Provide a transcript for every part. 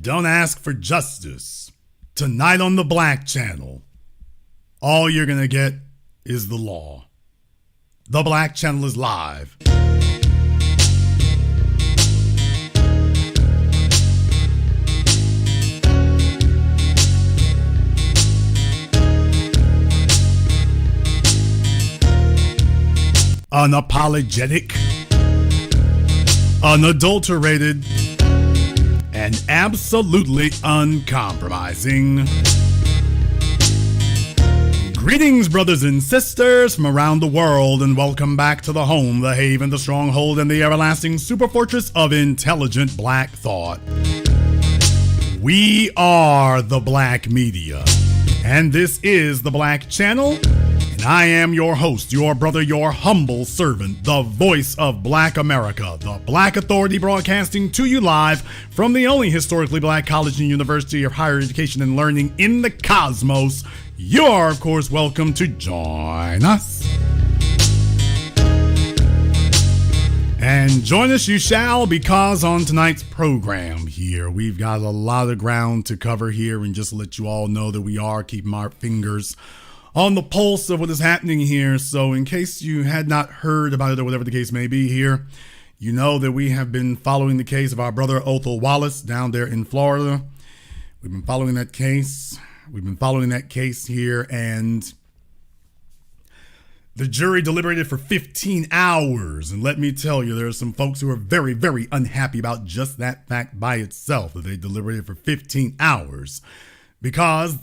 Don't ask for justice. Tonight on the Black Channel, all you're going to get is the law. The Black Channel is live. Unapologetic, unadulterated, and absolutely uncompromising. Greetings, brothers and sisters from around the world, and welcome back to the home, the haven, the stronghold, and the everlasting super fortress of intelligent black thought. We are the Black Media, and this is the Black Channel. And I am your host, your brother, your humble servant, the voice of Black America, the Black Authority, broadcasting to you live from the only historically black college and university of higher education and learning in the cosmos. You are, of course, welcome to join us. And join us you shall, because on tonight's program here, we've got a lot of ground to cover here, and just to let you all know that we are keeping our fingers on the pulse of what is happening here. So in case you had not heard about it or whatever the case may be here, you know that we have been following the case of our brother Othal Wallace down there in Florida. We've been following that case. We've been following that case here, and the jury deliberated for 15 hours. And let me tell you, there are some folks who are very, very unhappy about just that fact by itself, that they deliberated for 15 hours. Because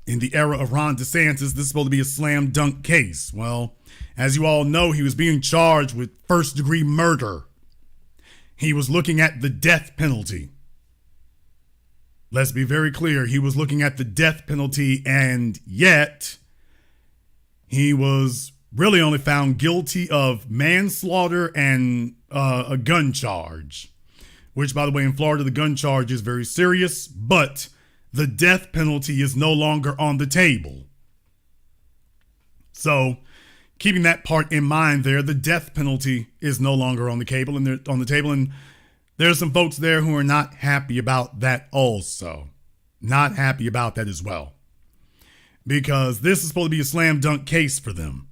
in the era of Ron DeSantis, this is supposed to be a slam dunk case. Well, as you all know, he was being charged with first-degree murder. He was looking at the death penalty. Let's be very clear. He was looking at the death penalty, and yet he was really only found guilty of manslaughter and a gun charge, which, by the way, in Florida, the gun charge is very serious, but the death penalty is no longer on the table. So, keeping that part in mind there, the death penalty is no longer on the table, and there's some folks there who are not happy about that also. Not happy about that as well. Because this is supposed to be a slam dunk case for them.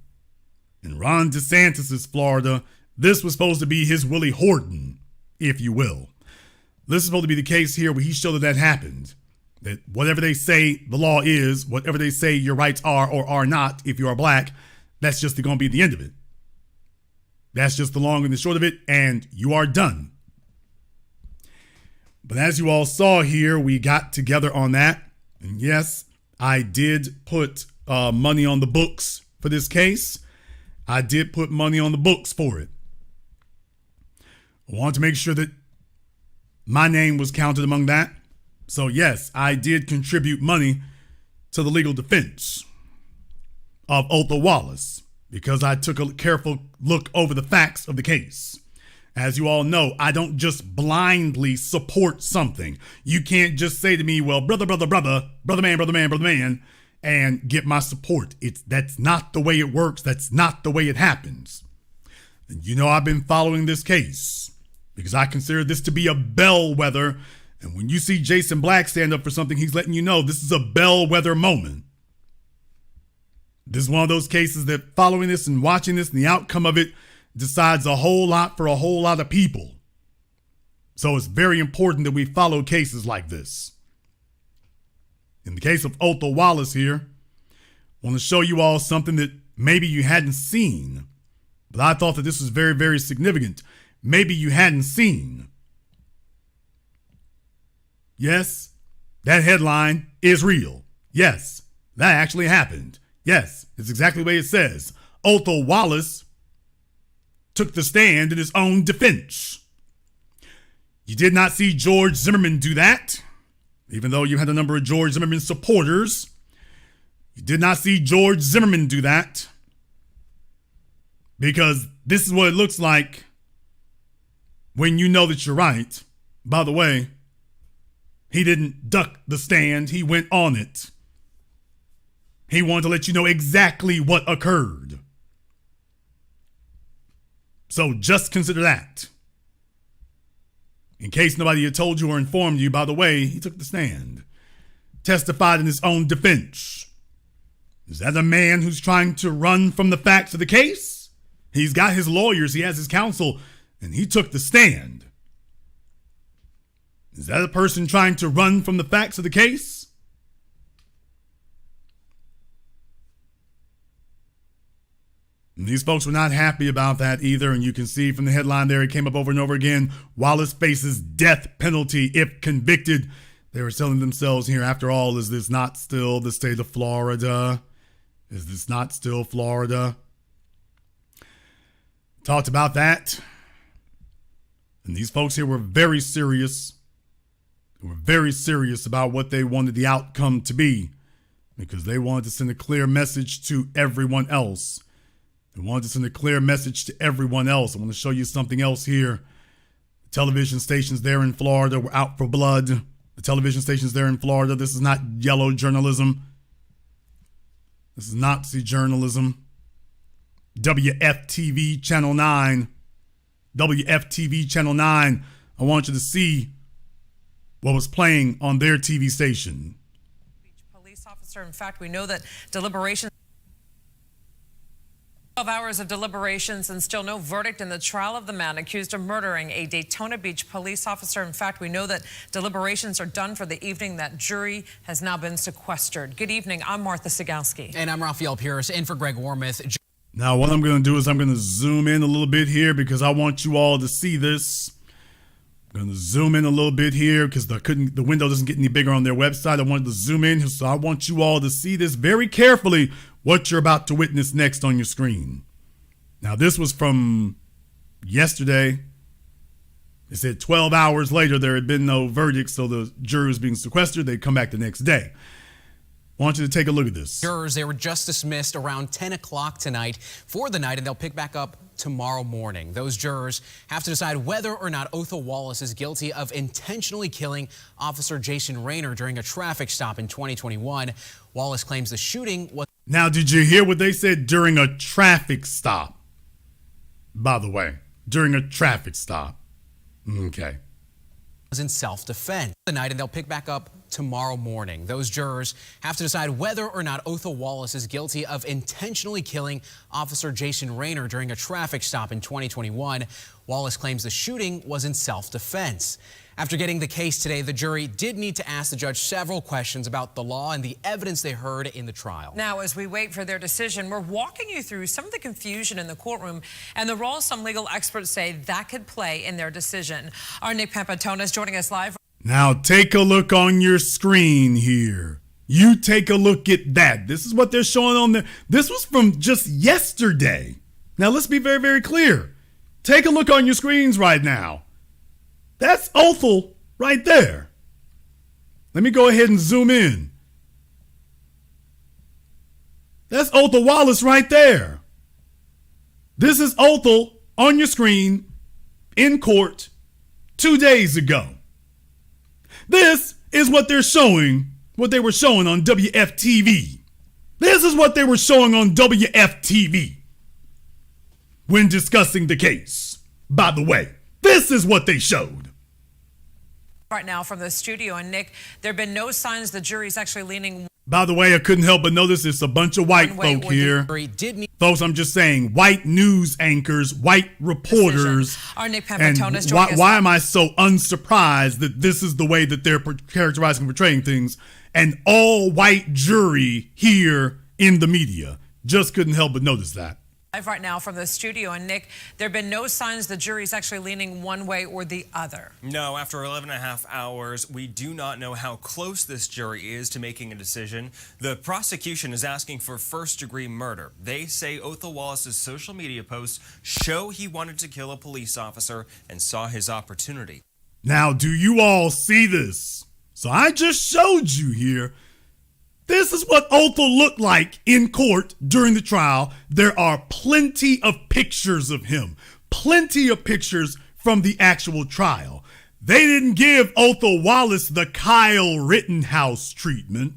In Ron DeSantis' Florida, this was supposed to be his Willie Horton, if you will. This is supposed to be the case here where he showed that happened. That whatever they say the law is, whatever they say your rights are or are not, if you are black, that's just going to be the end of it. That's just the long and the short of it, and you are done. But as you all saw here, we got together on that. And yes, I did put money on the books for this case. I did put money on the books for it. I wanted to make sure that my name was counted among that. So yes, I did contribute money to the legal defense of Othal Wallace because I took a careful look over the facts of the case. As you all know, I don't just blindly support something. You can't just say to me, well, brother man, and get my support. That's not the way it works. That's not the way it happens. And you know, I've been following this case because I consider this to be a bellwether. And when you see Jason Black stand up for something, he's letting you know this is a bellwether moment. This is one of those cases that following this and watching this and the outcome of it decides a whole lot for a whole lot of people. So it's very important that we follow cases like this. In the case of Othal Wallace here, I want to show you all something that maybe you hadn't seen, but I thought that this was very, very significant. Maybe you hadn't seen. Yes, that headline is real. Yes, that actually happened. Yes, it's exactly the way it says. Othal Wallace took the stand in his own defense. You did not see George Zimmerman do that, even though you had a number of George Zimmerman supporters. You did not see George Zimmerman do that because this is what it looks like when you know that you're right. By the way, he didn't duck the stand. He went on it. He wanted to let you know exactly what occurred. So just consider that. In case nobody had told you or informed you, by the way, he took the stand, testified in his own defense. Is that a man who's trying to run from the facts of the case? He's got his lawyers, he has his counsel, and he took the stand. Is that a person trying to run from the facts of the case? And these folks were not happy about that either, and you can see from the headline there, it came up over and over again. Wallace faces death penalty if convicted. They were telling themselves here, after all, is this not still the state of Florida? Is this not still Florida? Talked about that. And these folks here were very serious. They were very serious about what they wanted the outcome to be, because they wanted to send a clear message to everyone else. They wanted to send a clear message to everyone else. I want to show you something else here. The television stations there in Florida were out for blood. The television stations there in Florida, this is not yellow journalism. This is Nazi journalism. WFTV Channel 9. WFTV Channel 9. I want you to see what was playing on their TV station. Police officer, in fact, we know that deliberations 12 hours of deliberations and still no verdict in the trial of the man accused of murdering a Daytona Beach police officer. In fact, we know that deliberations are done for the evening. That jury has now been sequestered. Good evening. I'm Martha Sigalski. And I'm Raphael Pierce, in for Greg Wormuth. Now, what I'm going to do is I'm going to zoom in a little bit here because I want you all to see this. I'm going to zoom in a little bit here because the window doesn't get any bigger on their website. I wanted to zoom in, so I want you all to see this very carefully, what you're about to witness next on your screen. Now, this was from yesterday. It said 12 hours later, there had been no verdict, so the jury was being sequestered. They'd come back the next day. I want you to take a look at this. Jurors, they were just dismissed around 10 o'clock tonight for the night, and they'll pick back up tomorrow morning. Those jurors have to decide whether or not Othal Wallace is guilty of intentionally killing Officer Jason Rayner during a traffic stop in 2021. Wallace claims the shooting was... Now, did you hear what they said? During a traffic stop. By the way, during a traffic stop. Okay. ...was in self-defense tonight, and they'll pick back up tomorrow morning. Those jurors have to decide whether or not Othal Wallace is guilty of intentionally killing Officer Jason Rayner during a traffic stop in 2021. Wallace claims the shooting was in self-defense. After getting the case today, the jury did need to ask the judge several questions about the law and the evidence they heard in the trial. Now, as we wait for their decision, we're walking you through some of the confusion in the courtroom and the role some legal experts say that could play in their decision. Our Nick Pampatone is joining us live. Now, take a look on your screen here. You take a look at that. This is what they're showing on there. This was from just yesterday. Now, let's be very, very clear. Take a look on your screens right now. That's Othal right there. Let me go ahead and zoom in. That's Othal Wallace right there. This is Othal on your screen in court 2 days ago. This is what they're showing, what they were showing on WFTV. This is what they were showing on WFTV when discussing the case. By the way, this is what they showed. Right now from the studio, and Nick, there have been no signs the jury's actually leaning. By the way, I couldn't help but notice it's a bunch of white folk here. Folks, I'm just saying, white news anchors, white reporters. Our Nick Pampatone is joining us. Why am I so unsurprised that this is the way that they're characterizing and portraying things? An all-white jury here in the media. Just couldn't help but notice that. Right now from the studio, and Nick, there have been no signs the jury's actually leaning one way or the other. No, after 11 and a half hours, we do not know how close this jury is to making a decision. The prosecution is asking for first-degree murder. They say Othal Wallace's social media posts show he wanted to kill a police officer and saw his opportunity. Now, do you all see this? So I just showed you here. This is what Othal looked like in court during the trial. There are plenty of pictures of him. Plenty of pictures from the actual trial. They didn't give Othal Wallace the Kyle Rittenhouse treatment.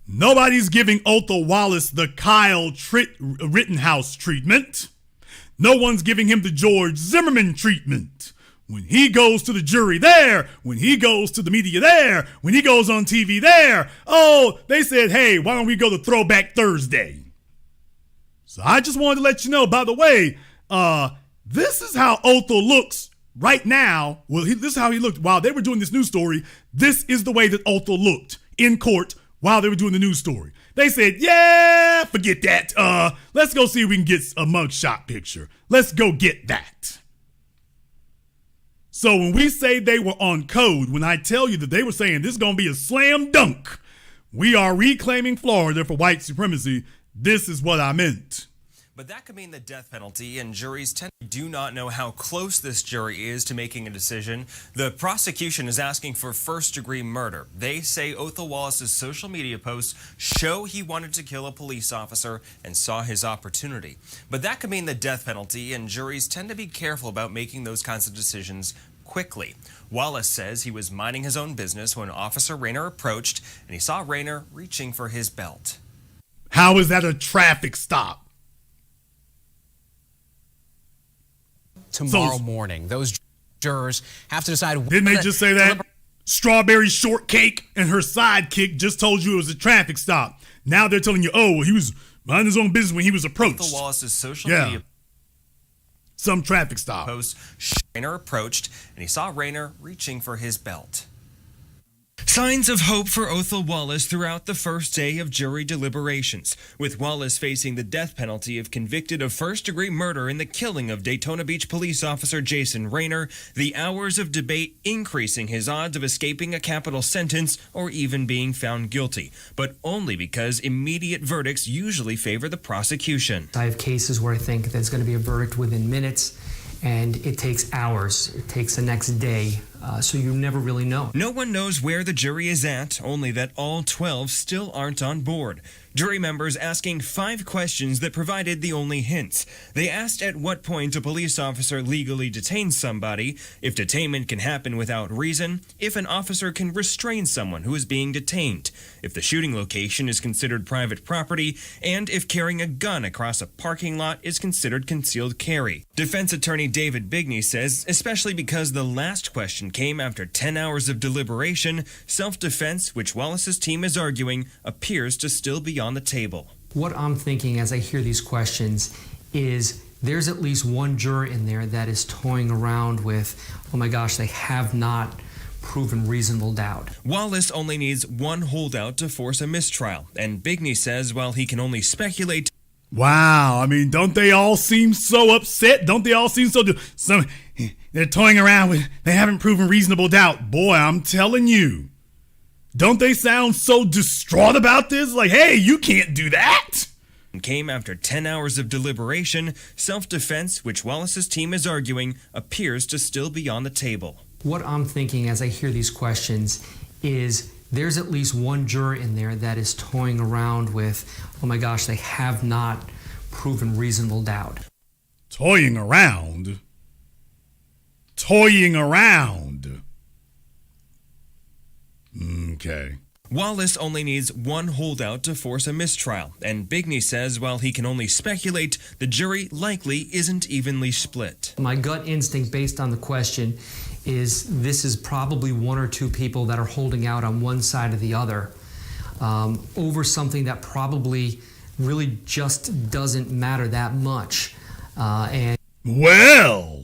Nobody's giving Othal Wallace the Kyle Rittenhouse treatment. No one's giving him the George Zimmerman treatment. when he goes to the jury there, when he goes to the media there, when he goes on TV there. Oh, they said, hey, why don't we go to Throwback Thursday? So I just wanted to let you know, by the way, this is how Othal looks right now. Well, this is how he looked while they were doing this news story. This is the way that Othal looked in court while they were doing the news story. They said, yeah, forget that. Let's go see if we can get a mugshot picture. Let's go get that. So when we say they were on code, when I tell you that they were saying this is going to be a slam dunk, we are reclaiming Florida for white supremacy, this is what I meant. But that could mean the death penalty, and juries do not know how close this jury is to making a decision. The prosecution is asking for first-degree murder. They say Othal Wallace's social media posts show he wanted to kill a police officer and saw his opportunity. But that could mean the death penalty, and juries tend to be careful about making those kinds of decisions quickly. Wallace says he was minding his own business when Officer Rayner approached, and he saw Rayner reaching for his belt. How is that a traffic stop? Tomorrow morning, those jurors have to decide. Didn't they just say that? Strawberry shortcake and her sidekick just told you it was a traffic stop. Now they're telling you, oh, well, he was minding his own business when he was approached. Othal Wallace's social media some traffic stop. Post, Rayner approached, and he saw Rayner reaching for his belt. Signs of hope for Othal Wallace throughout the first day of jury deliberations, with Wallace facing the death penalty if convicted of first-degree murder in the killing of Daytona Beach police officer Jason Rayner, the hours of debate increasing his odds of escaping a capital sentence or even being found guilty, but only because immediate verdicts usually favor the prosecution. I have cases where I think there's going to be a verdict within minutes, and it takes hours. It takes the next day, so you never really know. No one knows where the jury is at, only that all 12 still aren't on board. Jury members asking 5 questions that provided the only hints. They asked at what point a police officer legally detains somebody, if detainment can happen without reason, if an officer can restrain someone who is being detained, if the shooting location is considered private property, and if carrying a gun across a parking lot is considered concealed carry. Defense attorney David Bigney says, especially because the last question came after 10 hours of deliberation, self-defense, which Wallace's team is arguing, appears to still be on the table. What I'm thinking as I hear these questions is there's at least one juror in there that is toying around with, oh my gosh, they have not proven reasonable doubt. Wallace only needs one holdout to force a mistrial, and Bigney says while he can only speculate. Wow, I mean, don't they all seem so upset? Don't they all seem so they're toying around with, they haven't proven reasonable doubt. Boy, I'm telling you. Don't they sound so distraught about this? Like, hey, you can't do that. Came after 10 hours of deliberation, self-defense, which Wallace's team is arguing, appears to still be on the table. What I'm thinking as I hear these questions is there's at least one juror in there that is toying around with, oh my gosh, they have not proven reasonable doubt. Toying around? Toying around. Okay. Wallace only needs one holdout to force a mistrial, and Bigney says while he can only speculate, the jury likely isn't evenly split. My gut instinct based on the question is this is probably one or two people that are holding out on one side or the other over something that probably really just doesn't matter that much. Well,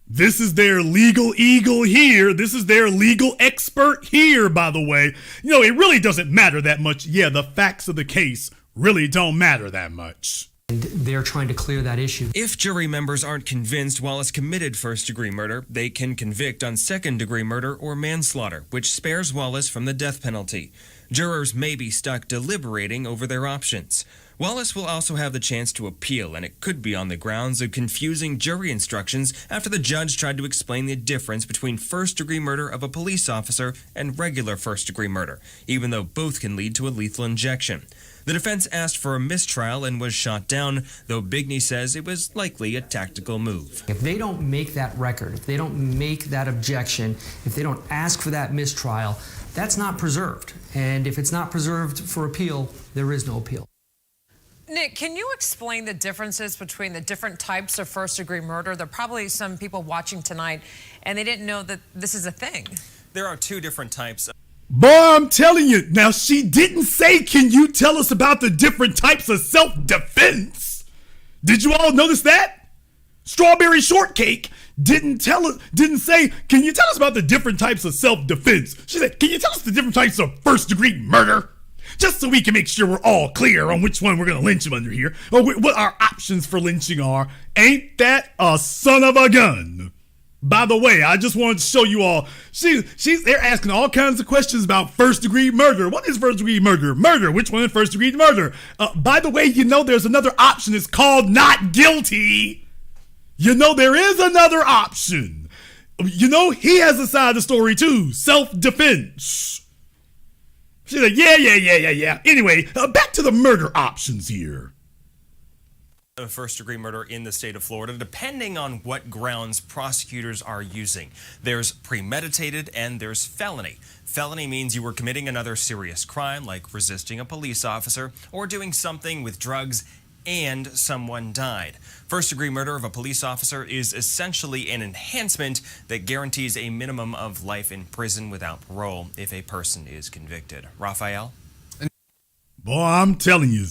this is their legal eagle here. This is their legal expert here, by the way. You know, it really doesn't matter that much. Yeah, the facts of the case really don't matter that much. And they're trying to clear that issue. If jury members aren't convinced Wallace committed first-degree murder, they can convict on second-degree murder or manslaughter, which spares Wallace from the death penalty. Jurors may be stuck deliberating over their options. Wallace will also have the chance to appeal, and it could be on the grounds of confusing jury instructions after the judge tried to explain the difference between first-degree murder of a police officer and regular first-degree murder, even though both can lead to a lethal injection. The defense asked for a mistrial and was shot down, though Bigney says it was likely a tactical move. If they don't make that record, if they don't make that objection, if they don't ask for that mistrial, that's not preserved. And if it's not preserved for appeal, there is no appeal. Nick, can you explain the differences between the different types of first-degree murder? There are probably some people watching tonight, and they didn't know that this is a thing. There are two different types. Boy, I'm telling you. Now, she didn't say, can you tell us about the different types of self-defense? Did you all notice that? Strawberry Shortcake didn't say, can you tell us about the different types of self-defense? She said, can you tell us the different types of first-degree murder? Just so we can make sure we're all clear on which one we're going to lynch him under here, or what our options for lynching are. Ain't that a son of a gun? By the way, I just wanted to show you all, they're asking all kinds of questions about first-degree murder. What is first-degree murder? Murder, which one is first-degree murder? By the way, there's another option. It's called not guilty. There is another option. He has a side of the story too, self-defense. She's like, yeah. Anyway, back to the murder options here. Of first-degree murder in the state of Florida, depending on what grounds prosecutors are using. There's premeditated and there's felony. Felony means you were committing another serious crime, like resisting a police officer or doing something with drugs and someone died. First-degree murder of a police officer is essentially an enhancement that guarantees a minimum of life in prison without parole if a person is convicted. Raphael? Boy, I'm telling you.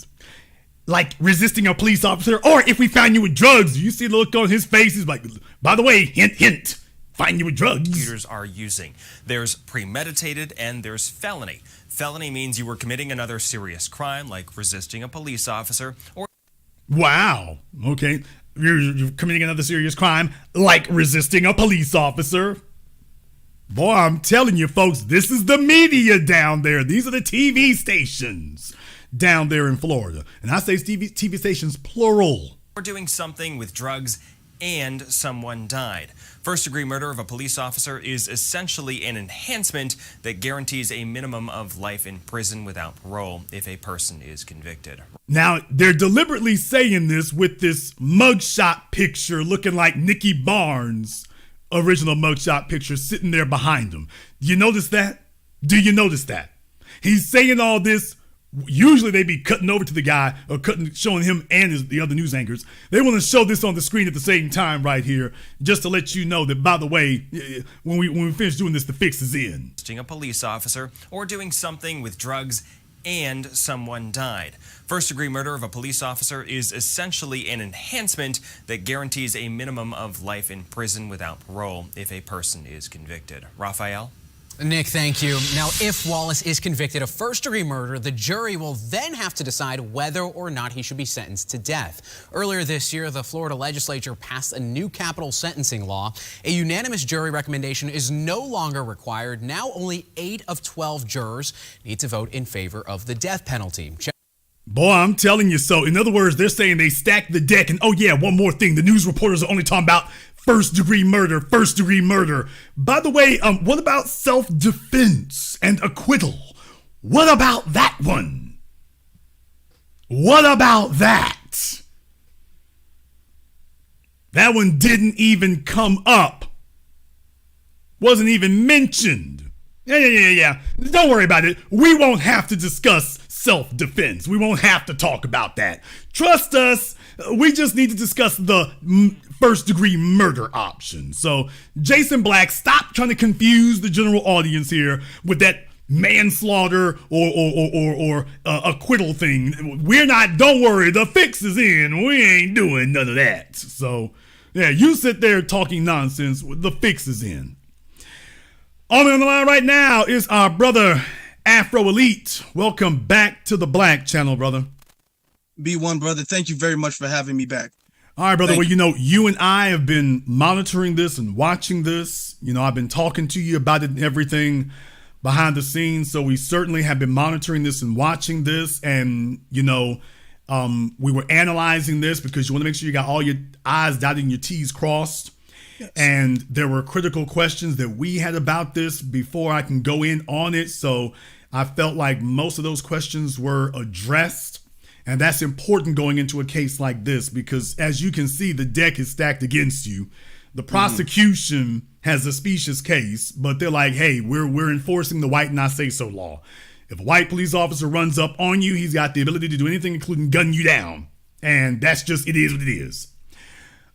Like resisting a police officer, or if we found you with drugs, you see the look on his face. He's like, by the way, hint, hint, find you with drugs. Prosecutors are using. There's premeditated and there's felony. Felony means you were committing another serious crime, like resisting a police officer or... Wow. Okay. You're committing another serious crime, like resisting a police officer. Boy, I'm telling you, folks, this is the media down there. These are the TV stations down there in Florida. And I say TV stations plural. Or doing something with drugs and someone died. First-degree murder of a police officer is essentially an enhancement that guarantees a minimum of life in prison without parole if a person is convicted. Now, they're deliberately saying this with this mugshot picture looking like Nicky Barnes' original mugshot picture sitting there behind him. You notice that? Do you notice that? He's saying all this. Usually they be cutting over to the guy or showing him and the other news anchors. They want to show this on the screen at the same time right here, just to let you know that, by the way, when we finish doing this, the fix is in. Resisting a police officer or doing something with drugs and someone died. First-degree murder of a police officer is essentially an enhancement that guarantees a minimum of life in prison without parole if a person is convicted. Raphael? Nick, thank you. Now, if Wallace is convicted of first-degree murder, the jury will then have to decide whether or not he should be sentenced to death. Earlier this year, the Florida legislature passed a new capital sentencing law. A unanimous jury recommendation is no longer required. Now, only 8 of 12 jurors need to vote in favor of the death penalty. Boy, I'm telling you so. In other words, they're saying they stacked the deck. And, oh, yeah, one more thing. The news reporters are only talking about first-degree murder, first-degree murder. By the way, what about self-defense and acquittal? What about that one? What about that? That one didn't even come up. Wasn't even mentioned. Yeah. Don't worry about it. We won't have to discuss self-defense. We won't have to talk about that. Trust us. We just need to discuss the first-degree murder option. So, Jason Black, stop trying to confuse the general audience here with that manslaughter or acquittal thing. We're not, don't worry, the fix is in. We ain't doing none of that. So, yeah, you sit there talking nonsense. The fix is in. On the line right now is our brother, Afro Elite. Welcome back to the Black Channel, brother. B1, brother, thank you very much for having me back. All right, brother. Well, you and I have been monitoring this and watching this. I've been talking to you about it and everything behind the scenes. So we certainly have been monitoring this and watching this. And, we were analyzing this because you want to make sure you got all your I's dotted and your T's crossed. Yes. And there were critical questions that we had about this before I can go in on it. So I felt like most of those questions were addressed. And that's important going into a case like this because, as you can see, the deck is stacked against you. The prosecution has a specious case, but they're like, hey, we're enforcing the white not say so law. If a white police officer runs up on you, he's got the ability to do anything, including gun you down. And that's just, it is what it is.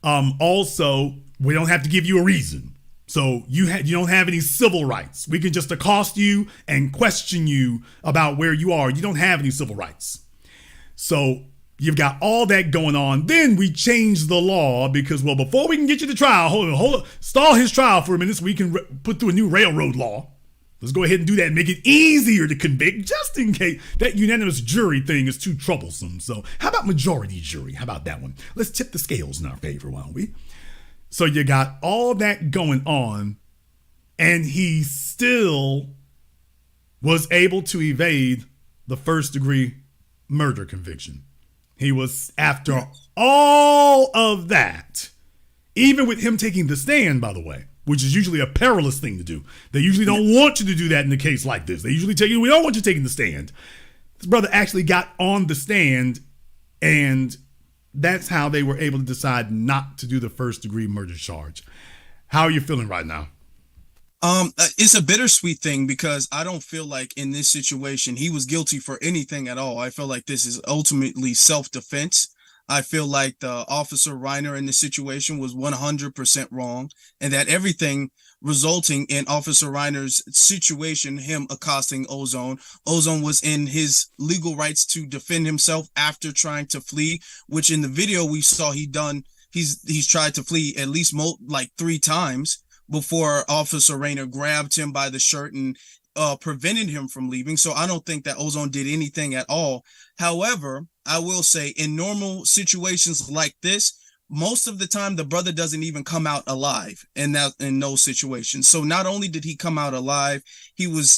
Also, we don't have to give you a reason. So you don't have any civil rights. We can just accost you and question you about where you are. You don't have any civil rights. So you've got all that going on. Then we change the law because, well, before we can get you to trial, hold on, stall his trial for a minute so we can put through a new railroad law. Let's go ahead and do that and make it easier to convict just in case that unanimous jury thing is too troublesome. So how about majority jury? How about that one? Let's tip the scales in our favor, why don't we? So you got all that going on, and he still was able to evade the first-degree murder conviction. He was, after all of that, even with him taking the stand, by the way, which is usually a perilous thing to do. They usually don't want you to do that in a case like this. They usually tell you, we don't want you taking the stand. This brother actually got on the stand, and that's how they were able to decide not to do the first-degree murder charge. How are you feeling right now? It's a bittersweet thing because I don't feel like in this situation he was guilty for anything at all. I feel like this is ultimately self-defense. I feel like the officer Reiner in this situation was 100% wrong, and that everything resulting in Officer Reiner's situation, him accosting Ozone was in his legal rights to defend himself after trying to flee, which in the video we saw he's tried to flee at least like 3 times before Officer Reiner grabbed him by the shirt and prevented him from leaving. So I don't think that Ozone did anything at all. However, I will say in normal situations like this, most of the time the brother doesn't even come out alive in those situations. So not only did he come out alive, he was,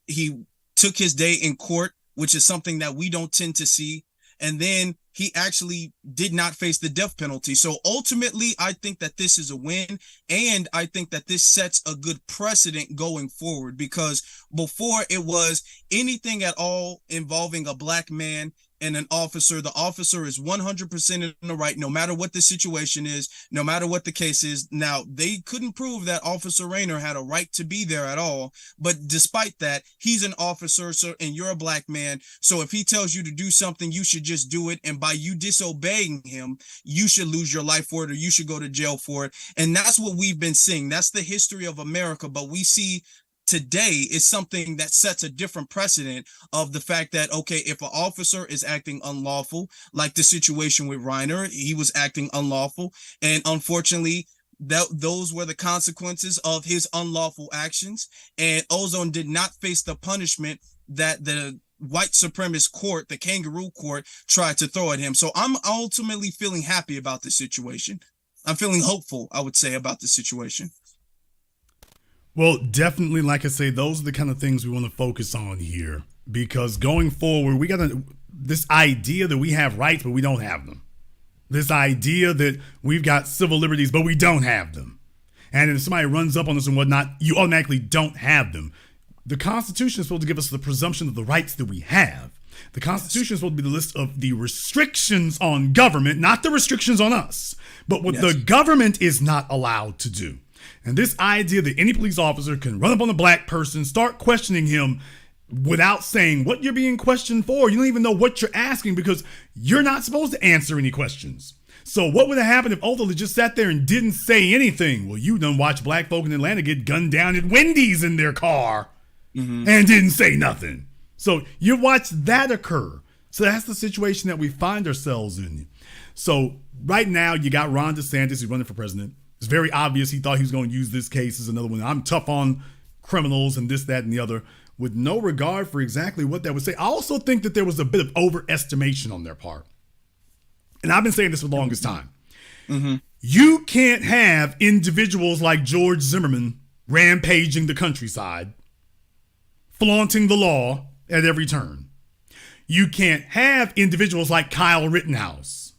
he took his day in court, which is something that we don't tend to see. And then he actually did not face the death penalty. So ultimately, I think that this is a win. And I think that this sets a good precedent going forward, because before it was anything at all involving a black man and an officer, the officer is 100% in the right, no matter what the situation is, no matter what the case is. Now, they couldn't prove that Officer Reiner had a right to be there at all. But despite that, he's an officer, and you're a black man. So if he tells you to do something, you should just do it. And by you disobeying him, you should lose your life for it, or you should go to jail for it. And that's what we've been seeing. That's the history of America. But we see today is something that sets a different precedent of the fact that, okay, if an officer is acting unlawful, like the situation with Reiner, he was acting unlawful. And unfortunately, those were the consequences of his unlawful actions. And Ozone did not face the punishment that the white supremacist court, the kangaroo court, tried to throw at him. So I'm ultimately feeling happy about this situation. I'm feeling hopeful, I would say, about the situation. Well, definitely, like I say, those are the kind of things we want to focus on here, because going forward, we got this idea that we have rights, but we don't have them. This idea that we've got civil liberties, but we don't have them. And if somebody runs up on us and whatnot, you automatically don't have them. The Constitution is supposed to give us the presumption of the rights that we have. The Constitution is supposed to be the list of the restrictions on government, not the restrictions on us, but what the government is not allowed to do. And this idea that any police officer can run up on a black person, start questioning him without saying what you're being questioned for. You don't even know what you're asking because you're not supposed to answer any questions. So what would have happened if Othal had just sat there and didn't say anything? Well, you done watch black folk in Atlanta get gunned down at Wendy's in their car and didn't say nothing. So you watch that occur. So that's the situation that we find ourselves in. So right now you got Ron DeSantis, who's running for president. It's very obvious he thought he was going to use this case as another one. I'm tough on criminals and this, that, and the other, with no regard for exactly what that would say. I also think that there was a bit of overestimation on their part. And I've been saying this for the longest time. You can't have individuals like George Zimmerman rampaging the countryside, flaunting the law at every turn. You can't have individuals like Kyle Rittenhouse.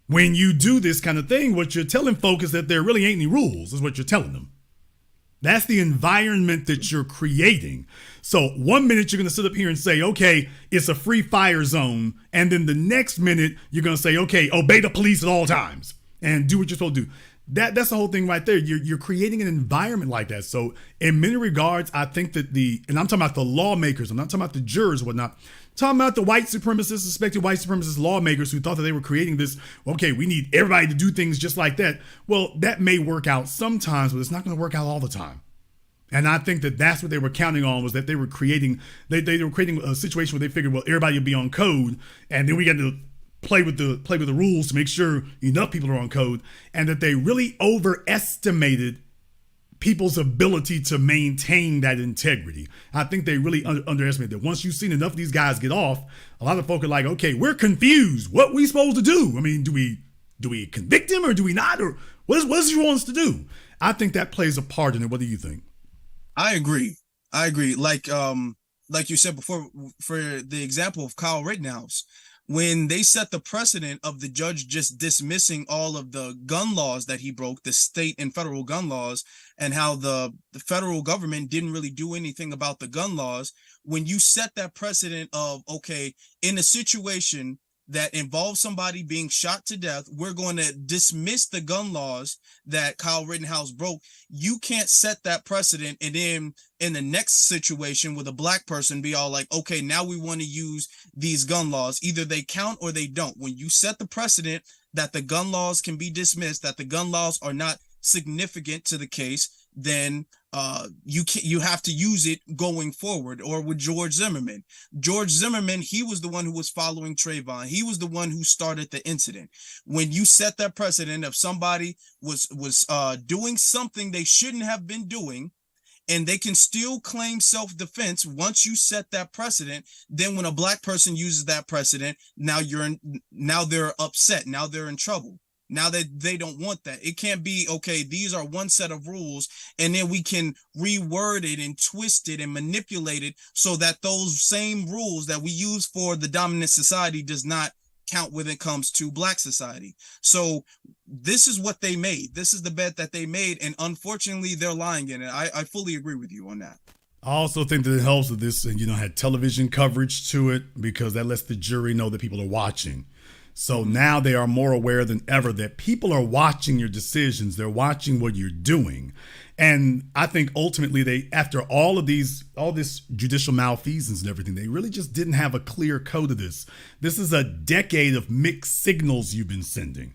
When you do this kind of thing, what you're telling folk is that there really ain't any rules, is what you're telling them. That's the environment that you're creating. So 1 minute you're going to sit up here and say, okay, it's a free fire zone. And then the next minute you're going to say, okay, obey the police at all times and do what you're supposed to do. That's the whole thing right there. You're creating an environment like that. So in many regards, I think that and I'm talking about the lawmakers, I'm not talking about the jurors or whatnot. I'm talking about the white supremacists, suspected white supremacist lawmakers who thought that they were creating this, okay, we need everybody to do things just like that. Well, that may work out sometimes, but it's not going to work out all the time. And I think that that's what they were counting on, was that they were creating, they were creating a situation where they figured, well, everybody will be on code, and then we got to play with the rules to make sure enough people are on code, and that they really overestimated people's ability to maintain that integrity. I think they really underestimated that. Once you've seen enough of these guys get off, a lot of folk are like, okay, we're confused. What are we supposed to do? I mean, do we convict him or do we not? Or what does he want us to do? I think that plays a part in it. What do you think? I agree. Like you said before, for the example of Kyle Rittenhouse, when they set the precedent of the judge just dismissing all of the gun laws that he broke, the state and federal gun laws, and how the federal government didn't really do anything about the gun laws, when you set that precedent of, okay, in a situation that involves somebody being shot to death, we're going to dismiss the gun laws that Kyle Rittenhouse broke. You can't set that precedent and then in the next situation with a black person be all like, okay, now we want to use these gun laws. Either they count or they don't. When you set the precedent that the gun laws can be dismissed, that the gun laws are not significant to the case, then you have to use it going forward. Or with George Zimmerman, he was the one who was following Trayvon. He was the one who started the incident. When you set that precedent of somebody was doing something they shouldn't have been doing, and they can still claim self-defense, once you set that precedent, then when a black person uses that precedent, now they're upset. Now they're in trouble. Now that they don't want that. It can't be, okay, these are one set of rules, and then we can reword it and twist it and manipulate it so that those same rules that we use for the dominant society does not count when it comes to black society. So this is what they made. This is the bet that they made, and unfortunately, they're lying in it. I fully agree with you on that. I also think that it helps that this, had television coverage to it, because that lets the jury know that people are watching. So now they are more aware than ever that people are watching your decisions. They're watching what you're doing. And I think ultimately after all this judicial malfeasance and everything, they really just didn't have a clear code of this. This is a decade of mixed signals you've been sending.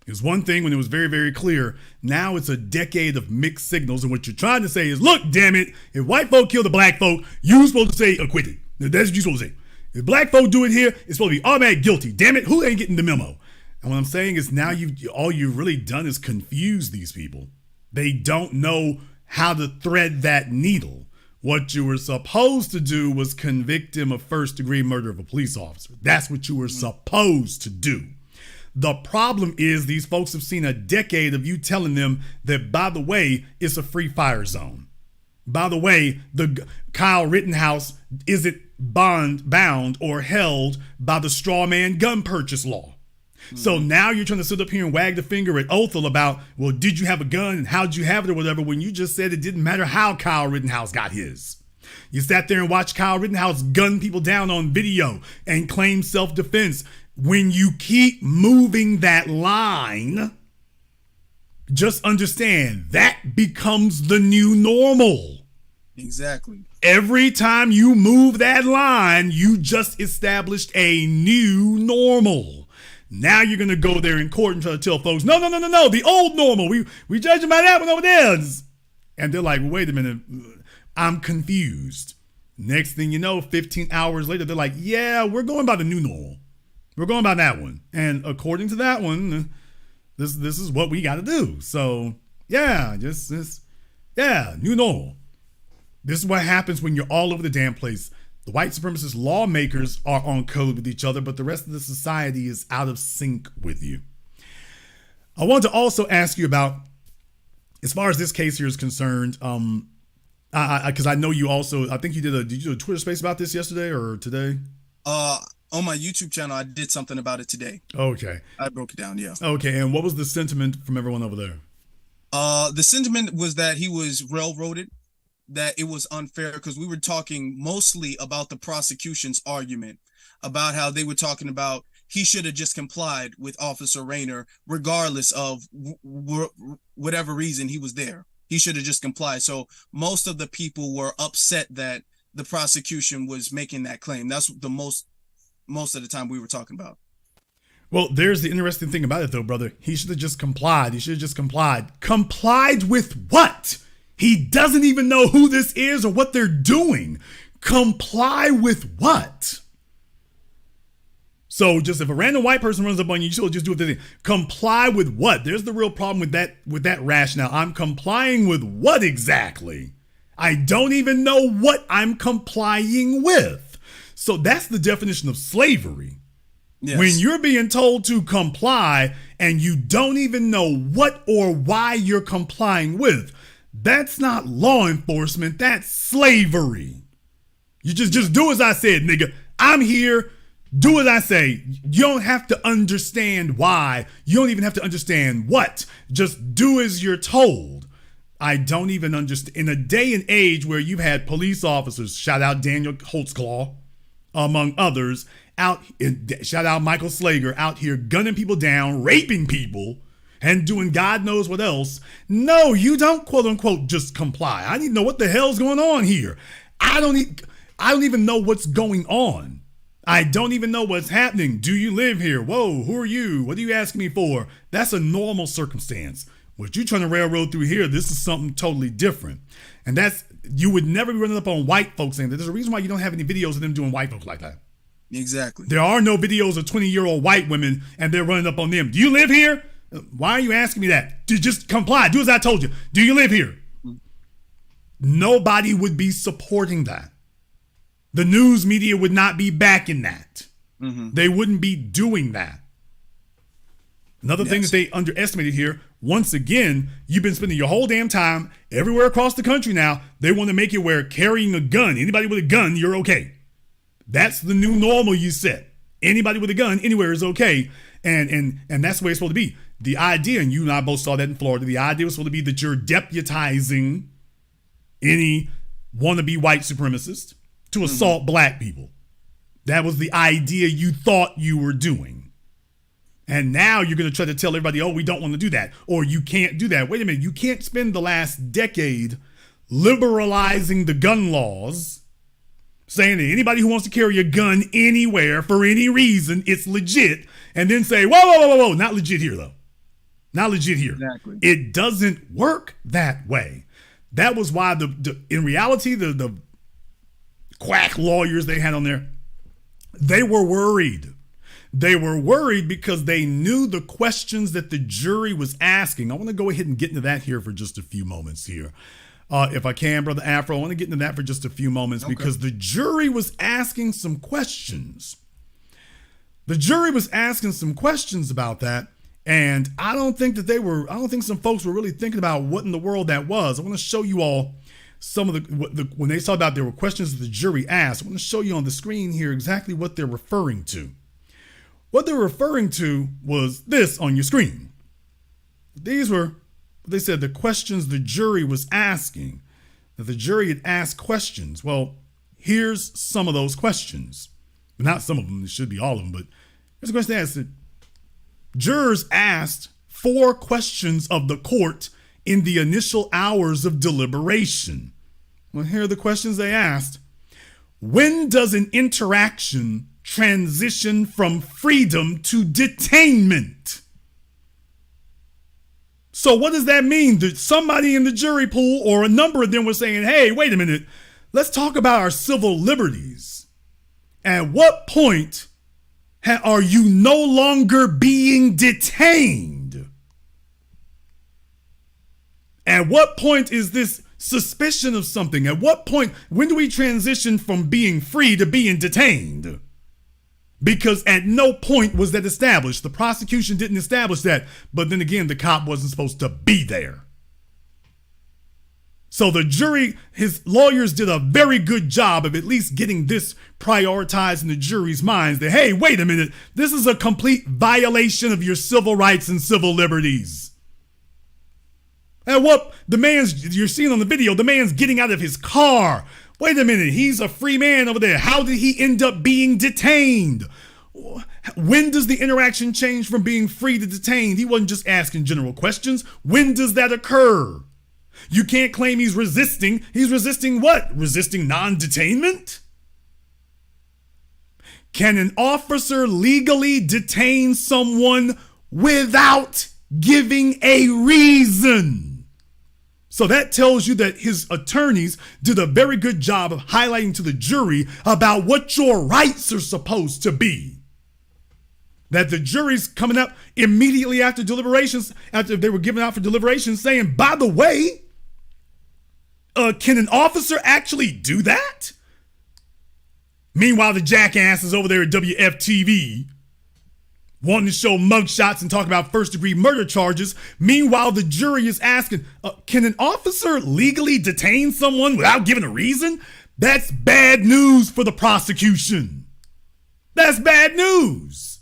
It was one thing when it was very, very clear. Now it's a decade of mixed signals. And what you're trying to say is, look, damn it, if white folk kill the black folk, you're supposed to say acquitted. That's what you're supposed to say. If black folk do it here, it's supposed to be automatic guilty. Damn it, who ain't getting the memo? And what I'm saying is now all you've really done is confuse these people. They don't know how to thread that needle. What you were supposed to do was convict him of first-degree murder of a police officer. That's what you were supposed to do. The problem is these folks have seen a decade of you telling them that, by the way, it's a free fire zone. By the way, the Kyle Rittenhouse isn't bound or held by the straw man gun purchase law. So now you're trying to sit up here and wag the finger at Othal about, well, did you have a gun and how'd you have it or whatever, when you just said it didn't matter how Kyle Rittenhouse got his. You sat there and watched Kyle Rittenhouse gun people down on video and claim self-defense. When you keep moving that line, just understand that becomes the new normal. Exactly. Every time you move that line, you just established a new normal. Now you're going to go there in court and try to tell folks, no, the old normal. We judging by that one over there. And they're like, wait a minute, I'm confused. Next thing you know, 15 hours later, they're like, yeah, we're going by the new normal. We're going by that one. And according to that one, this is what we got to do. So, yeah, new normal. This is what happens when you're all over the damn place. The white supremacist lawmakers are on code with each other, but the rest of the society is out of sync with you. I want to also ask you about, as far as this case here is concerned, because I know you also, I think did you do a Twitter space about this yesterday or today? On my YouTube channel, I did something about it today. Okay. I broke it down, yeah. Okay, and what was the sentiment from everyone over there? The sentiment was that he was railroaded, that it was unfair, because we were talking mostly about the prosecution's argument, about how they were talking about he should have just complied with Officer Rayner, regardless of whatever reason he was there. He should have just complied. So most of the people were upset that the prosecution was making that claim. That's the most of the time we were talking about. Well, there's the interesting thing about it, though, brother. He should have just complied. He should have just complied. Complied with what? He doesn't even know who this is or what they're doing. Comply with what? So just if a random white person runs up on you, you should just do it. Comply with what? There's the real problem with that rationale. I'm complying with what exactly? I don't even know what I'm complying with. So that's the definition of slavery. Yes. When you're being told to comply and you don't even know what or why you're complying with, that's not law enforcement, that's slavery. You just do as I said, nigga. I'm here, do as I say. You don't have to understand why. You don't even have to understand what. Just do as you're told. I don't even understand. In a day and age where you've had police officers, shout out Daniel Holtzclaw, among others, shout out Michael Slager, out here gunning people down, raping people, and doing God knows what else. No, you don't, quote unquote, just comply. I need to know what the hell's going on here. I don't even know what's going on. I don't even know what's happening. Do you live here? Whoa, who are you? What are you asking me for? That's a normal circumstance. What you're trying to railroad through here, this is something totally different. And you would never be running up on white folks saying that. There's a reason why you don't have any videos of them doing white folks like that. Exactly. There are no videos of 20-year-old white women and they're running up on them. Do you live here? Why are you asking me that? Just comply. Do as I told you. Do you live here? Mm-hmm. Nobody would be supporting that. The news media would not be backing that. Mm-hmm. They wouldn't be doing that. Another thing that they underestimated here, once again, you've been spending your whole damn time everywhere across the country now. They want to make it where carrying a gun, anybody with a gun, you're okay. That's the new normal you set. Anybody with a gun anywhere is okay. And that's the way it's supposed to be. The idea, and you and I both saw that in Florida, the idea was supposed to be that you're deputizing any wannabe white supremacist to assault black people. That was the idea you thought you were doing. And now you're going to try to tell everybody, oh, we don't want to do that. Or you can't do that. Wait a minute. You can't spend the last decade liberalizing the gun laws, saying that anybody who wants to carry a gun anywhere for any reason, it's legit. And then say, whoa. Not legit here, though. Not legit here. Exactly. It doesn't work that way. That was why in reality, the quack lawyers they had on there, they were worried. They were worried because they knew the questions that the jury was asking. I want to go ahead and get into that here for just a few moments here. If I can, Brother Afro, I want to get into that for just a few moments because the jury was asking some questions. The jury was asking some questions about that. And I don't think some folks were really thinking about what in the world that was. I want to show you all some of when they talk about there were questions that the jury asked. I want to show you on the screen here exactly what they're referring to. What they're referring to was this on your screen. These were, they said, the questions the jury was asking, that the jury had asked questions. Well, here's some of those questions. Not some of them, it should be all of them, but here's a question asked. Jurors asked 4 questions of the court in the initial hours of deliberation. Well, here are the questions they asked. When does an interaction transition from freedom to detainment? So what does that mean? That somebody in the jury pool or a number of them were saying, hey, wait a minute, let's talk about our civil liberties. At what point are you no longer being detained? At what point is this suspicion of something? At what point, when do we transition from being free to being detained? Because at no point was that established. The prosecution didn't establish that. But then again, the cop wasn't supposed to be there. So the jury, his lawyers did a very good job of at least getting this prioritized in the jury's minds that, hey, wait a minute, this is a complete violation of your civil rights and civil liberties. And what you're seeing on the video, the man's getting out of his car. Wait a minute, he's a free man over there. How did he end up being detained? When does the interaction change from being free to detained? He wasn't just asking general questions. When does that occur? You can't claim he's resisting. He's resisting what? Resisting non-detainment? Can an officer legally detain someone without giving a reason? So that tells you that his attorneys did a very good job of highlighting to the jury about what your rights are supposed to be. That the jury's coming up immediately after deliberations, after they were given out for deliberations, saying, by the way, can an officer actually do that? Meanwhile, the jackass is over there at WFTV wanting to show mugshots and talk about first-degree murder charges. Meanwhile, the jury is asking, can an officer legally detain someone without giving a reason? That's bad news for the prosecution. That's bad news.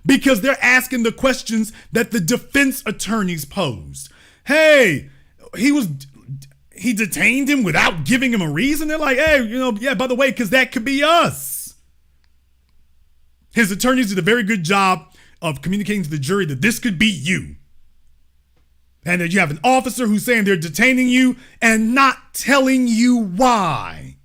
Because they're asking the questions that the defense attorneys posed. Hey, he detained him without giving him a reason. They're like, hey, yeah, by the way, because that could be us. His attorneys did a very good job of communicating to the jury that this could be you. And that you have an officer who's saying they're detaining you and not telling you why.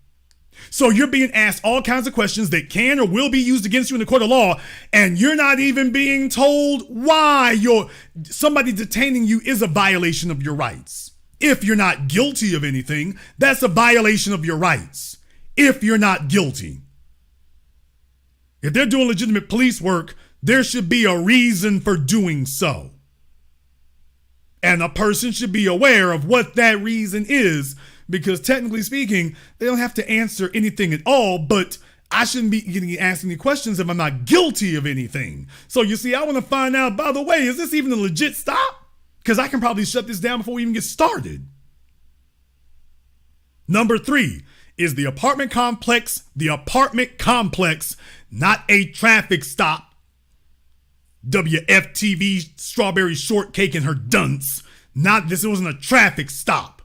So you're being asked all kinds of questions that can or will be used against you in the court of law, and you're not even being told why somebody detaining you is a violation of your rights. If you're not guilty of anything, that's a violation of your rights. If you're not guilty. If they're doing legitimate police work, there should be a reason for doing so. And a person should be aware of what that reason is, because technically speaking, they don't have to answer anything at all, but I shouldn't be getting asked any questions if I'm not guilty of anything. So you see, I want to find out, by the way, is this even a legit stop? Because I can probably shut this down before we even get started. Number 3 is the apartment complex, not a traffic stop. WFTV strawberry shortcake and her dunce. This wasn't a traffic stop.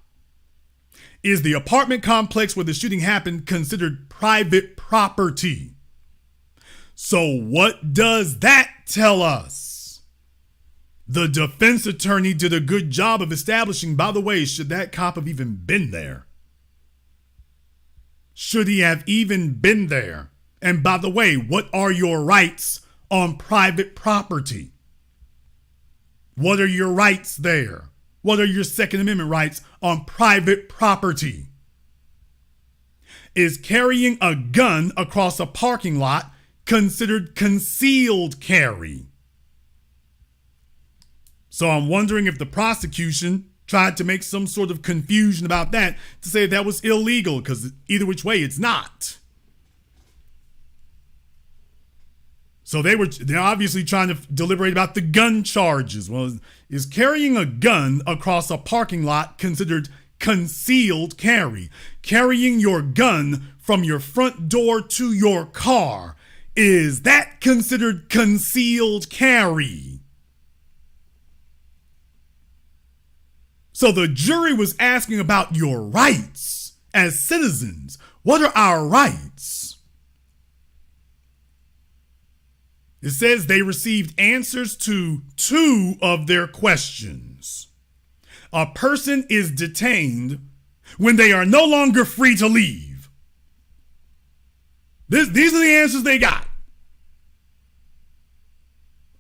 Is the apartment complex where the shooting happened considered private property? So what does that tell us? The defense attorney did a good job of establishing, by the way, should that cop have even been there? Should he have even been there? And by the way, what are your rights on private property? What are your rights there? What are your Second Amendment rights on private property? Is carrying a gun across a parking lot considered concealed carry? So I'm wondering if the prosecution tried to make some sort of confusion about that to say that was illegal, because either which way, it's not. So they're obviously trying to deliberate about the gun charges. Well, is carrying a gun across a parking lot considered concealed carry? Carrying your gun from your front door to your car, is that considered concealed carry? So the jury was asking about your rights as citizens. What are our rights? It says they received answers to 2 of their questions. A person is detained when they are no longer free to leave. These are the answers they got.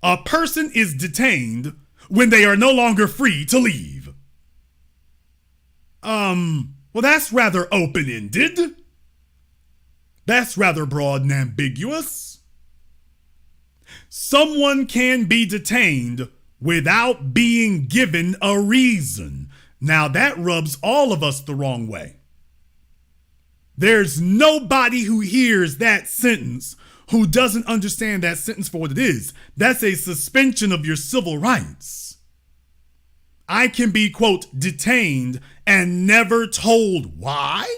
A person is detained when they are no longer free to leave. Well, that's rather open-ended. That's rather broad and ambiguous. Someone can be detained without being given a reason. Now that rubs all of us the wrong way. There's nobody who hears that sentence who doesn't understand that sentence for what it is. That's a suspension of your civil rights. I can be, quote, detained and never told why.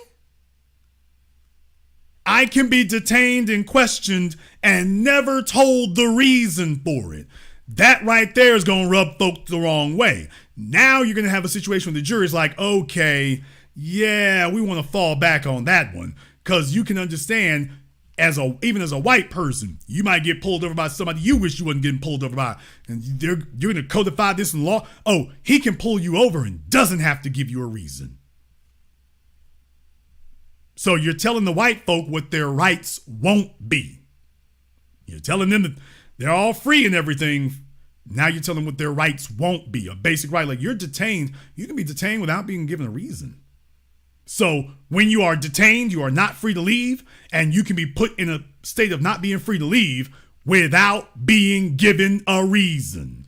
I can be detained and questioned and never told the reason for it. That right there is going to rub folks the wrong way. Now you're going to have a situation where the jury's like, okay, yeah, we want to fall back on that one, because you can understand even as a white person, you might get pulled over by somebody you wish you wasn't getting pulled over by. And you're going to codify this in law. Oh, he can pull you over and doesn't have to give you a reason. So you're telling the white folk what their rights won't be. You're telling them that they're all free and everything. Now you're telling them what their rights won't be. A basic right, like you're detained. You can be detained without being given a reason. So when you are detained, you are not free to leave, and you can be put in a state of not being free to leave without being given a reason.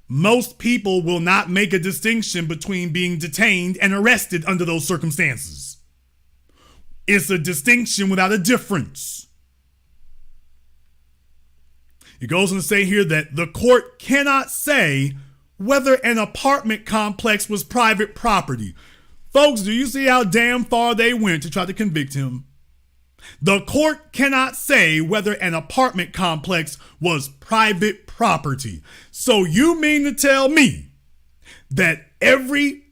Most people will not make a distinction between being detained and arrested under those circumstances. It's a distinction without a difference. It goes on to say here that the court cannot say whether an apartment complex was private property. Folks, do you see how damn far they went to try to convict him? The court cannot say whether an apartment complex was private property. So you mean to tell me that every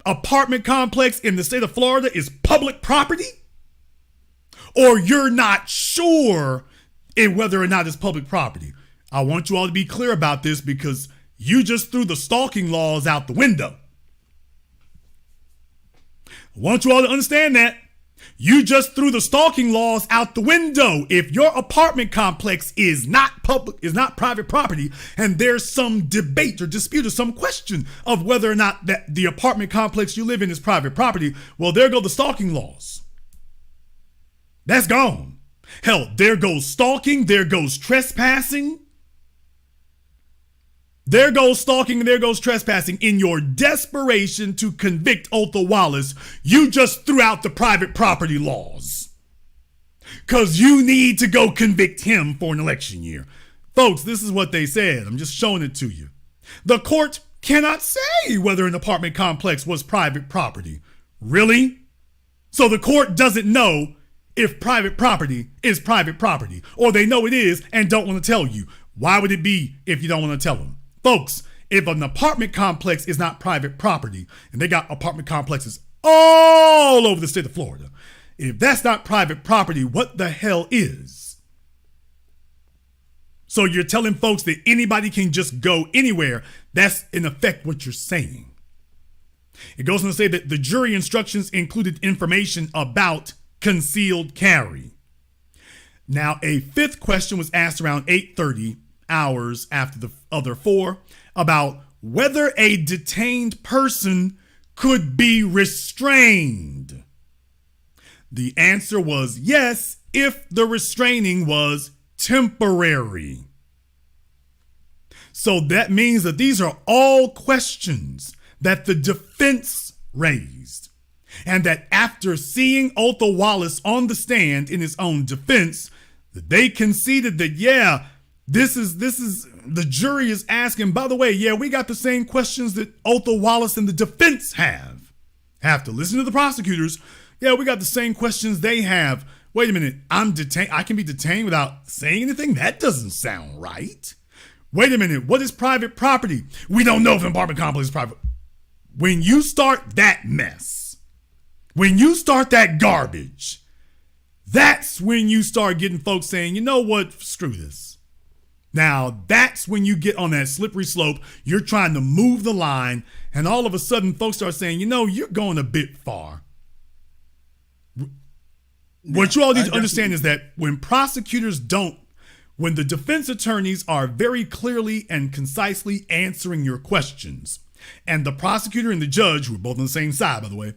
apartment complex in the state of Florida is public property? Or you're not sure in whether or not it's public property? I want you all to be clear about this because you just threw the stalking laws out the window. I want you all to understand that. You just threw the stalking laws out the window. If your apartment complex is not private property, and there's some debate or dispute or some question of whether or not that the apartment complex you live in is private property, well, there go the stalking laws. That's gone. Hell, there goes stalking, there goes trespassing. There goes stalking and there goes trespassing. In your desperation to convict Othal Wallace, you just threw out the private property laws. Because you need to go convict him for an election year. Folks, this is what they said. I'm just showing it to you. The court cannot say whether an apartment complex was private property. Really? So the court doesn't know if private property is private property, or they know it is and don't want to tell you. Why would it be if you don't want to tell them? Folks, if an apartment complex is not private property, and they got apartment complexes all over the state of Florida, if that's not private property, what the hell is? So you're telling folks that anybody can just go anywhere. That's in effect what you're saying. It goes on to say that the jury instructions included information about concealed carry. Now, a fifth question was asked around 8:30 hours after the other four about whether a detained person could be restrained. The answer was yes, if the restraining was temporary. So that means that these are all questions that the defense raised, and that after seeing Othal Wallace on the stand in his own defense, that they conceded that, yeah, this is the jury is asking, by the way, yeah, we got the same questions that Othal Wallace and the defense have. Have to listen to the prosecutors. Yeah, we got the same questions they have. Wait a minute, I'm detained. I can be detained without saying anything? That doesn't sound right. Wait a minute, what is private property? We don't know if an apartment complex is private. When you start that mess, when you start that garbage, that's when you start getting folks saying, you know what, screw this. Now, that's when you get on that slippery slope. You're trying to move the line, and all of a sudden, folks start saying, you know, you're going a bit far. What you all need to understand is that when prosecutors when the defense attorneys are very clearly and concisely answering your questions, and the prosecutor and the judge, who are both on the same side, by the way,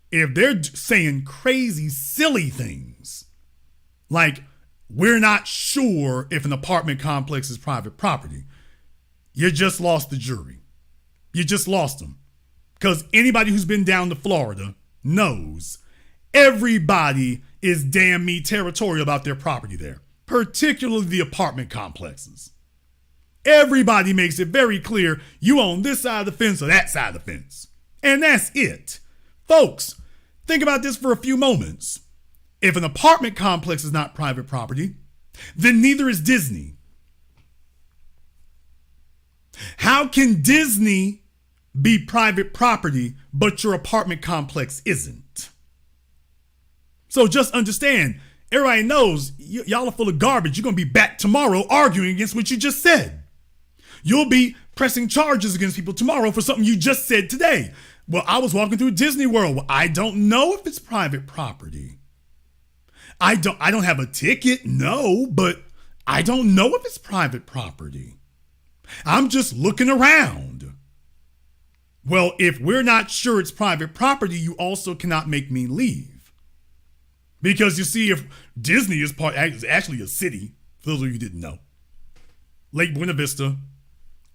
if they're saying crazy, silly things, like, we're not sure if an apartment complex is private property, you just lost the jury. You just lost them. Because anybody who's been down to Florida knows everybody is damn me territorial about their property there, particularly the apartment complexes. Everybody makes it very clear you own this side of the fence or that side of the fence. And that's it. Folks, think about this for a few moments. If an apartment complex is not private property, then neither is Disney. How can Disney be private property, but your apartment complex isn't? So just understand, Everybody knows y'all are full of garbage. You're going to be back tomorrow arguing against what you just said. You'll be pressing charges against people tomorrow for something you just said today. Well, I was walking through Disney World. Well, I don't know if it's private property. I don't have a ticket, no, but I don't know if it's private property. I'm just looking around. Well, if we're not sure it's private property, you also cannot make me leave. Because you see, if Disney is actually a city, for those of you who didn't know, Lake Buena Vista,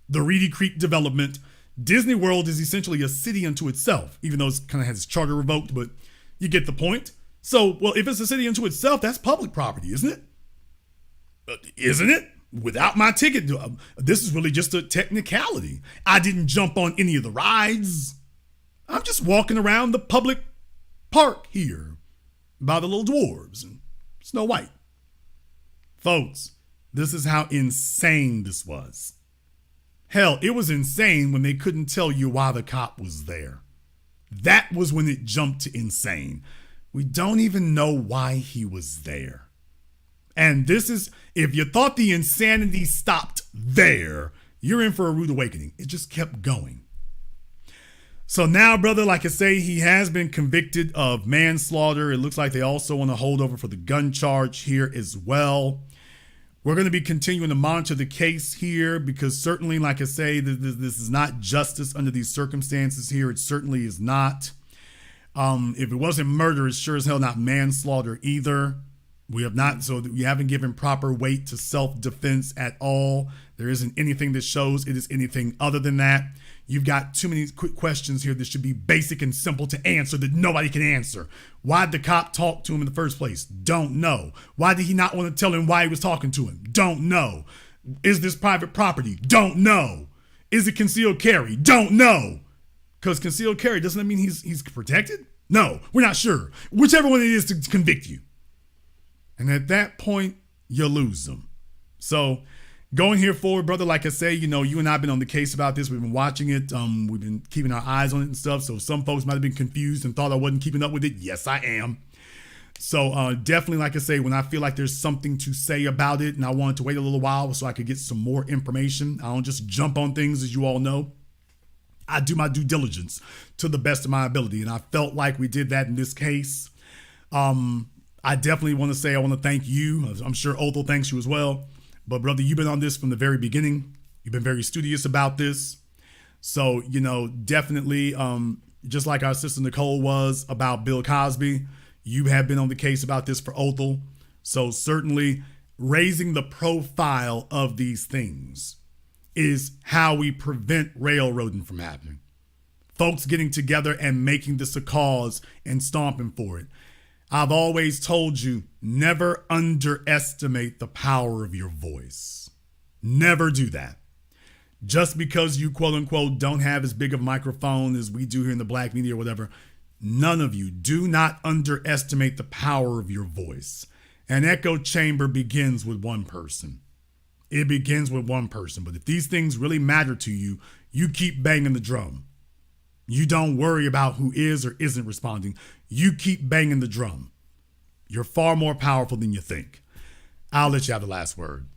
the Reedy Creek development, Disney World is essentially a city unto itself, even though it kind of has its charter revoked, but you get the point. So, well, if it's a city unto itself, that's public property, isn't it? Isn't it? Without my ticket, this is really just a technicality. I didn't jump on any of the rides. I'm just walking around the public park here by the little dwarves and Snow White. Folks, this is how insane this was. Hell, it was insane when they couldn't tell you why the cop was there. That was when it jumped to insane. We don't even know why he was there. And this is, if you thought the insanity stopped there, you're in for a rude awakening. It just kept going. So now, brother, like I say, he has been convicted of manslaughter. It looks like they also want to hold over for the gun charge here as well. We're going to be continuing to monitor the case here because certainly, like I say, this is not justice under these circumstances here. It certainly is not. If it wasn't murder, it's sure as hell not manslaughter either. We haven't given proper weight to self-defense at all. There isn't anything that shows it is anything other than that. You've got too many quick questions here that should be basic and simple to answer that nobody can answer. Why'd the cop talk to him in the first place? Don't know. Why did he not want to tell him why he was talking to him? Don't know. Is this private property? Don't know. Is it concealed carry? Don't know. Because concealed carry, doesn't that mean he's protected? No, we're not sure. Whichever one it is to convict you. And at that point, you lose them. So going here forward, brother, like I say, you and I have been on the case about this. We've been watching it. We've been keeping our eyes on it and stuff. So some folks might have been confused and thought I wasn't keeping up with it. Yes, I am. So definitely, like I say, when I feel like there's something to say about it and I wanted to wait a little while so I could get some more information, I don't just jump on things, as you all know. I do my due diligence to the best of my ability. And I felt like we did that in this case. I definitely want to say I want to thank you. I'm sure Othal thanks you as well. But brother, you've been on this from the very beginning. You've been very studious about this. So, definitely, just like our sister Nicole was about Bill Cosby, you have been on the case about this for Othal. So certainly raising the profile of these things is how we prevent railroading from happening. Folks getting together and making this a cause and stomping for it. I've always told you, never underestimate the power of your voice. Never do that. Just because you, quote unquote, don't have as big of a microphone as we do here in the black media or whatever, none of you, do not underestimate the power of your voice. An echo chamber begins with one person. It begins with one person. But if these things really matter to you, you keep banging the drum. You don't worry about who is or isn't responding. You keep banging the drum. You're far more powerful than you think. I'll let you have the last word.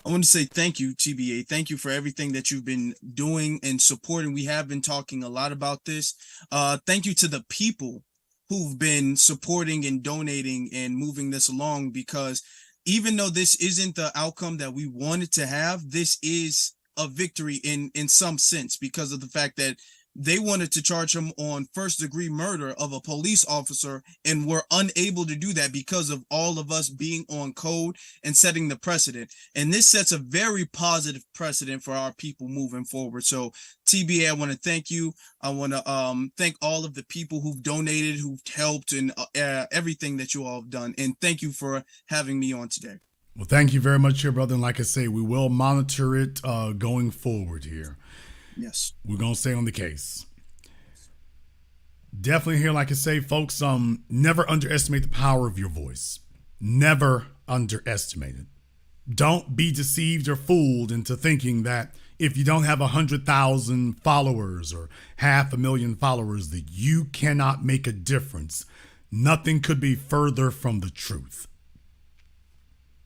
I want to say thank you, TBA. Thank you for everything that you've been doing and supporting. We have been talking a lot about this. Thank you to the people who've been supporting and donating and moving this along, because even though this isn't the outcome that we wanted to have, this is a victory in some sense, because of the fact that they wanted to charge him on first-degree murder of a police officer and were unable to do that because of all of us being on code and setting the precedent. And this sets a very positive precedent for our people moving forward. So TBA, I want to thank you. I want to thank all of the people who've donated, who've helped, and everything that you all have done. And thank you for having me on today. Well, thank you very much here, brother. And like I say, we will monitor it going forward here. Yes. We're going to stay on the case. Definitely here, like I say, folks, never underestimate the power of your voice. Never underestimate it. Don't be deceived or fooled into thinking that if you don't have 100,000 followers or 500,000 followers, that you cannot make a difference. Nothing could be further from the truth.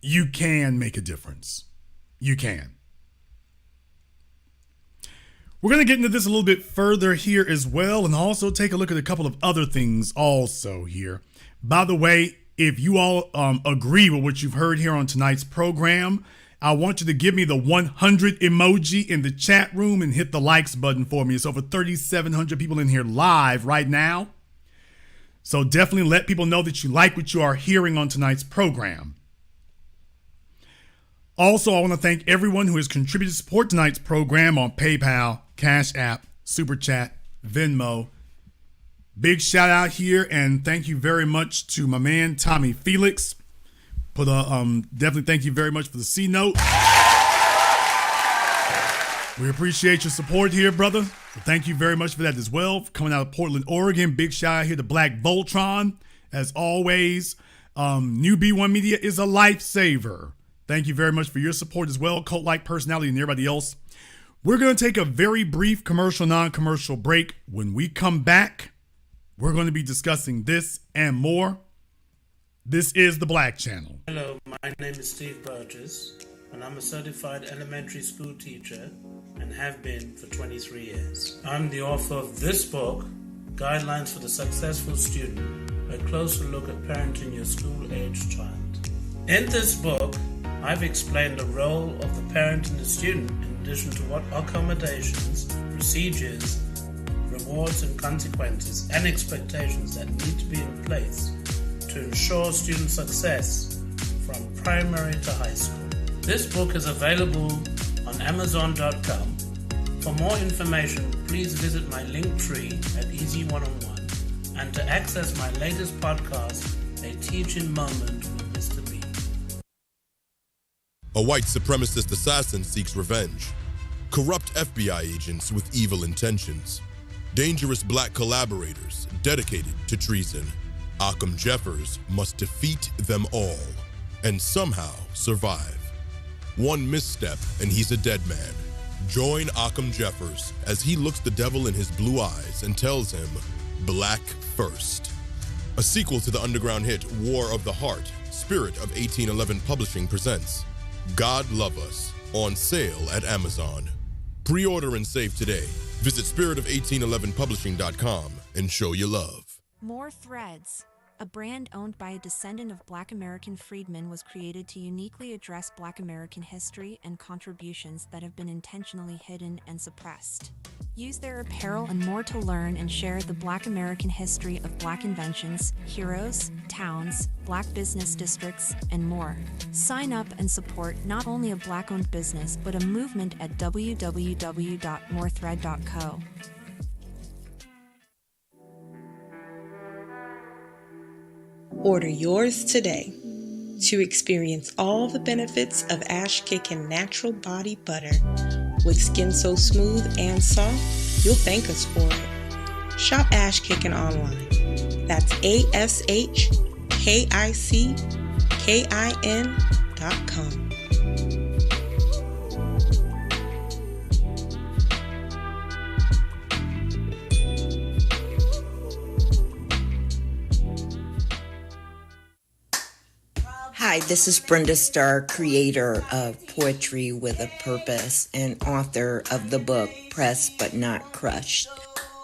you can make a difference. You can. We're going to get into this a little bit further here as well, and also take a look at a couple of other things also here. By the way, if you all agree with what you've heard here on tonight's program, I want you to give me the 100 emoji in the chat room and hit the likes button for me. It's over 3,700 people in here live right now. So definitely let people know that you like what you are hearing on tonight's program. Also, I want to thank everyone who has contributed to support tonight's program on PayPal, Cash App, Super Chat, Venmo. Big shout out here, and thank you very much to my man Tommy Felix. Definitely thank you very much for the C note. We appreciate your support here, brother. Thank you very much for that as well. For coming out of Portland, Oregon. Big shout out here to Black Voltron. As always, New B1 Media is a lifesaver. Thank you very much for your support as well, Cult-Like Personality and everybody else. We're going to take a very brief commercial, non-commercial break. When we come back, we're going to be discussing this and more. This is The Black Channel. Hello, my name is Steve Burgess, and I'm a certified elementary school teacher and have been for 23 years. I'm the author of this book, Guidelines for the Successful Student, a closer look at parenting your school-aged child. In this book, I've explained the role of the parent and the student in addition to what accommodations, procedures, rewards and consequences and expectations that need to be in place to ensure student success from primary to high school. This book is available on Amazon.com. For more information, please visit my link tree at Easy One-on-One, and to access my latest podcast, A Teaching Moment with Mr. B. A white supremacist assassin seeks revenge. Corrupt FBI agents with evil intentions. Dangerous black collaborators dedicated to treason. Occam Jeffers must defeat them all and somehow survive. One misstep and he's a dead man. Join Occam Jeffers as he looks the devil in his blue eyes and tells him, Black first. A sequel to the underground hit War of the Heart, Spirit of 1811 Publishing presents God Love Us, on sale at Amazon. Pre-order and save today. Visit spirit of1811publishing.com and show your love. More Threads, a brand owned by a descendant of Black American freedmen, was created to uniquely address Black American history and contributions that have been intentionally hidden and suppressed. Use their apparel and more to learn and share the Black American history of Black inventions, heroes, towns, Black business districts, and more. Sign up and support not only a Black-owned business, but a movement at www.morethread.co. Order yours today to experience all the benefits of Ash Kickin' natural body butter. With skin so smooth and soft, you'll thank us for it. Shop Ash Kickin' online. That's ASHKICKIN.com. Hi, this is Brenda Starr, creator of Poetry with a Purpose and author of the book Pressed But Not Crushed.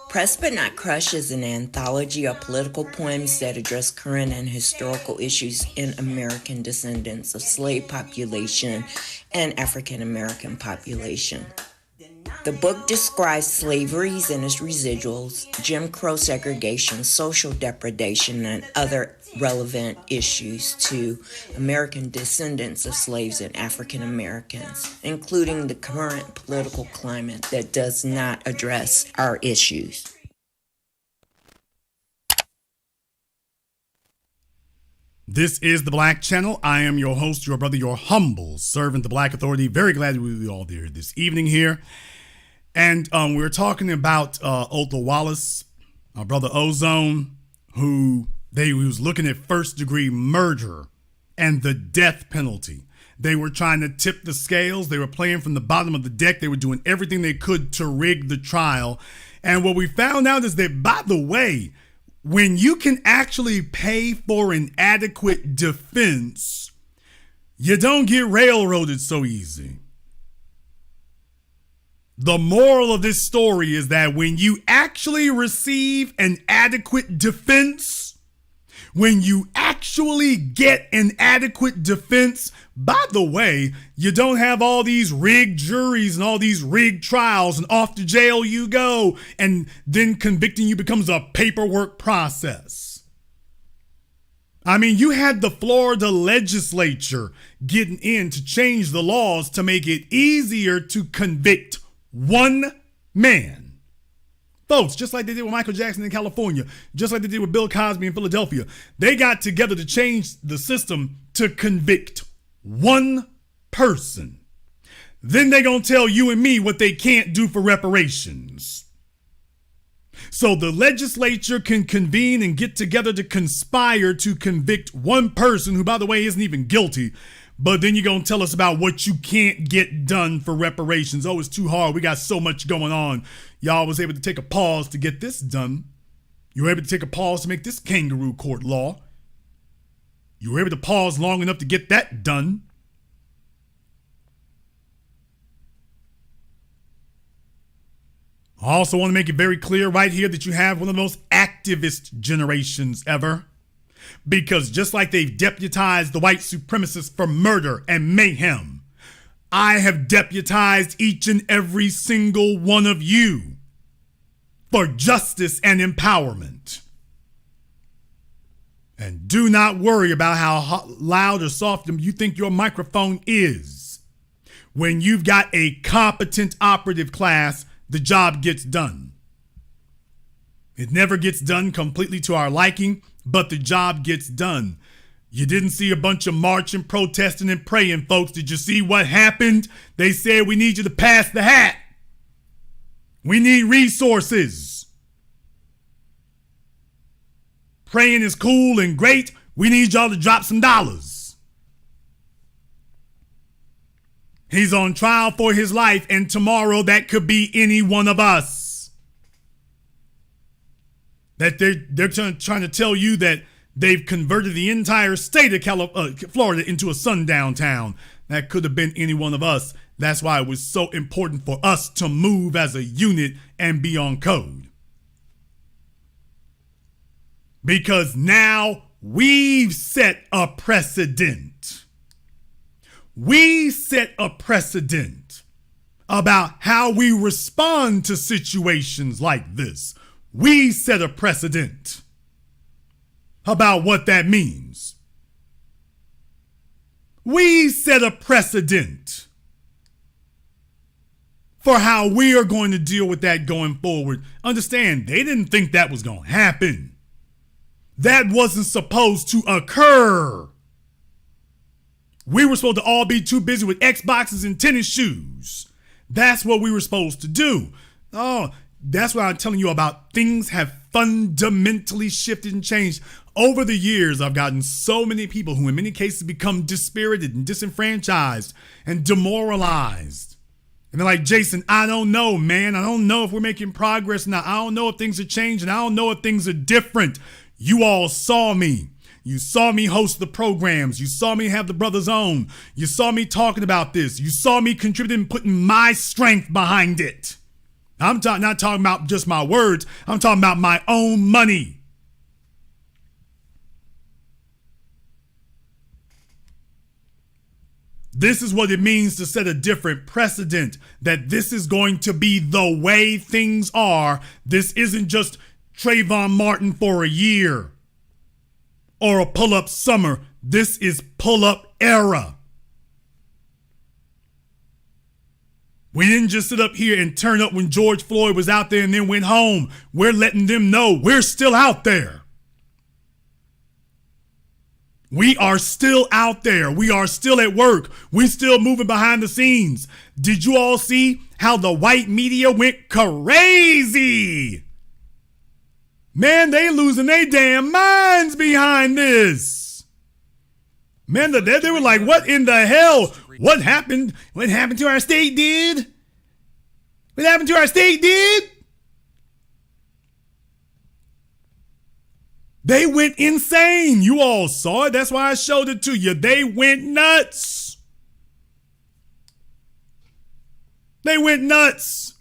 Pressed But Not Crushed is an anthology of political poems that address current and historical issues in American descendants of slave population and African American population. The book describes slavery and its residuals, Jim Crow segregation, social depredation, and other relevant issues to American descendants of slaves and African Americans, including the current political climate that does not address our issues. This is The Black Channel. I am your host, your brother, your humble servant, the Black Authority. Very glad to be all there this evening here. And we're talking about Othal Wallace, our brother Ozone, who was looking at first-degree murder and the death penalty. They were trying to tip the scales. They were playing from the bottom of the deck. They were doing everything they could to rig the trial. And what we found out is that, by the way, when you can actually pay for an adequate defense, You don't get railroaded so easy. The moral of this story is that when you actually receive an adequate defense, when you actually get an adequate defense, by the way, you don't have all these rigged juries and all these rigged trials and off to jail you go, and then convicting you becomes a paperwork process. I mean, you had the Florida legislature getting in to change the laws to make it easier to convict one man. Folks, just like they did with Michael Jackson in California, just like they did with Bill Cosby in Philadelphia, they got together to change the system to convict one person. Then they gonna tell you and me what they can't do for reparations. So the legislature can convene and get together to conspire to convict one person who, by the way, isn't even guilty. But then you're going to tell us about what you can't get done for reparations. Oh, it's too hard. We got so much going on. Y'all was able to take a pause to get this done. You were able to take a pause to make this kangaroo court law. You were able to pause long enough to get that done. I also want to make it very clear right here that you have one of the most activist generations ever. Because just like they've deputized the white supremacists for murder and mayhem, I have deputized each and every single one of you for justice and empowerment. And do not worry about how loud or soft you think your microphone is. When you've got a competent operative class, the job gets done. It never gets done completely to our liking, but the job gets done. You didn't see a bunch of marching, protesting, and praying, folks. Did you see what happened? They said, we need you to pass the hat. We need resources. Praying is cool and great. We need y'all to drop some dollars. He's on trial for his life, and tomorrow that could be any one of us. That they're trying to tell you that they've converted the entire state of Florida into a sundown town. That could have been any one of us. That's why it was so important for us to move as a unit and be on code. Because now we've set a precedent. We set a precedent about how we respond to situations like this. We set a precedent about what that means. We set a precedent for how we are going to deal with that going forward. Understand, they didn't think that was going to happen. That wasn't supposed to occur. We were supposed to all be too busy with Xboxes and tennis shoes. That's what we were supposed to do. Oh, that's what I'm telling you about. Things have fundamentally shifted and changed. Over the years, I've gotten so many people who in many cases become dispirited and disenfranchised and demoralized. And they're like, Jason, I don't know, man. I don't know if we're making progress now. I don't know if things are changing. I don't know if things are different. You all saw me. You saw me host the programs. You saw me have the Brothers On. You saw me talking about this. You saw me contributing, putting my strength behind it. I'm not talking about just my words. I'm talking about my own money. This is what it means to set a different precedent, that this is going to be the way things are. This isn't just Trayvon Martin for a year or a pull-up summer. This is pull-up era. We didn't just sit up here and turn up when George Floyd was out there and then went home. We're letting them know we're still out there. We are still out there. We are still at work. We still moving behind the scenes. Did you all see how the white media went crazy? Man, they losing their damn minds behind this. Man, they were like, what in the hell? What happened? What happened to our state, did? What happened to our state, did? They went insane. You all saw it. That's why I showed it to you. They went nuts. They went nuts.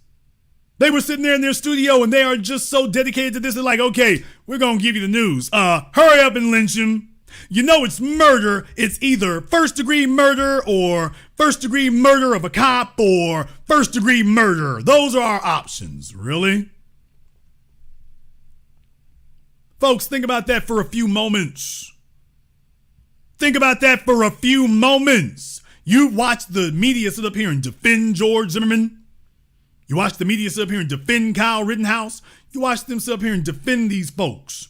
They were sitting there in their studio and they are just so dedicated to this. They're like, okay, we're going to give you the news. Hurry up and lynch him. You know it's murder. It's either first-degree murder or first-degree murder of a cop or first-degree murder. Those are our options. Really? Folks, think about that for a few moments. Think about that for a few moments. You watch the media sit up here and defend George Zimmerman. You watch the media sit up here and defend Kyle Rittenhouse. You watch them sit up here and defend these folks.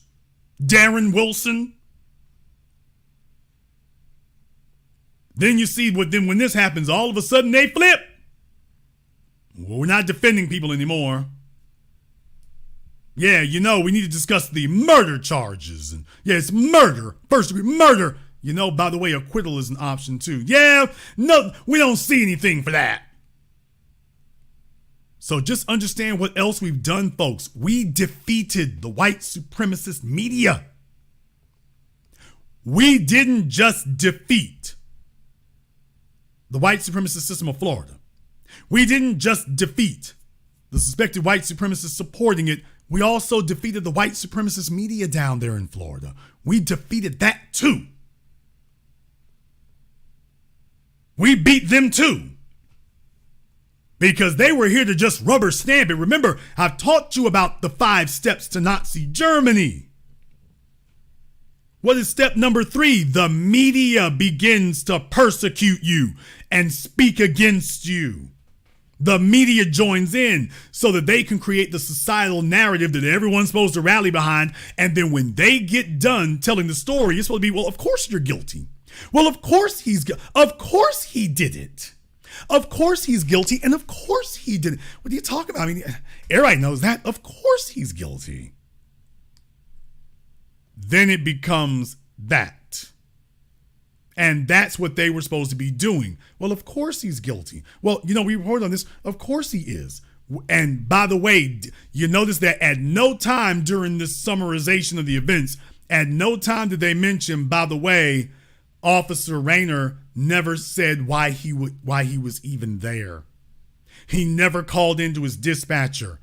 Darren Wilson. Then you see when this happens, all of a sudden they flip. Well, we're not defending people anymore. Yeah, you know, we need to discuss the murder charges. And yeah, it's murder, first degree murder. You know, by the way, acquittal is an option too. Yeah, no, we don't see anything for that. So just understand what else we've done, folks. We defeated the white supremacist media. We didn't just defeat the white supremacist system of Florida. We didn't just defeat the suspected white supremacists supporting it. We also defeated the white supremacist media down there in Florida. We defeated that too. We beat them too. Because they were here to just rubber stamp it. Remember, I've taught you about the 5 steps to Nazi Germany. What is step number 3? The media begins to persecute you and speak against you. The media joins in so that they can create the societal narrative that everyone's supposed to rally behind. And then when they get done telling the story, it's supposed to be, well, of course you're guilty. Well, of course of course he did it. Of course he's guilty. And of course he did it. What are you talking about? I mean, everybody knows that. Of course he's guilty. Then it becomes that. And that's what they were supposed to be doing. Well, of course he's guilty. Well, you know, we reported on this. Of course he is. And by the way, you notice that at no time during this summarization of the events, at no time did they mention, by the way, Officer Rayner never said why he was even there. He never called into his dispatcher.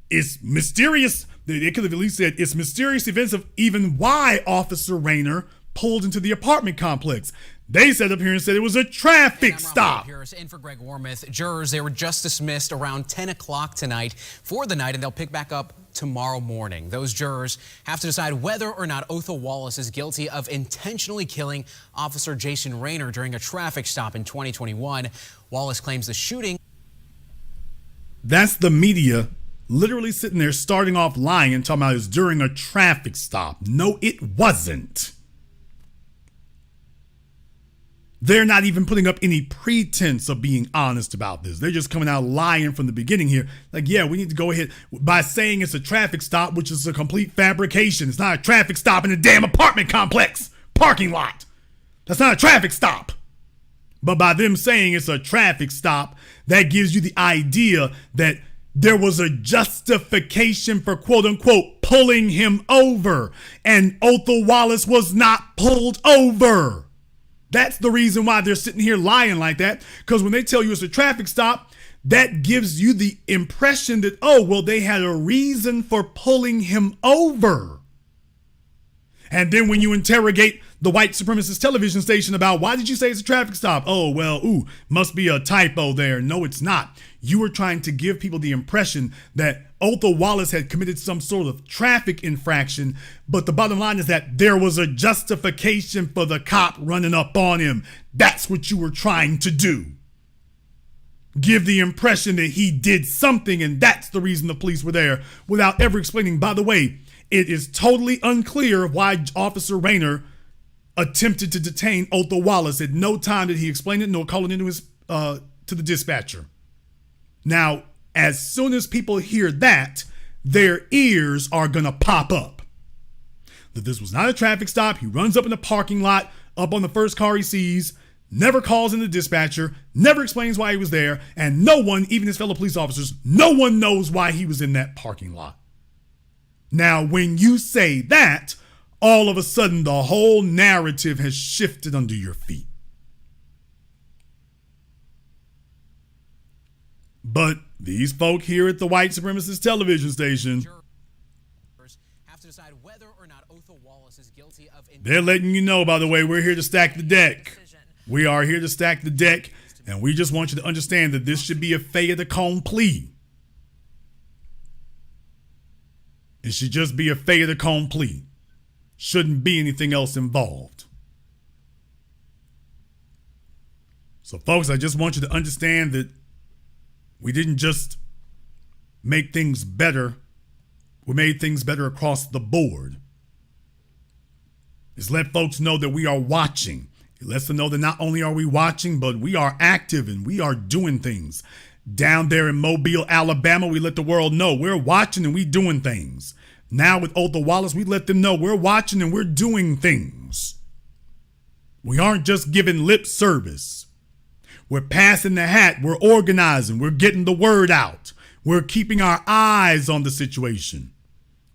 It's mysterious. They could have at least said it's mysterious events of even why Officer Rayner pulled into the apartment complex. They sat up here and said it was a traffic stop. In for Greg Wormuth. Jurors, they were just dismissed around 10 o'clock tonight for the night, and they'll pick back up tomorrow morning. Those jurors have to decide whether or not Othal Wallace is guilty of intentionally killing Officer Jason Rayner during a traffic stop in 2021. Wallace claims the shooting. That's the media literally sitting there starting off lying and talking about it was during a traffic stop. No, it wasn't. They're not even putting up any pretense of being honest about this. They're just coming out lying from the beginning here. Like, yeah, we need to go ahead by saying it's a traffic stop, which is a complete fabrication. It's not a traffic stop in a damn apartment complex parking lot. That's not a traffic stop. But by them saying it's a traffic stop, that gives you the idea that there was a justification for, quote unquote, pulling him over. And Othal Wallace was not pulled over. That's the reason why they're sitting here lying like that. Because when they tell you it's a traffic stop, that gives you the impression that, oh, well, they had a reason for pulling him over. And then when you interrogate the white supremacist television station about why did you say it's a traffic stop? Oh, well, must be a typo there. No, it's not. You were trying to give people the impression that Othal Wallace had committed some sort of traffic infraction. But the bottom line is that there was a justification for the cop running up on him. That's what you were trying to do. Give the impression that he did something and that's the reason the police were there without ever explaining. By the way, it is totally unclear why Officer Rayner attempted to detain Othal Wallace. At no time did he explain it, nor call it into his to the dispatcher. Now, as soon as people hear that, their ears are gonna pop up. That this was not a traffic stop. He runs up in the parking lot, up on the first car he sees, never calls in the dispatcher, never explains why he was there, and no one, even his fellow police officers, no one knows why he was in that parking lot. Now, when you say that, all of a sudden the whole narrative has shifted under your feet. But these folk here at the white supremacist television station, have to decide whether or not Othal Wallace is guilty of. They're letting you know, by the way, we're here to stack the deck. We are here to stack the deck, and we just want you to understand that this should be a fait accompli. It should just be a fait accompli. Shouldn't be anything else involved. So, folks, I just want you to understand that we didn't just make things better. We made things better across the board. Just let folks know that we are watching. It lets them know that not only are we watching, but we are active and we are doing things. Down there in Mobile, Alabama, we let the world know we're watching and we doing things. Now with Othal Wallace, we let them know we're watching and we're doing things. We aren't just giving lip service. We're passing the hat. We're organizing. We're getting the word out. We're keeping our eyes on the situation.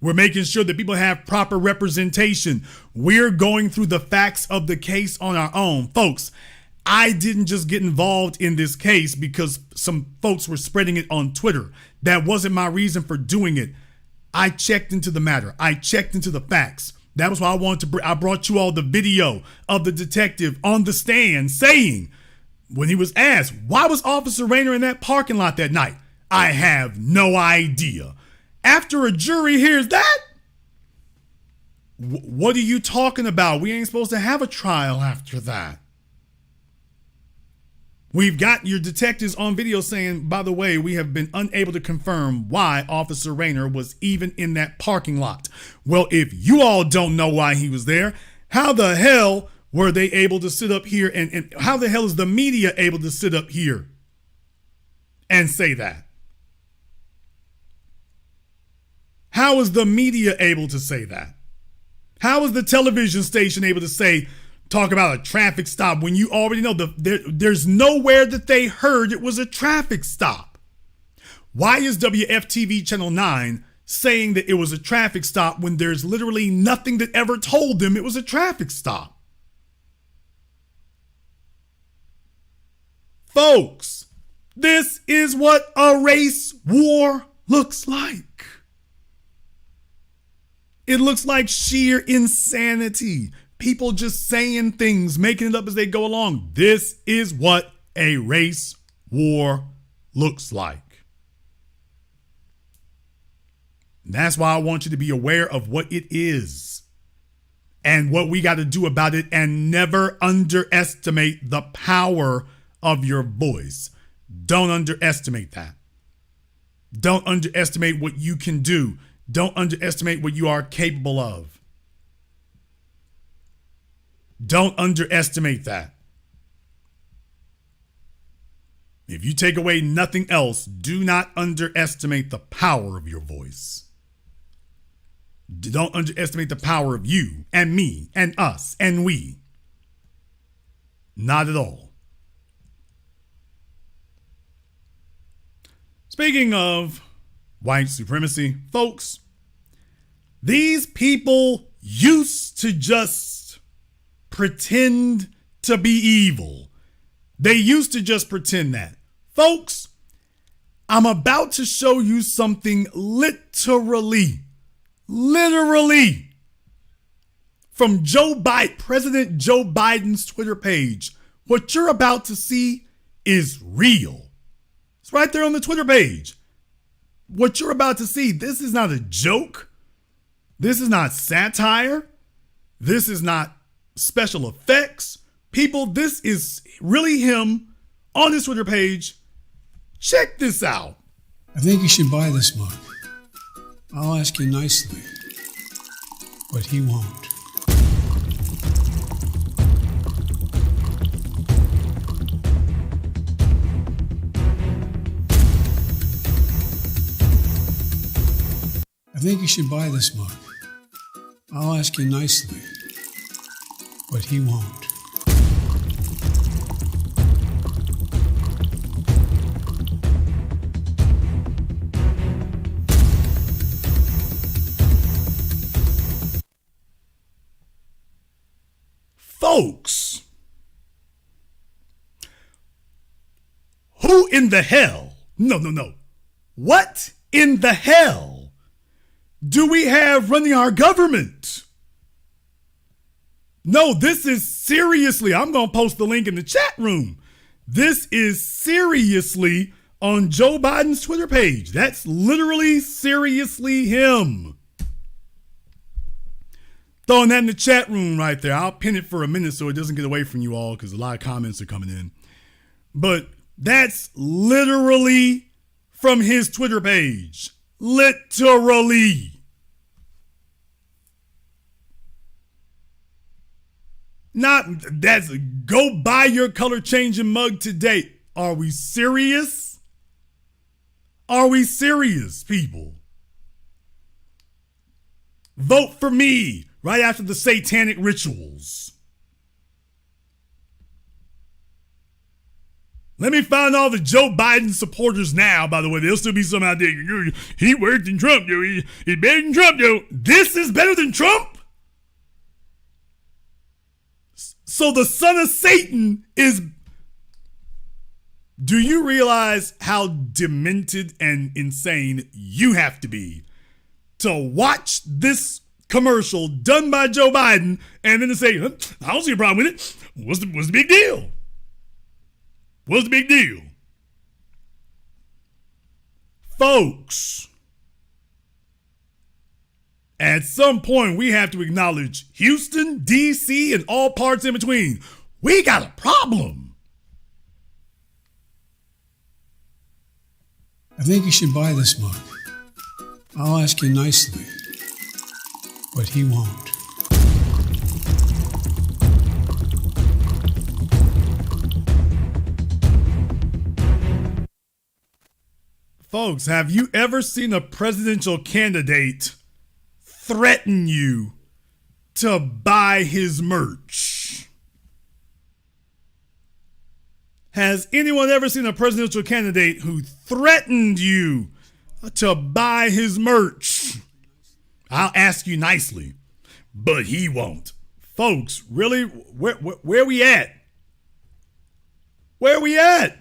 We're making sure that people have proper representation. We're going through the facts of the case on our own. Folks, I didn't just get involved in this case because some folks were spreading it on Twitter. That wasn't my reason for doing it. I checked into the matter. I checked into the facts. That was why I brought you all the video of the detective on the stand saying, when he was asked, why was Officer Rayner in that parking lot that night? I have no idea. After a jury hears that, what are you talking about? We ain't supposed to have a trial after that. We've got your detectives on video saying, by the way, we have been unable to confirm why Officer Rayner was even in that parking lot. Well, if you all don't know why he was there, how the hell were they able to sit up here and how the hell is the media able to sit up here and say that? How is the media able to say that? How is the television station able to talk about a traffic stop when you already know there's nowhere that they heard it was a traffic stop? Why is WFTV Channel 9 saying that it was a traffic stop when there's literally nothing that ever told them it was a traffic stop? Folks, this is what a race war looks like. It looks like sheer insanity. People just saying things, making it up as they go along. This is what a race war looks like. And that's why I want you to be aware of what it is and what we got to do about it, and never underestimate the power of your voice. Don't underestimate that. Don't underestimate what you can do. Don't underestimate what you are capable of. Don't underestimate that. If you take away nothing else, do not underestimate the power of your voice. Don't underestimate the power of you and me and us and we. Not at all. Speaking of white supremacy, folks, these people used to just pretend to be evil. They used to just pretend that. Folks, I'm about to show you something literally from President Joe Biden's Twitter page. What you're about to see is real. It's right there on the Twitter page. What you're about to see, this is not a joke. This is not satire. This is not special effects. People, this is really him on his Twitter page. Check this out. I think you should buy this book. I'll ask you nicely, but he won't. I think you should buy this book. I'll ask you nicely, but he won't. Folks, who in the hell? No. What in the hell do we have running our government? No, this is seriously, I'm going to post the link in the chat room. This is seriously on Joe Biden's Twitter page. That's literally seriously him. Throwing that in the chat room right there. I'll pin it for a minute so it doesn't get away from you all because a lot of comments are coming in. But that's literally from his Twitter page. Literally. Go buy your color changing mug today. Are we serious? Are we serious, people? Vote for me right after the satanic rituals. Let me find all the Joe Biden supporters now, by the way. There'll still be some out there. He worse than Trump, yo. He's better than Trump, yo. This is better than Trump? So the son of Satan is... Do you realize how demented and insane you have to be to watch this commercial done by Joe Biden and then to say, I don't see a problem with it. What's the big deal? What's the big deal? Folks, at some point we have to acknowledge Houston, D.C., and all parts in between. We got a problem. I think you should buy this mug. I'll ask you nicely, but he won't. Folks, have you ever seen a presidential candidate threaten you to buy his merch? Has anyone ever seen a presidential candidate who threatened you to buy his merch? I'll ask you nicely, but he won't. Folks, really? Where we at? Where we at?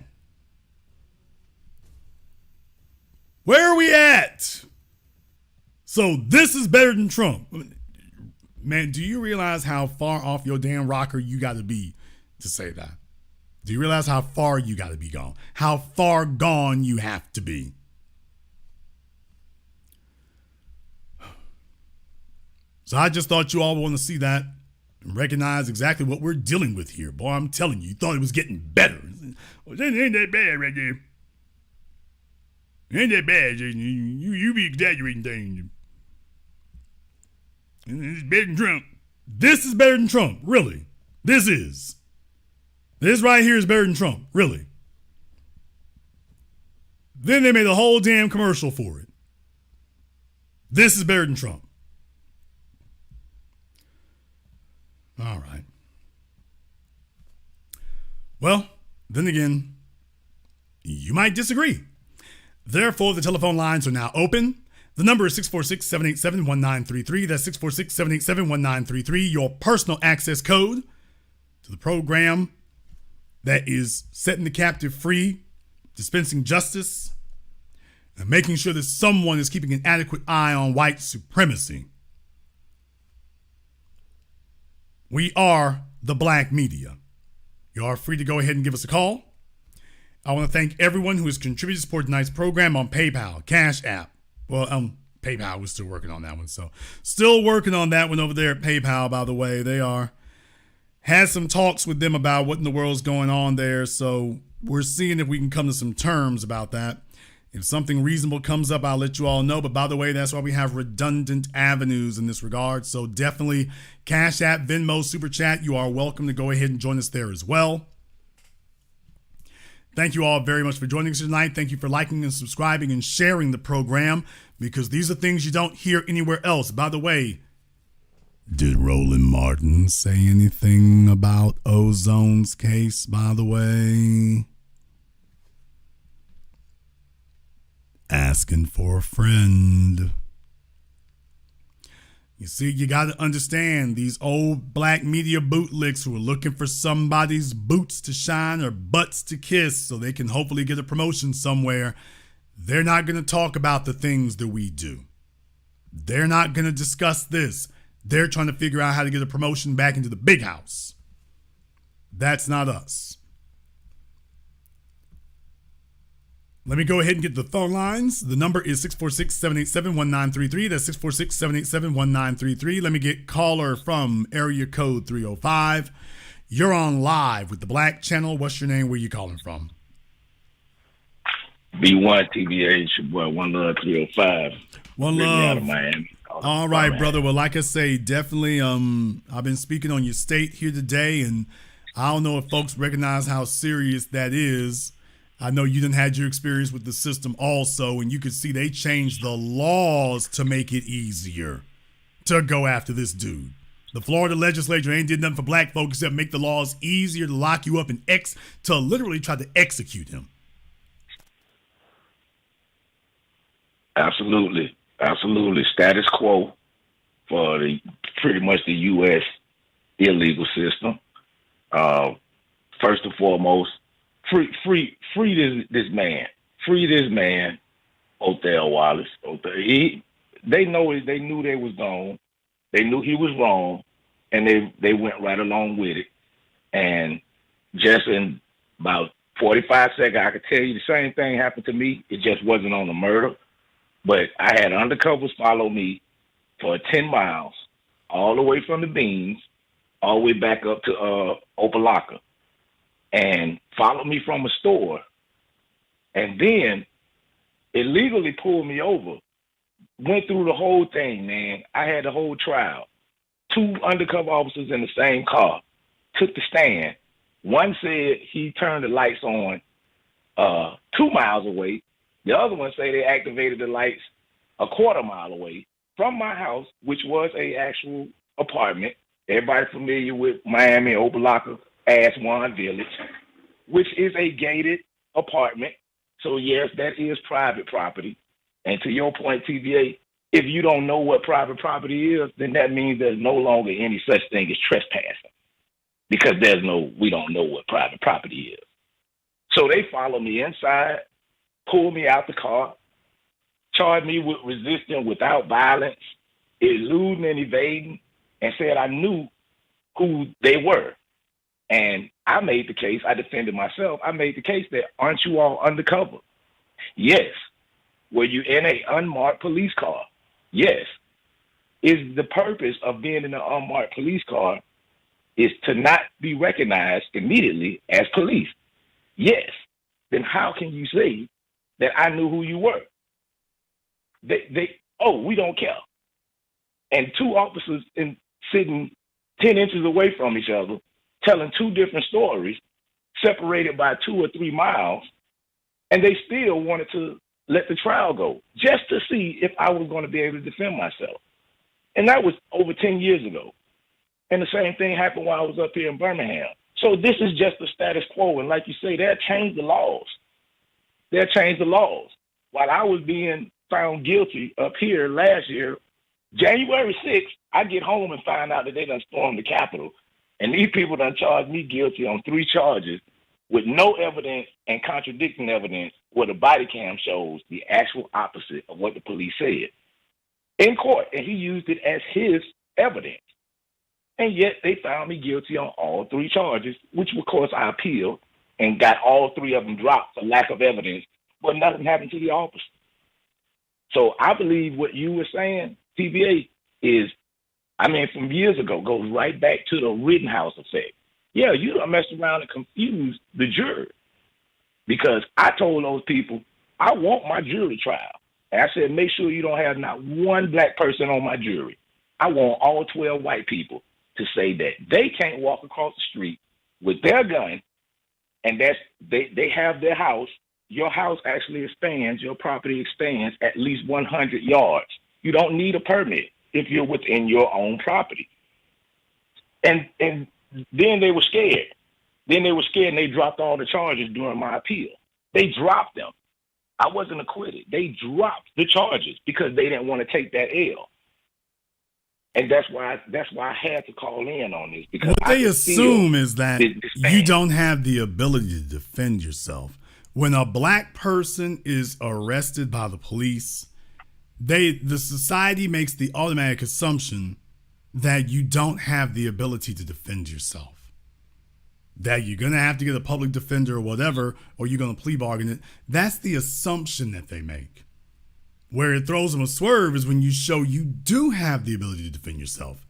Where are we at? So this is better than Trump. Man, do you realize how far off your damn rocker you got to be to say that? Do you realize how far you got to be gone? How far gone you have to be? So I just thought you all would want to see that and recognize exactly what we're dealing with here. Boy, I'm telling you, you thought it was getting better. Well, it ain't that bad right there. Ain't that bad, Jason. You be exaggerating things. It's better than Trump. This is better than Trump, really. This is. This right here is better than Trump, really. Then they made a whole damn commercial for it. This is better than Trump. All right. Well, then again, you might disagree. Therefore, the telephone lines are now open. The number is 646-787-1933. That's 646-787-1933. Your personal access code to the program that is setting the captive free, dispensing justice, and making sure that someone is keeping an adequate eye on white supremacy. We are the Black Media. You are free to go ahead and give us a call. I want to thank everyone who has contributed to support tonight's program on PayPal, CashApp. Well, PayPal, we're still working on that one. So still working on that one over there at PayPal, by the way. They are. Had some talks with them about what in the world's going on there. So we're seeing if we can come to some terms about that. If something reasonable comes up, I'll let you all know. But by the way, that's why we have redundant avenues in this regard. So definitely Cash App, Venmo, Super Chat. You are welcome to go ahead and join us there as well. Thank you all very much for joining us tonight. Thank you for liking and subscribing and sharing the program, because these are things you don't hear anywhere else. By the way, did Roland Martin say anything about Ozone's case, by the way? Asking for a friend. You see, you got to understand these old black media bootlicks who are looking for somebody's boots to shine or butts to kiss so they can hopefully get a promotion somewhere. They're not going to talk about the things that we do. They're not going to discuss this. They're trying to figure out how to get a promotion back into the big house. That's not us. Let me go ahead and get the phone lines. The number is 646-787-1933. That's 646-787-1933. Let me get caller from area code 305. You're on live with the Black Channel. What's your name? Where you calling from? B1 TBA, your boy, One Love 305. One Love. Out of Miami. All right, brother. Well, like I say, definitely, I've been speaking on your state here today, and I don't know if folks recognize how serious that is. I know you done had your experience with the system also, and you could see they changed the laws to make it easier to go after this dude. The Florida legislature ain't did nothing for black folks except make the laws easier to lock you up and to literally try to execute him. Absolutely. Absolutely. Status quo for pretty much the U.S. illegal system. First and foremost, free this man. Free this man, Othal Wallace. They knew they was gone. They knew he was wrong, and they went right along with it. And just in about 45 seconds, I could tell you the same thing happened to me. It just wasn't on the murder. But I had undercovers follow me for 10 miles, all the way from the Beans, all the way back up to Opelika, and followed me from a store, and then illegally pulled me over. Went through the whole thing, man. I had the whole trial. 2 undercover officers in the same car took the stand. One said he turned the lights on 2 miles away. The other one say they activated the lights a quarter mile away from my house, which was a actual apartment. Everybody familiar with Miami, Opelika, Aswan Village, which is a gated apartment. So yes, that is private property. And to your point, TVA, if you don't know what private property is, then that means there's no longer any such thing as trespassing, because we don't know what private property is. So they follow me inside, pulled me out the car, charged me with resisting without violence, eluding and evading, and said I knew who they were. And I made the case, I defended myself, I made the case that, aren't you all undercover? Yes. Were you in an unmarked police car? Yes. Is the purpose of being in an unmarked police car is to not be recognized immediately as police? Yes. Then how can you say that I knew who you were? We don't care. And 2 officers sitting 10 inches away from each other, telling 2 different stories, separated by 2 or 3 miles, and they still wanted to let the trial go just to see if I was going to be able to defend myself. And that was over 10 years ago. And the same thing happened while I was up here in Birmingham. So this is just the status quo. And like you say, they'll change the laws. They'll change the laws. While I was being found guilty up here last year, January 6th, I get home and find out that they done stormed the Capitol. And these people done charged me guilty on 3 charges with no evidence and contradicting evidence where the body cam shows the actual opposite of what the police said in court. And he used it as his evidence. And yet they found me guilty on all 3 charges, which of course I appealed and got all 3 of them dropped for lack of evidence, but nothing happened to the officer. So I believe what you were saying, TBA, is, from years ago, goes right back to the Rittenhouse effect. Yeah, you done messed around and confused the jury, because I told those people, I want my jury trial. And I said, make sure you don't have not one black person on my jury. I want all 12 white people to say that they can't walk across the street with their gun, and they have their house. Your house actually expands, your property expands at least 100 yards. You don't need a permit if you're within your own property. And then they were scared. And they dropped all the charges during my appeal. They dropped them. I wasn't acquitted. They dropped the charges because they didn't want to take that L. And that's why I had to call in on this, because what they assume is that you don't have the ability to defend yourself. When a black person is arrested by the police, the society makes the automatic assumption that you don't have the ability to defend yourself, that you're going to have to get a public defender or whatever, or you're going to plea bargain it. That's the assumption that they make. Where it throws them a swerve is when you show you do have the ability to defend yourself.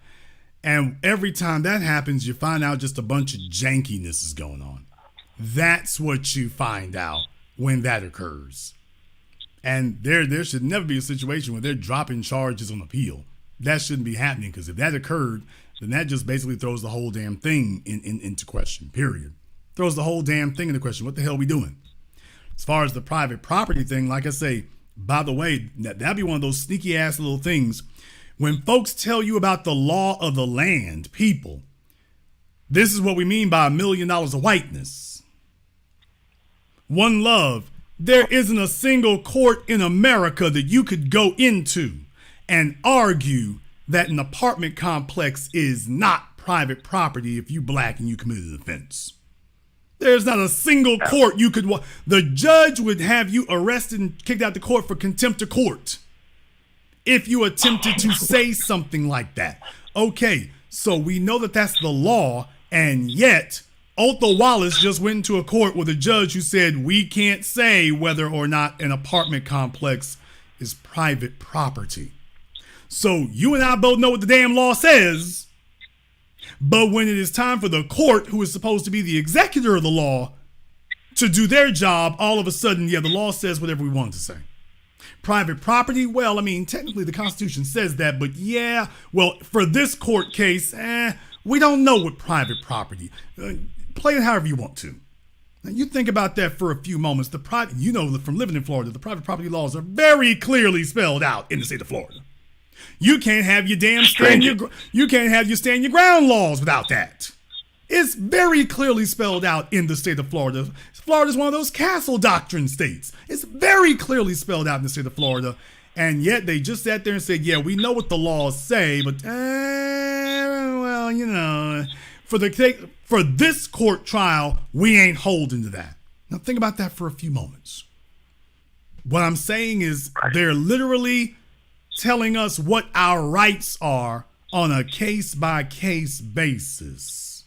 And every time that happens, you find out just a bunch of jankiness is going on. That's what you find out when that occurs. And there should never be a situation where they're dropping charges on appeal. That shouldn't be happening, because if that occurred, then that just basically throws the whole damn thing into question, period. Throws the whole damn thing into question. What the hell are we doing? As far as the private property thing, like I say, by the way, that'd be one of those sneaky ass little things. When folks tell you about the law of the land, people, this is what we mean by $1 million of whiteness. One love. There isn't a single court in America that you could go into and argue that an apartment complex is not private property if you black and you committed an offense. There's not a single court you could. The judge would have you arrested and kicked out the court for contempt of court if you attempted to say something like that. Okay, so we know that that's the law, and yet Othal Wallace just went into a court with a judge who said we can't say whether or not an apartment complex is private property. So you and I both know what the damn law says. But when it is time for the court, who is supposed to be the executor of the law, to do their job, all of a sudden, the law says whatever we want to say. Private property, well, I mean, technically the Constitution says that, but for this court case, we don't know what private property. Play it however you want to. Now, you think about that for a few moments. From living in Florida, the private property laws are very clearly spelled out in the state of Florida. You can't have your stand your ground laws without that. It's very clearly spelled out in the state of Florida. Florida is one of those castle doctrine states. It's very clearly spelled out in the state of Florida, and yet they just sat there and said, "Yeah, we know what the laws say, but for this court trial, we ain't holding to that." Now think about that for a few moments. What I'm saying is they're literally telling us what our rights are on a case-by-case basis.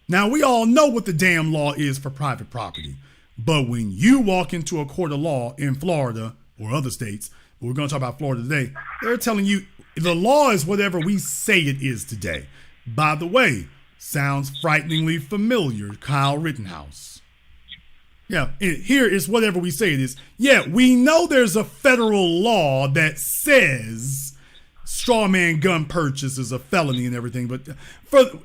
Now, we all know what the damn law is for private property, but when you walk into a court of law in Florida or other states, we're going to talk about Florida today, they're telling you the law is whatever we say it is today. By the way, sounds frighteningly familiar, Kyle Rittenhouse. Yeah, here is whatever we say it is. Yeah, we know there's a federal law that says straw man gun purchase is a felony and everything, but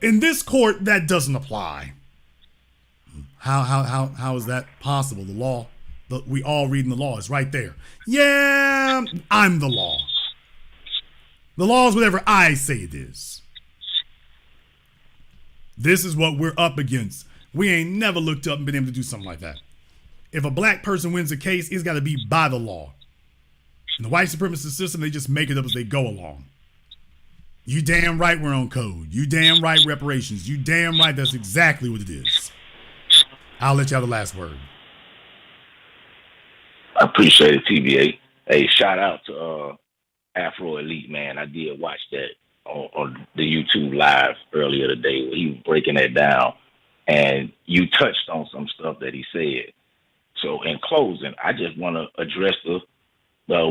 in this court that doesn't apply. How is that possible? The law, we all read in the law is right there. Yeah, I'm the law. The law is whatever I say it is. This is what we're up against. We ain't never looked up and been able to do something like that. If a black person wins a case, it's got to be by the law. In the white supremacist system, they just make it up as they go along. You damn right we're on code. You damn right reparations. You damn right that's exactly what it is. I'll let you have the last word. I appreciate it, TBA. Hey, shout out to Afro Elite, man. I did watch that on the YouTube live earlier today where he was breaking that down. And you touched on some stuff that he said. So in closing, I just want to address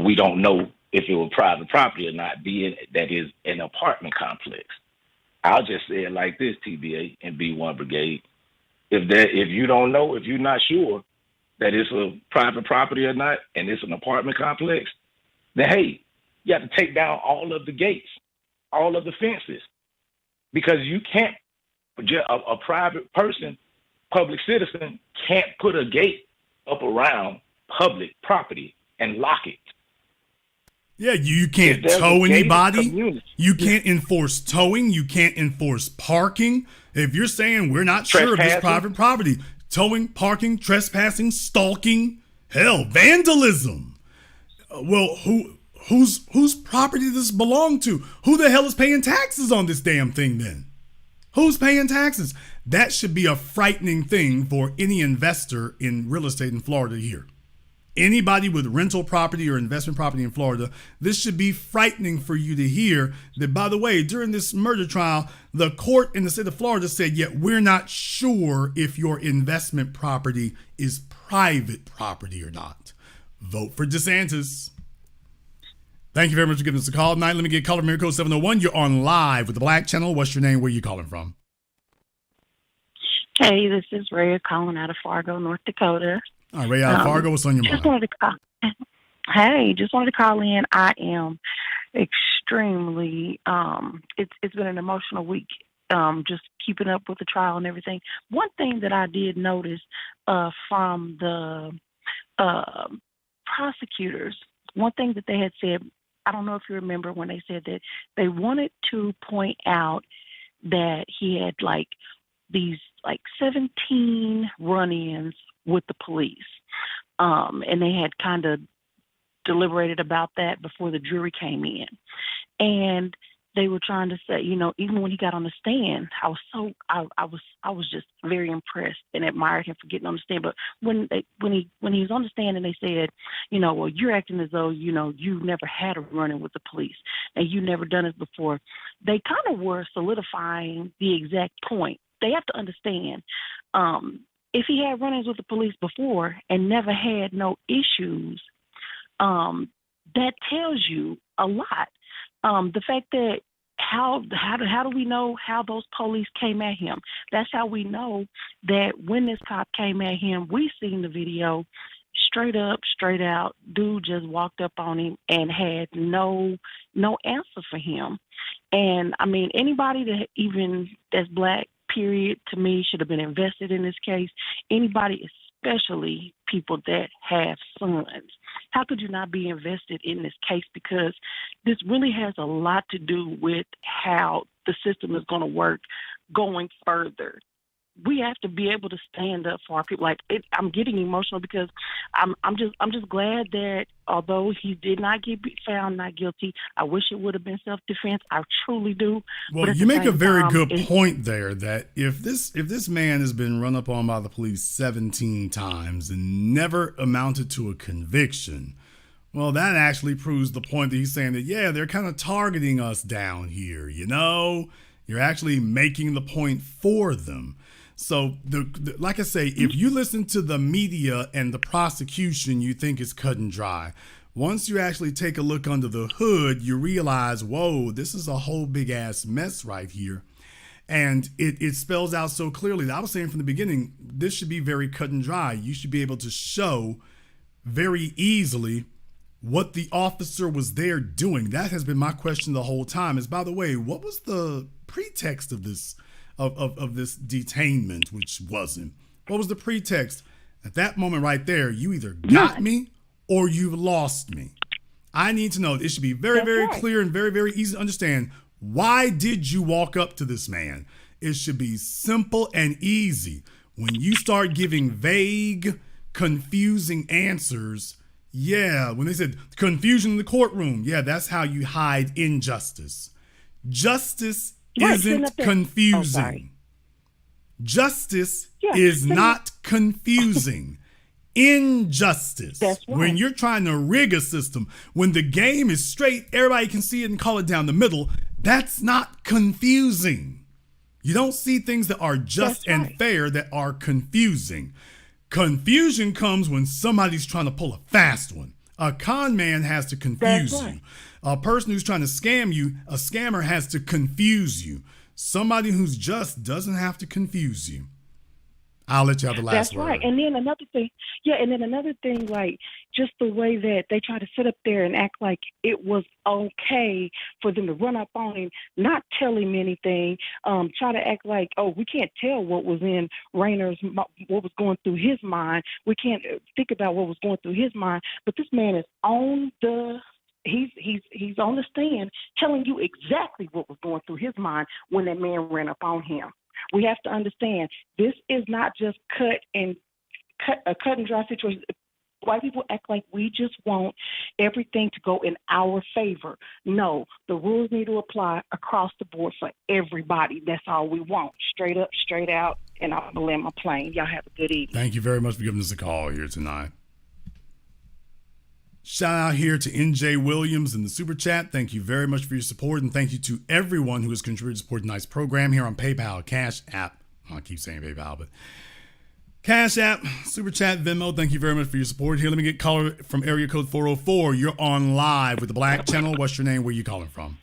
we don't know if it was private property or not, being that is an apartment complex. I'll just say it like this, TBA and B1 Brigade. If you don't know, if you're not sure that it's a private property or not, and it's an apartment complex, then hey, you have to take down all of the gates, all of the fences, because you can't, a private person, public citizen can't put a gate up around public property and lock it. Yeah, you can't tow anybody. You can't enforce towing. You can't enforce parking. If you're saying we're not sure of this private property, towing, parking, trespassing, stalking, hell, vandalism. Well, whose property does this belong to? Who the hell is paying taxes on this damn thing then? Who's paying taxes? That should be a frightening thing for any investor in real estate in Florida here. Anybody with rental property or investment property in Florida, this should be frightening for you to hear that, by the way, during this murder trial, the court in the state of Florida said, yeah, we're not sure if your investment property is private property or not. Vote for DeSantis. Thank you very much for giving us a call tonight. Let me get caller from code 701. You're on live with the Black Channel. What's your name? Where are you calling from? Hey, this is Rhea calling out of Fargo, North Dakota. All right, Ray out of Fargo, what's on your mind? Just wanted to call in. I am extremely, it's been an emotional week, just keeping up with the trial and everything. One thing that I did notice from the prosecutors, one thing that they had said, I don't know if you remember when they said that they wanted to point out that he had these 17 run-ins with the police. And they had kind of deliberated about that before the jury came in. And they were trying to say, even when he got on the stand, I was just very impressed and admired him for getting on the stand. But when he was on the stand and they said, well, you're acting as though, you've never had a run-in with the police and you've never done it before, they kind of were solidifying the exact point. They have to understand, if he had run-ins with the police before and never had no issues, that tells you a lot. The fact that how do we know how those police came at him? That's how we know that when this cop came at him, we seen the video, straight up, straight out, dude just walked up on him and had no answer for him. And I mean, anybody that's black, period, to me, should have been invested in this case. Anybody, especially people that have sons. How could you not be invested in this case? Because this really has a lot to do with how the system is going to work going further. We have to be able to stand up for our people. I'm getting emotional because I'm just glad that although he did not get found not guilty, I wish it would have been self-defense. I truly do. Well, you make a very good point there that if this man has been run up on by the police 17 times and never amounted to a conviction, well, that actually proves the point that he's saying that, yeah, they're kind of targeting us down here. You're actually making the point for them. So, like I say, if you listen to the media and the prosecution, you think it's cut and dry. Once you actually take a look under the hood, you realize, whoa, this is a whole big ass mess right here. And it spells out so clearly. I was saying from the beginning, this should be very cut and dry. You should be able to show very easily what the officer was there doing. That has been my question the whole time is, by the way, what was the pretext of this? Of this detainment, which wasn't. What was the pretext? At that moment right there, you either got me or you've lost me. I need to know. It should be very, very clear and very, very easy to understand. Why did you walk up to this man? It should be simple and easy. When you start giving vague, confusing answers, when they said confusion in the courtroom, that's how you hide injustice. Justice isn't confusing. Justice is not confusing. Injustice. That's right. When you're trying to rig a system, when the game is straight, everybody can see it and call it down the middle, that's not confusing. You don't see things that are just and fair that are confusing. Confusion comes when somebody's trying to pull a fast one. A con man has to confuse you. A person who's trying to scam you, a scammer has to confuse you. Somebody who's just doesn't have to confuse you. I'll let you have the last word. That's right. And then another thing, like just the way that they try to sit up there and act like it was okay for them to run up on him, not tell him anything, try to act like, oh, we can't tell what was in what was going through his mind. We can't think about what was going through his mind. But this man is on he's on the stand telling you exactly what was going through his mind when that man ran up on him. We have to understand this is not just a cut and dry situation. White people act like we just want everything to go in our favor. No, the rules need to apply across the board for everybody. That's all we want. Straight up, straight out, and I'm going to land my plane. Y'all have a good evening. Thank you very much for giving us a call here tonight. Shout out here to NJ Williams in the Super Chat. Thank you very much for your support, and thank you to everyone who has contributed to support tonight's program here on PayPal, Cash App. I keep saying PayPal, but Cash App, Super Chat, Venmo. Thank you very much for your support. Here, let me get caller from area code 404. You're on live with the Black Channel. What's your name? Where are you calling from?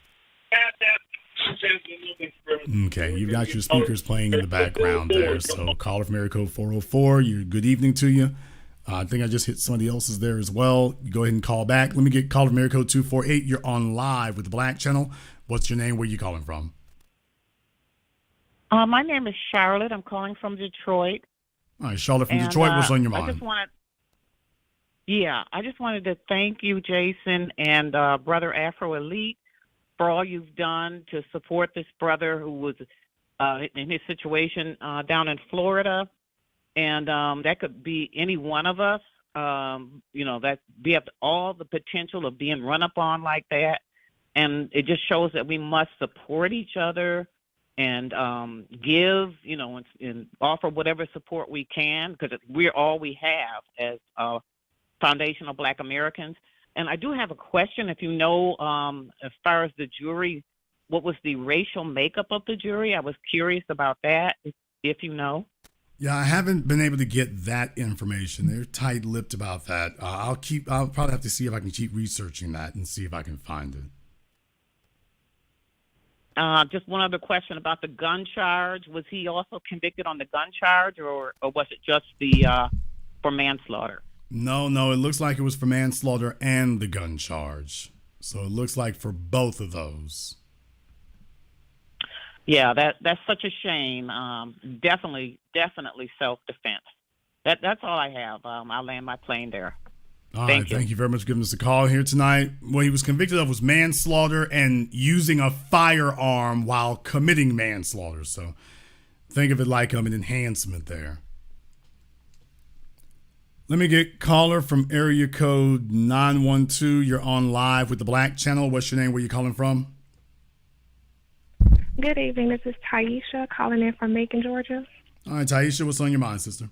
Okay, you've got your speakers playing in the background there. So caller from area code 404, good evening to you. I think I just hit somebody else's there as well. You go ahead and call back. Let me get caller from area code 248. You're on live with the Black Channel. What's your name? Where are you calling from? My name is Charlotte. I'm calling from Detroit. All right, Charlotte from Detroit. What's on your mind? I just wanted to thank you, Jason, and Brother Afro Elite, for all you've done to support this brother who was in his situation down in Florida. And that could be any one of us. That we have all the potential of being run up on like that. And it just shows that we must support each other and give, and offer whatever support we can, because we're all we have as foundational Black Americans. And I do have a question. If you know, as far as the jury, what was the racial makeup of the jury? I was curious about that, if you know. Yeah, I haven't been able to get that information. They're tight-lipped about that. I'll probably have to see if I can keep researching that and see if I can find it. Just one other question about the gun charge. Was he also convicted on the gun charge, or was it just for manslaughter? No, it looks like it was for manslaughter and the gun charge. So it looks like for both of those. Yeah, that's such a shame. Definitely self-defense. That's all I have. I'll land my plane there. All right, thank you very much for giving us a call here tonight. What he was convicted of was manslaughter and using a firearm while committing manslaughter. So think of it like an enhancement there. Let me get caller from area code 912. You're on live with the Black Channel. What's your name? Where you calling from? Good evening. This is Taisha calling in from Macon, Georgia. All right, Taisha, what's on your mind, sister?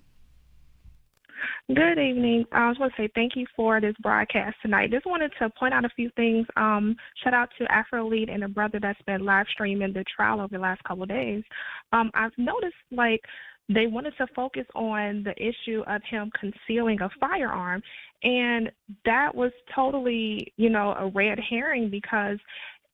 Good evening. I just want to say thank you for this broadcast tonight. Just wanted to point out a few things. Shout out to Afro Elite and a brother that's been live streaming the trial over the last couple of days. I've noticed they wanted to focus on the issue of him concealing a firearm, and that was totally, a red herring, because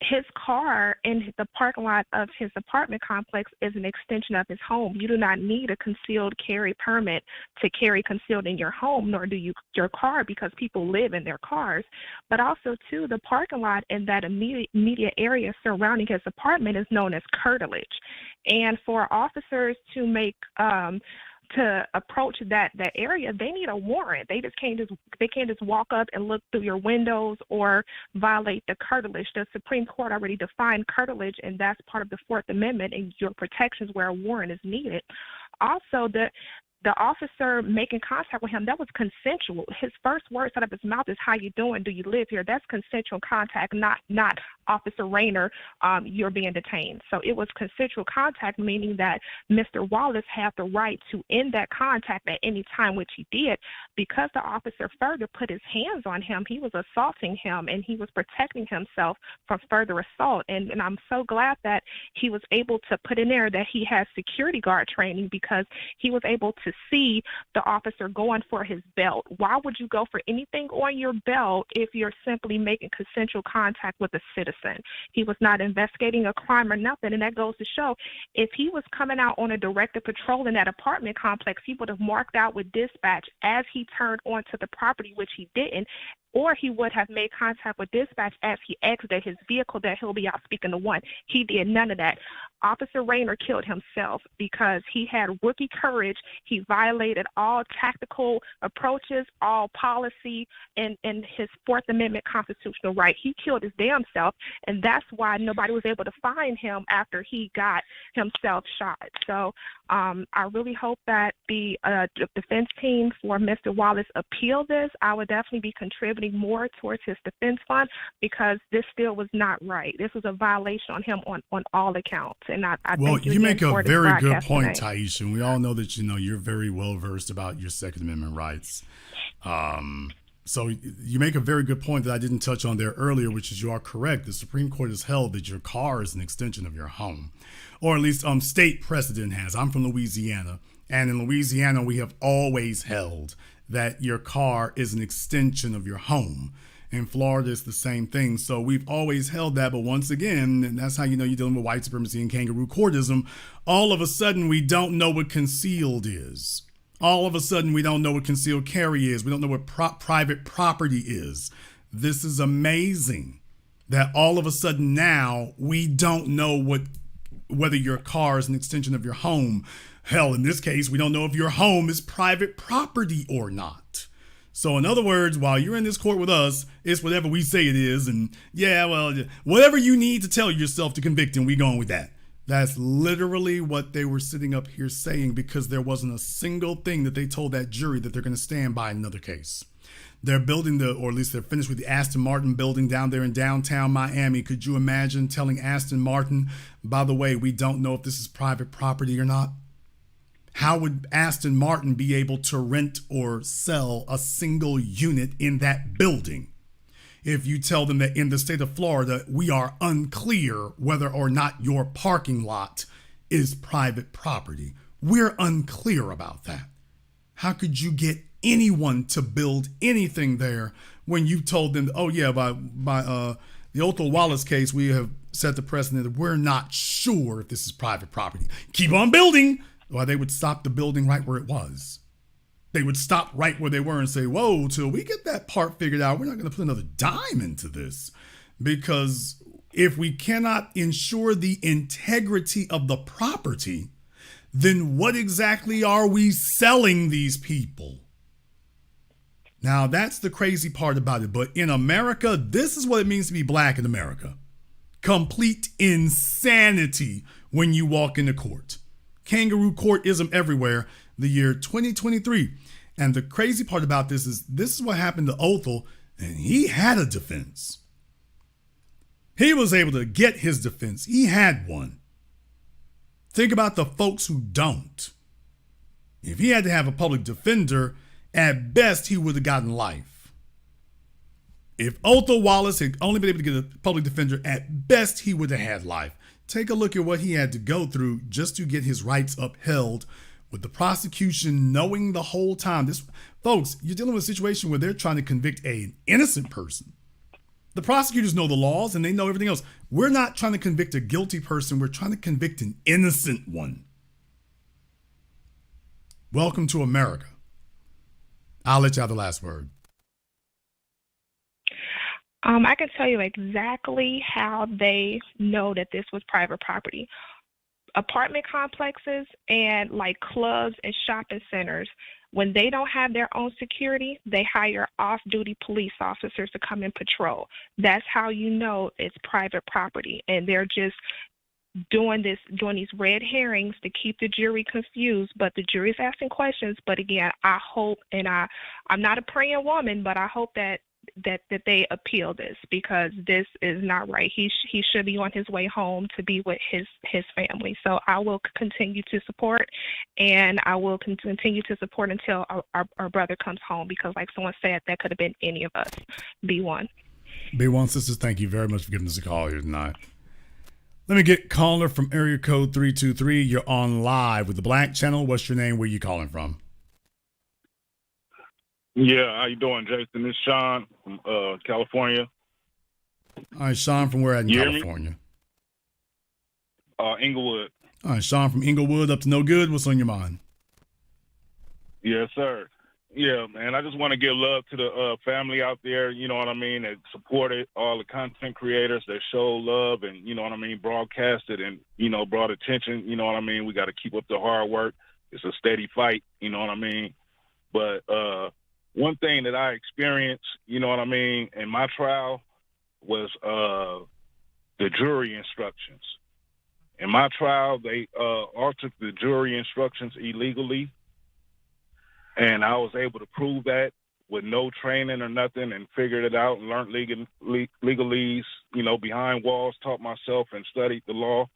his car in the parking lot of his apartment complex is an extension of his home. You do not need a concealed carry permit to carry concealed in your home, nor do you your car, because people live in their cars. But also, too, the parking lot in that immediate area surrounding his apartment is known as curtilage. And for officers to make to approach that area, they need a warrant. They can't just walk up and look through your windows or violate the curtilage. The Supreme Court already defined curtilage, and that's part of the Fourth Amendment and your protections where a warrant is needed. Also, the officer making contact with him, that was consensual. His first words out of his mouth is, "How you doing? Do you live here?" That's consensual contact, not Officer Rayner, you're being detained. So it was consensual contact, meaning that Mr. Wallace had the right to end that contact at any time, which he did. Because the officer further put his hands on him, he was assaulting him, and he was protecting himself from further assault. And I'm so glad that he was able to put in there that he has security guard training, because he was able to see the officer going for his belt. Why would you go for anything on your belt if you're simply making consensual contact with a citizen? He was not investigating a crime or nothing, and that goes to show if he was coming out on a directed patrol in that apartment complex, he would have marked out with dispatch as he turned onto the property, which he didn't. or he would have made contact with dispatch as he exited his vehicle that he'll be out speaking to one. He did none of that. Officer Rayner killed himself because he had rookie courage. He violated all tactical approaches, all policy, and his Fourth Amendment constitutional right. He killed his damn self, and that's why nobody was able to find him after he got himself shot. So I really hope that the defense team for Mr. Wallace appeal this. I would definitely be contributing more towards his defense fund because this still was not right. This was a violation on him on all accounts. And I well, thank you make a very good point, tonight. Taisha. And we all know that, you're very well versed about your Second Amendment rights. So you make a very good point that I didn't touch on there earlier, which is you are correct. The Supreme Court has held that your car is an extension of your home, or at least state precedent has. I'm from Louisiana, and in Louisiana, we have always held that your car is an extension of your home. In Florida, it's the same thing. So we've always held that. But once again, and that's how you know you're dealing with white supremacy and kangaroo courtism, all of a sudden we don't know what concealed is. All of a sudden we don't know what concealed carry is. We don't know what private property is. This is amazing that all of a sudden now we don't know whether your car is an extension of your home. Hell, in this case, we don't know if your home is private property or not. So in other words, while you're in this court with us, it's whatever we say it is. And yeah, well, whatever you need to tell yourself to convict him, we going with that. That's literally what they were sitting up here saying, because there wasn't a single thing that they told that jury that they're going to stand by in another case. They're building or at least they're finished with the Aston Martin building down there in downtown Miami. Could you imagine telling Aston Martin, by the way, we don't know if this is private property or not? How would Aston Martin be able to rent or sell a single unit in that building if you tell them that in the state of Florida, we are unclear whether or not your parking lot is private property? We're unclear about that. How could you get anyone to build anything there when you told them, oh yeah, by the Othal Wallace case, we have set the precedent that we're not sure if this is private property. Keep on building. Well, they would stop the building right where it was. They would stop right where they were and say, whoa, till we get that part figured out, we're not going to put another dime into this. Because if we cannot ensure the integrity of the property, then what exactly are we selling these people? Now, that's the crazy part about it. But in America, this is what it means to be black in America. Complete insanity when you walk into court. Kangaroo courtism everywhere, the year 2023. And the crazy part about this is what happened to Othal, and he had a defense. He was able to get his defense. He had one. Think about the folks who don't. If he had to have a public defender, at best he would have gotten life. If Othal Wallace had only been able to get a public defender, at best he would have had life. Take a look at what he had to go through just to get his rights upheld, with the prosecution knowing the whole time. Folks, you're dealing with a situation where they're trying to convict an innocent person. The prosecutors know the laws and they know everything else. We're not trying to convict a guilty person. We're trying to convict an innocent one. Welcome to America. I'll let you have the last word. I can tell you exactly how they know that this was private property. Apartment complexes and like clubs and shopping centers, when they don't have their own security, they hire off-duty police officers to come and patrol. That's how you know it's private property. And they're just doing these red herrings to keep the jury confused, but the jury's asking questions. But again, I hope, and I'm not a praying woman, but I hope that they appeal this, because this is not right. He should be on his way home to be with his family. So I will continue to support, and I will continue to support until our brother comes home, because like someone said, that could have been any of us. B1. B1 Sisters, thank you very much for giving us a call here tonight. Let me get caller from area code 323. You're on live with the Black Channel. What's your name? Where you calling from? Yeah, how you doing, Jason? This is Sean from California. All right, Sean, from where at in California? Inglewood. All right, Sean from Inglewood, up to no good. What's on your mind? Yes, sir. Yeah, man. I just want to give love to the family out there, you know what I mean, that supported all the content creators that show love and, you know what I mean, broadcasted and, you know, brought attention, you know what I mean. We got to keep up the hard work. It's a steady fight, you know what I mean. But one thing that I experienced, you know what I mean, in my trial was the jury instructions. In my trial, they altered the jury instructions illegally. And I was able to prove that with no training or nothing and figured it out and learned legalese, you know, behind walls, taught myself and studied the law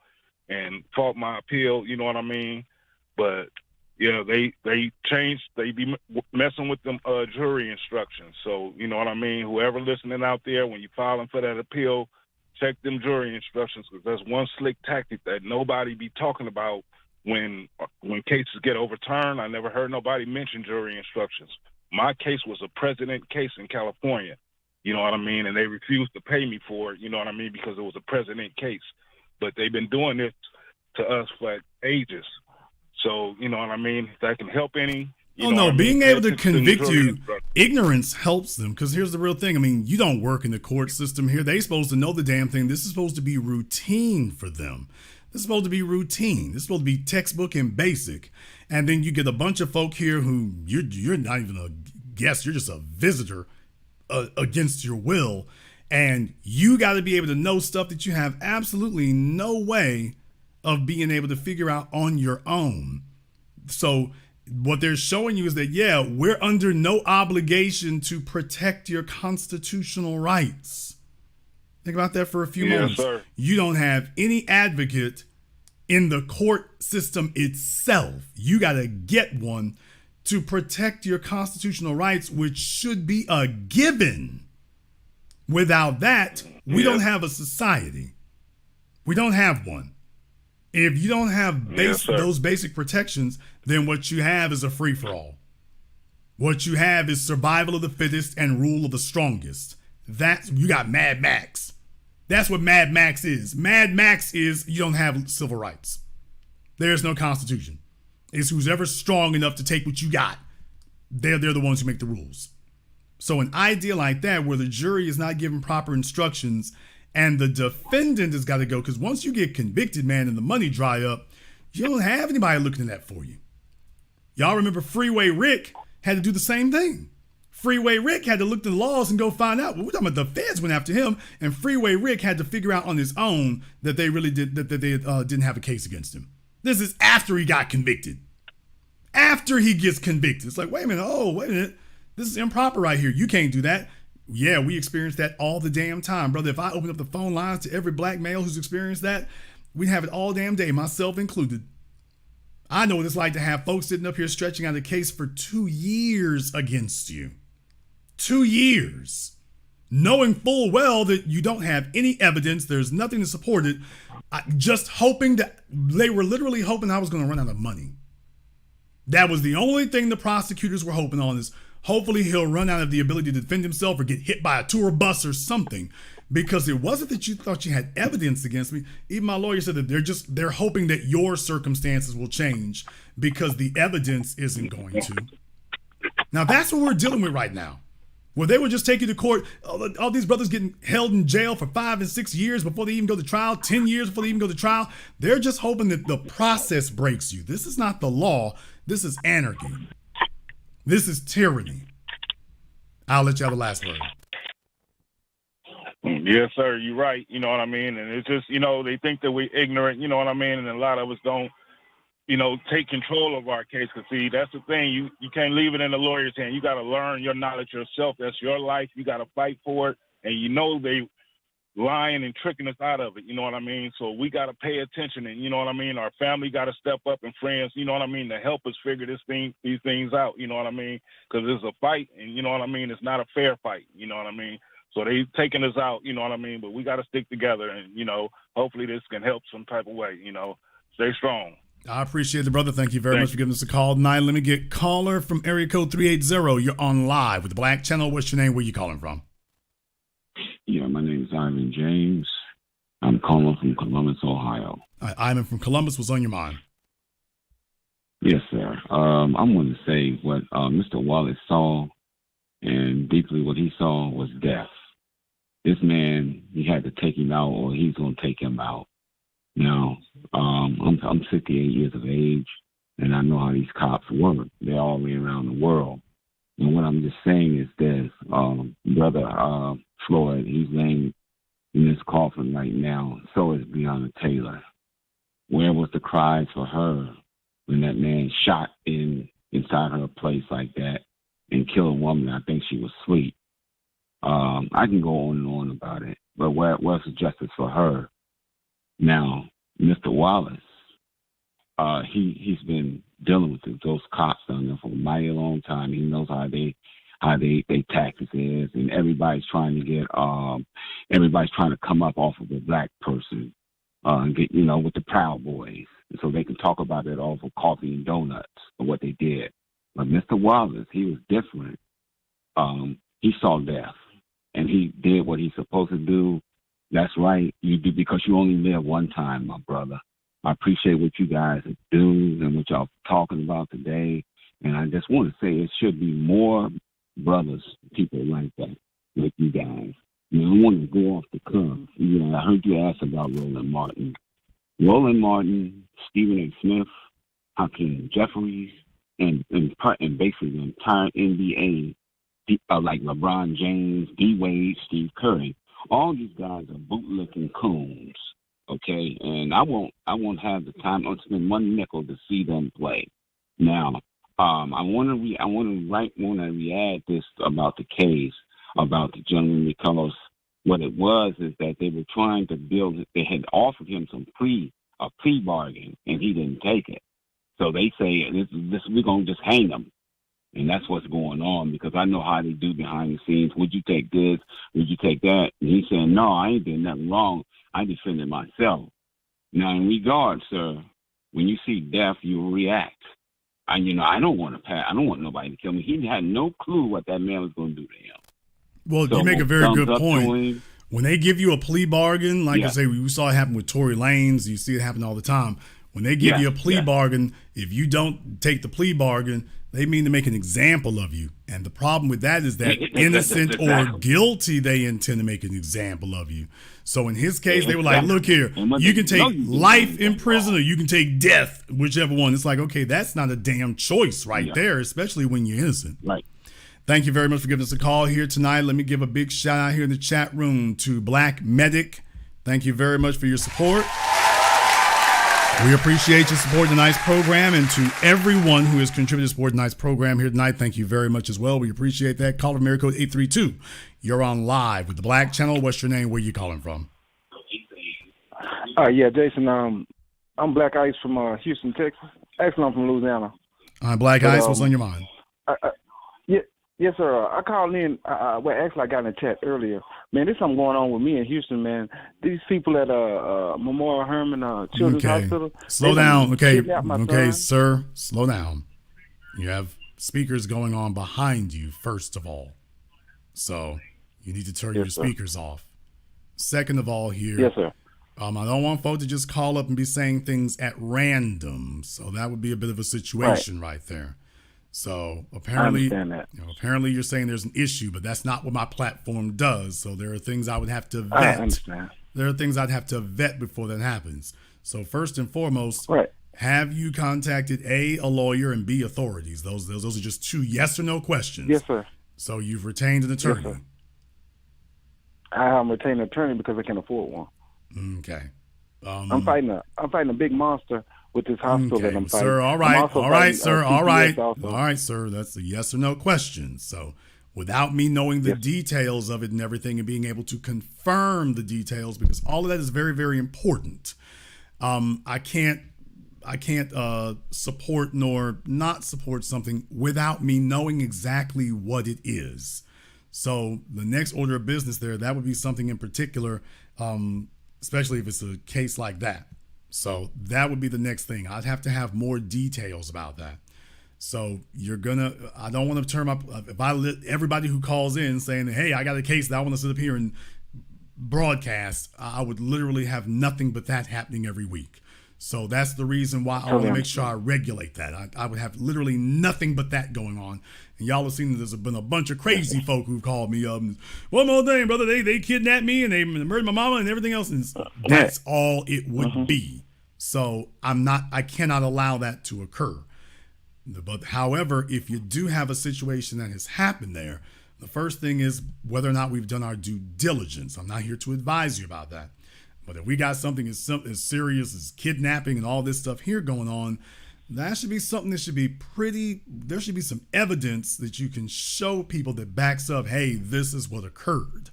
and fought my appeal, you know what I mean? But, yeah, they changed, they be messing with them jury instructions. So, you know what I mean? Whoever listening out there, when you filing for that appeal, check them jury instructions because that's one slick tactic that nobody be talking about. When cases get overturned, I never heard nobody mention jury instructions. My case was a precedent case in California, you know what I mean? And they refused to pay me for it, you know what I mean, because it was a precedent case. But they've been doing this to us for ages. So, you know what I mean? If that can help any. Being able to convict you, ignorance helps them because here's the real thing. I mean, you don't work in the court system here. They're supposed to know the damn thing. This is supposed to be routine for them. This is supposed to be routine. This is supposed to be textbook and basic. And then you get a bunch of folk here who you're not even a guest. You're just a visitor against your will. And you got to be able to know stuff that you have absolutely no way of being able to figure out on your own. So what they're showing you is that, yeah, we're under no obligation to protect your constitutional rights. Think about that for a few moments. Sir. You don't have any advocate in the court system itself. You got to get one to protect your constitutional rights, which should be a given. Without that, we don't have a society. We don't have one. If you don't have those basic protections, then what you have is a free-for-all. What you have is survival of the fittest and rule of the strongest. You got Mad Max. That's what Mad Max is. Mad Max is you don't have civil rights. There's no constitution. It's who's ever strong enough to take what you got. They're the ones who make the rules. So an idea like that where the jury is not given proper instructions and the defendant has got to go, because once you get convicted, man, and the money dry up, you don't have anybody looking at that for you. Y'all remember Freeway Rick had to do the same thing. Freeway Rick had to look at the laws and go find out. We're talking about the feds went after him, and Freeway Rick had to figure out on his own that they really didn't have a case against him. This is after he got convicted. After he gets convicted, it's like, wait a minute, this is improper right here. You can't do that. Yeah, we experience that all the damn time, brother. If I open up the phone lines to every black male who's experienced that, we'd have it all damn day, myself included. I know what it's like to have folks sitting up here stretching out a case for 2 years against you. 2 years, knowing full well that you don't have any evidence, there's nothing to support it, just hoping that they were literally hoping I was going to run out of money. That was the only thing the prosecutors were hoping on, is hopefully he'll run out of the ability to defend himself or get hit by a tour bus or something, because it wasn't that you thought you had evidence against me. Even my lawyer said that they're hoping that your circumstances will change because the evidence isn't going to. Now that's what we're dealing with right now. Where they would just take you to court, all these brothers getting held in jail for 5 and 6 years before they even go to trial, 10 years before they even go to trial. They're just hoping that the process breaks you. This is not the law. This is anarchy. This is tyranny. I'll let you have the last word. Yes, sir. You're right. You know what I mean? And it's just, they think that we're ignorant, you know what I mean? And a lot of us don't, take control of our case. Because, see, that's the thing. You can't leave it in the lawyer's hand. You got to learn your knowledge yourself. That's your life. You got to fight for it. And they lying and tricking us out of it. You know what I mean? So we got to pay attention. And, you know what I mean? Our family got to step up, and friends, you know what I mean, to help us figure these things out. You know what I mean? Because it's a fight. And, you know what I mean? It's not a fair fight. You know what I mean? So they taking us out. You know what I mean? But we got to stick together. And, hopefully this can help some type of way. Stay strong. I appreciate it, brother. Thank you very much for giving us a call tonight. Let me get caller from area code 380. You're on live with the Black Channel. What's your name? Where you calling from? Yeah, my name is Ivan James. I'm calling from Columbus, Ohio. Ivan from Columbus. What's on your mind? Yes, sir. I'm going to say what Mr. Wallace saw, and deeply what he saw was death. This man, he had to take him out, or he's going to take him out. Now, I'm 68 years of age, and I know how these cops work. They're all the way around the world. And what I'm just saying is this, Brother Floyd, he's laying in this coffin right now. So is Breonna Taylor. Where was the cries for her when that man shot inside her place like that and killed a woman? I think she was asleep. I can go on and on about it, but where's the justice for her? Now, Mr. Wallace, he's been dealing with those cops down there for a mighty long time. He knows how they tactics is, and everybody's trying to come up off of a black person, and get, with the Proud Boys, so they can talk about it over coffee and donuts or what they did. But Mr. Wallace, he was different. He saw death, and he did what he's supposed to do. That's right. You do, because you only live one time, my brother. I appreciate what you guys do and what y'all talking about today. And I just want to say it should be more brothers, people like that, like you guys. I want to go off the cuff. I heard you ask about Roland Martin. Roland Martin, Stephen A. Smith, Hakeem Jeffries, and basically the entire NBA, like LeBron James, D. Wade, Steve Curry. All these guys are bootlicking coons, okay? And I won't have the time to spend one nickel to see them play. Now, I want to react this about the case about the gentleman, because what it was is that they were trying to build. They had offered him a plea bargain, and he didn't take it. So they say we're gonna just hang him. And that's what's going on, because I know how they do behind the scenes. Would you take this? Would you take that? And he's saying, no, I ain't did nothing wrong. I defended myself. Now, in regard, sir, when you see death, you react. I don't want nobody to kill me. He had no clue what that man was going to do to him. Well, so, you make a very good point. When they give you a plea bargain, like I say, we saw it happen with Tory Lanez. You see it happen all the time. When they give you a plea bargain, if you don't take the plea bargain, they mean to make an example of you. And the problem with that is that innocent or guilty, they intend to make an example of you. So in his case, they were like, look here, you can take life in prison or you can take death, whichever one. It's like, okay, that's not a damn choice there, especially when you're innocent. Right. Thank you very much for giving us a call here tonight. Let me give a big shout out here in the chat room to Black Medic. Thank you very much for your support. We appreciate your support of tonight's program, and to everyone who has contributed to support tonight's program here tonight, thank you very much as well. We appreciate that. Call from area code 832. You're on live with the Black Channel. What's your name? Where you calling from? Yeah, Jason. I'm Black Ice from Houston, Texas. Actually, I'm from Louisiana. Black Ice, what's on your mind? Yes, sir. I called in. Actually, I got in the chat earlier. Man, there's something going on with me in Houston, man. These people at Memorial Hermann Children's Hospital. Slow down. Okay, sir. Slow down. You have speakers going on behind you, first of all. So you need to turn your speakers off. Second of all here. Yes, sir. I don't want folks to just call up and be saying things at random. So that would be a bit of a situation right there. So apparently, apparently you're saying there's an issue, but that's not what my platform does. So there are things I would have to vet. I understand. There are things I'd have to vet before that happens. So first and foremost, have you contacted a lawyer, and B, authorities? Those are just two yes or no questions. Yes, sir. So you've retained an attorney. Yes, sir. I haven't retained an attorney because I can't afford one. Okay. I'm fighting a big monster with this hospital that I'm fighting. Sir, all right, sir. That's a yes or no question. So without me knowing the details of it and everything and being able to confirm the details, because all of that is very, very important. I can't support nor not support something without me knowing exactly what it is. So the next order of business there, that would be something in particular, especially if it's a case like that. So that would be the next thing. I'd have to have more details about that. So I don't want to turn up, if I let everybody who calls in saying, hey, I got a case that I want to sit up here and broadcast, I would literally have nothing but that happening every week. So that's the reason why I want to make sure I regulate that. I would have literally nothing but that going on. And y'all have seen there's been a bunch of crazy folk who've called me up. One more thing, brother, they kidnapped me and they murdered my mama and everything else. And that's all it would be. So I cannot allow that to occur. But however, if you do have a situation that has happened there, the first thing is whether or not we've done our due diligence. I'm not here to advise you about that. But if we got something as serious as kidnapping and all this stuff here going on, that should be something that should be there should be some evidence that you can show people that backs up, hey, this is what occurred,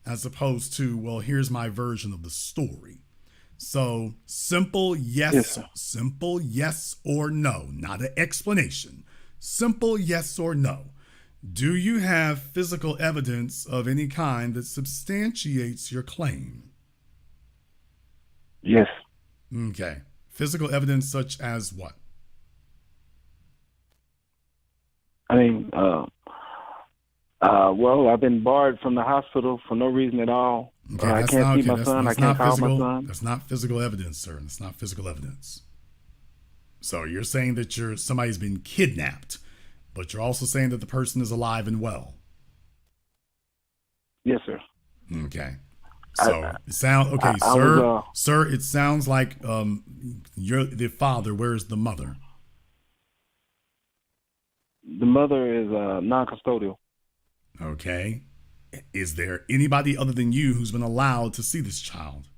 as opposed to, well, here's my version of the story. So simple yes or no, not an explanation. Simple yes or no. Do you have physical evidence of any kind that substantiates your claim? Yes. Okay. Physical evidence such as what? I mean, well, I've been barred from the hospital for no reason at all. Okay, I can't see my son. I can't call my son. That's not physical evidence, sir. That's not physical evidence. So you're saying that somebody's been kidnapped, but you're also saying that the person is alive and well. Yes, sir. Okay. So it sounds okay, sir. It sounds like you're the father. Where's the mother? The mother is non-custodial. Okay. Is there anybody other than you who's been allowed to see this child?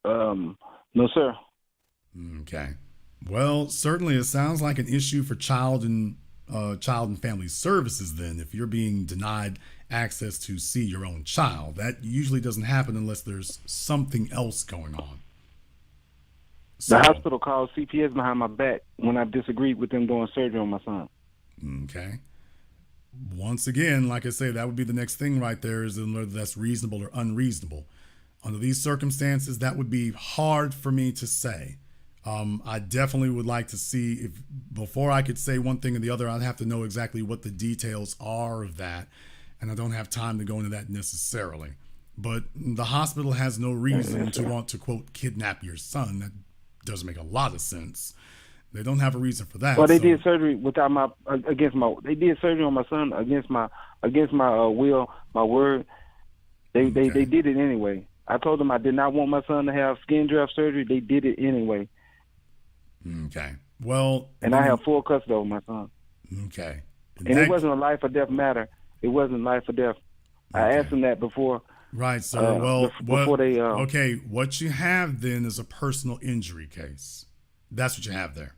No, sir. Okay. Well, certainly it sounds like an issue for child and family services then, if you're being denied access to see your own child. That usually doesn't happen unless there's something else going on. The hospital called CPS behind my back when I disagreed with them doing surgery on my son. Okay. Once again, like I say, that would be the next thing right there, is whether that's reasonable or unreasonable. Under these circumstances, that would be hard for me to say. I definitely would like to see, if before I could say one thing or the other, I'd have to know exactly what the details are of that. And I don't have time to go into that necessarily. But the hospital has no reason to want to, quote, kidnap your son. That doesn't make a lot of sense. They don't have a reason for that. Well, they did surgery without they did surgery on my son against my will, my word. They did it anyway. I told them I did not want my son to have skin graft surgery. They did it anyway. Okay. Well, and I have full custody over my son. Okay. And it wasn't a life or death matter. It wasn't life or death. Okay. I asked them that before. Right, sir. Before they. Okay. What you have then is a personal injury case. That's what you have there.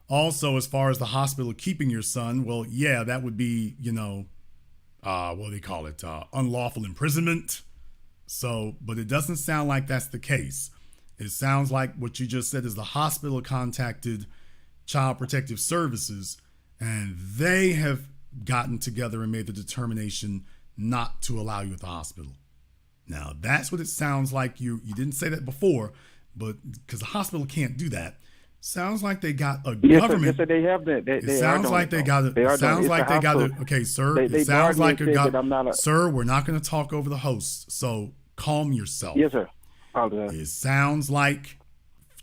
Also, as far as the hospital keeping your son, well, yeah, that would be, what do they call it? Unlawful imprisonment. So, but it doesn't sound like that's the case. It sounds like what you just said is the hospital contacted Child Protective Services and they have gotten together and made the determination not to allow you at the hospital. Now, that's what it sounds like. You didn't say that before, but because the hospital can't do that. Sounds like they got a government. Yes, sir, they have that. It sounds like they got it. It sounds like they got it. Okay, sir. It sounds like a government. Sir, we're not going to talk over the host, so calm yourself. Yes, sir. It sounds like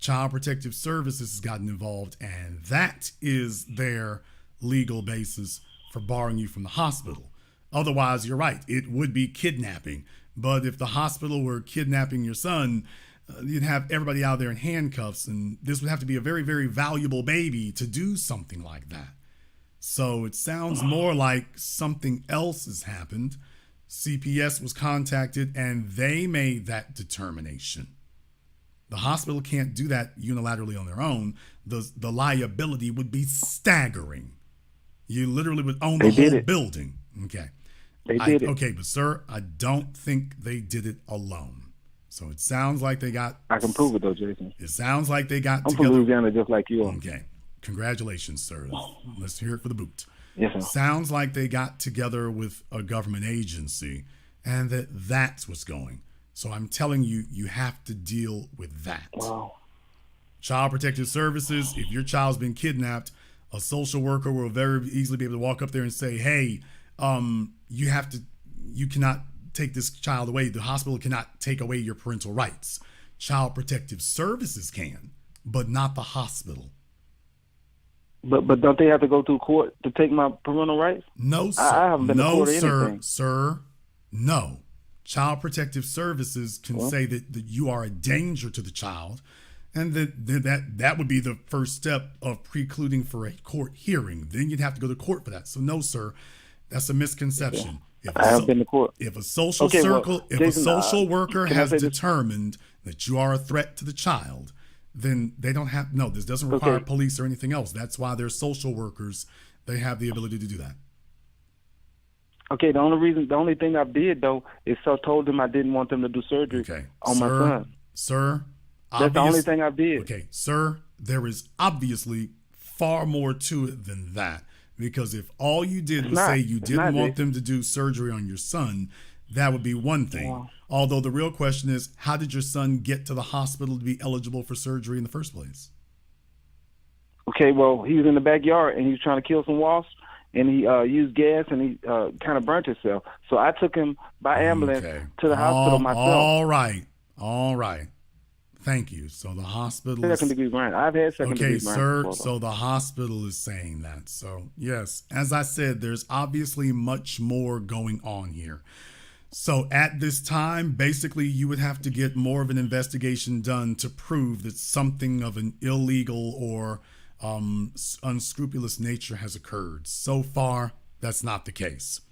Child Protective Services has gotten involved, and that is their legal basis for barring you from the hospital. Otherwise, you're right. It would be kidnapping. But if the hospital were kidnapping your son, you'd have everybody out there in handcuffs, and this would have to be a very, very valuable baby to do something like that. So it sounds more like something else has happened. CPS was contacted, and they made that determination. The hospital can't do that unilaterally on their own. The liability would be staggering. You literally would own the whole building. Okay. They did it. Okay, but sir, I don't think they did it alone. So it sounds like they got... I can prove it though, Jason. It sounds like they got I'm together. from Louisiana just like you are. Okay. Congratulations, sir. Let's hear it for the boot. Yes, sir. Sounds like they got together with a government agency and that's what's going. So I'm telling you, you have to deal with that. Wow. Child Protective Services, if your child's been kidnapped, a social worker will very easily be able to walk up there and say, hey, you cannot take this child away. The hospital cannot take away your parental rights. Child Protective Services can, but not the hospital. But don't they have to go through court to take my parental rights? No, sir. I haven't been to court or anything. Sir. No. Child Protective Services can say that you are a danger to the child, and that would be the first step of precluding for a court hearing. Then you'd have to go to court for that. So no, sir, that's a misconception. Yeah. I have been to court. If a social a social worker has determined that you are a threat to the child, then they don't have, this doesn't require police or anything else. That's why they're social workers. They have the ability to do that. Okay, the only thing I did though is told them I didn't want them to do surgery on my son. Sir, that's the only thing I did. Okay, sir, there is obviously far more to it than that. Because if all you did was say you didn't want them to do surgery on your son, that would be one thing. Wow. Although the real question is, how did your son get to the hospital to be eligible for surgery in the first place? Okay, well, he was in the backyard and he was trying to kill some wasps, and he used gas and he kind of burnt himself. So I took him by ambulance to the hospital myself. All right. Thank you. So the hospital second degree burn. I've had second degree burn. Okay, sir. So the hospital is saying that. So yes, as I said, there's obviously much more going on here. So at this time, basically, you would have to get more of an investigation done to prove that something of an illegal or unscrupulous nature has occurred. So far, that's not the case.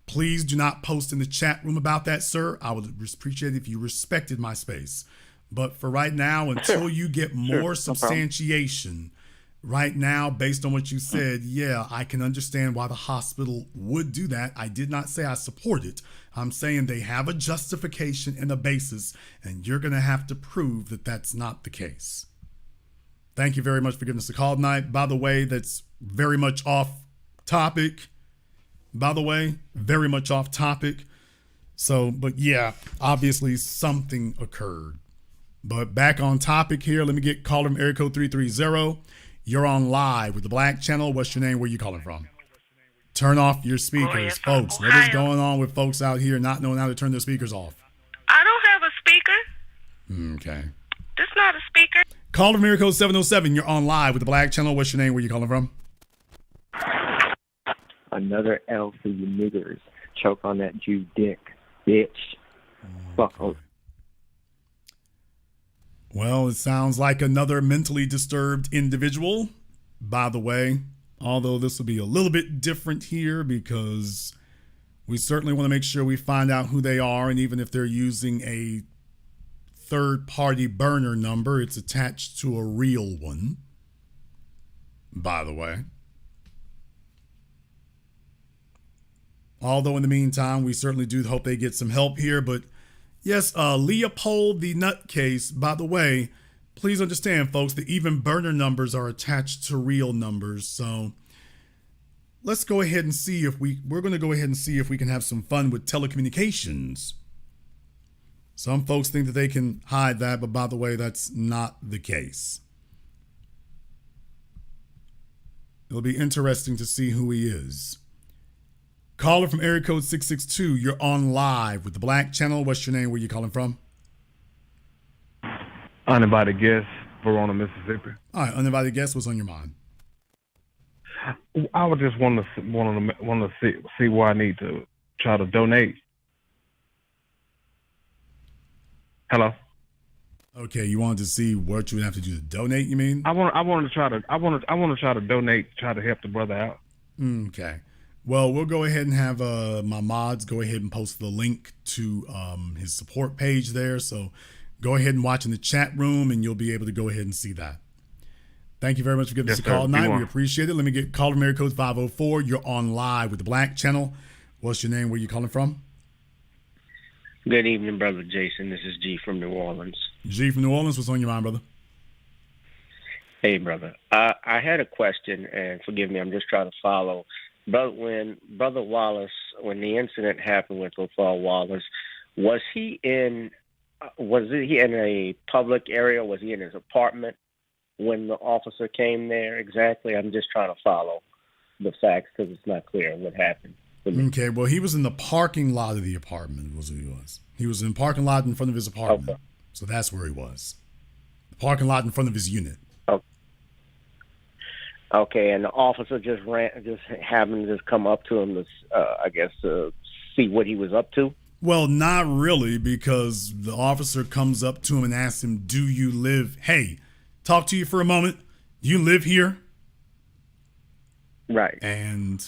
Please do not post in the chat room about that, sir. I would appreciate it if you respected my space. But for right now, until you get more substantiation, right now, based on what you said, yeah, I can understand why the hospital would do that. I did not say I support it. I'm saying they have a justification and a basis, and you're going to have to prove that that's not the case. Thank you very much for giving us a call tonight. By the way, that's very much off topic. So, but yeah, obviously something occurred. But back on topic here, let me get caller from area code 330. You're on live with the Black Channel. What's your name? Where you calling from? Turn off your speakers, folks. What is going on with folks out here not knowing how to turn their speakers off? I don't have a speaker. Okay. That's not a speaker. Caller from area code 707. You're on live with the Black Channel. What's your name? Where you calling from? Another L for you niggers. Choke on that Jew dick, bitch. Fuck. Well, it sounds like another mentally disturbed individual. By the way, although this will be a little bit different here because we certainly want to make sure we find out who they are. And even if they're using a third-party burner number, it's attached to a real one, by the way. Although in the meantime, we certainly do hope they get some help here. But yes, Leopold the Nutcase, by the way, please understand, folks, that even burner numbers are attached to real numbers. So let's go ahead and see if we're going to go ahead and see if we can have some fun with telecommunications. Some folks think that they can hide that, but by the way, that's not the case. It'll be interesting to see who he is. Caller from area code 662, you're on live with the Black Channel. What's your name? Where you calling from? Uninvited guest, Verona, Mississippi. All right, uninvited guest, what's on your mind? I would just want to see where I need to try to donate. Hello. Okay, you wanted to see what you would have to do to donate. You mean? I want to try to donate, try to help the brother out. Okay. Well, we'll go ahead and have my mods go ahead and post the link to his support page there. So go ahead and watch in the chat room, and you'll be able to go ahead and see that. Thank you very much for giving us a call tonight. We appreciate it. Let me get caller from area code 504. You're on live with the Black Channel. What's your name? Where you calling from? Good evening, Brother Jason. This is G from New Orleans. G from New Orleans. What's on your mind, brother? Hey, brother. I had a question, and forgive me, I'm just trying to follow. But when Brother Wallace, when the incident happened with Othal Wallace, was he in a public area? Was he in his apartment when the officer came there? Exactly. I'm just trying to follow the facts because it's not clear what happened. Okay. Well, he was in the parking lot of the apartment. Was who he was. He was in the parking lot in front of his apartment. So that's where he was. The parking lot in front of his unit. Okay, and the officer just happened to come up to him to see what he was up to. Well, not really, because the officer comes up to him and asks him, "Do you live? Hey, talk to you for a moment. You live here?" Right. And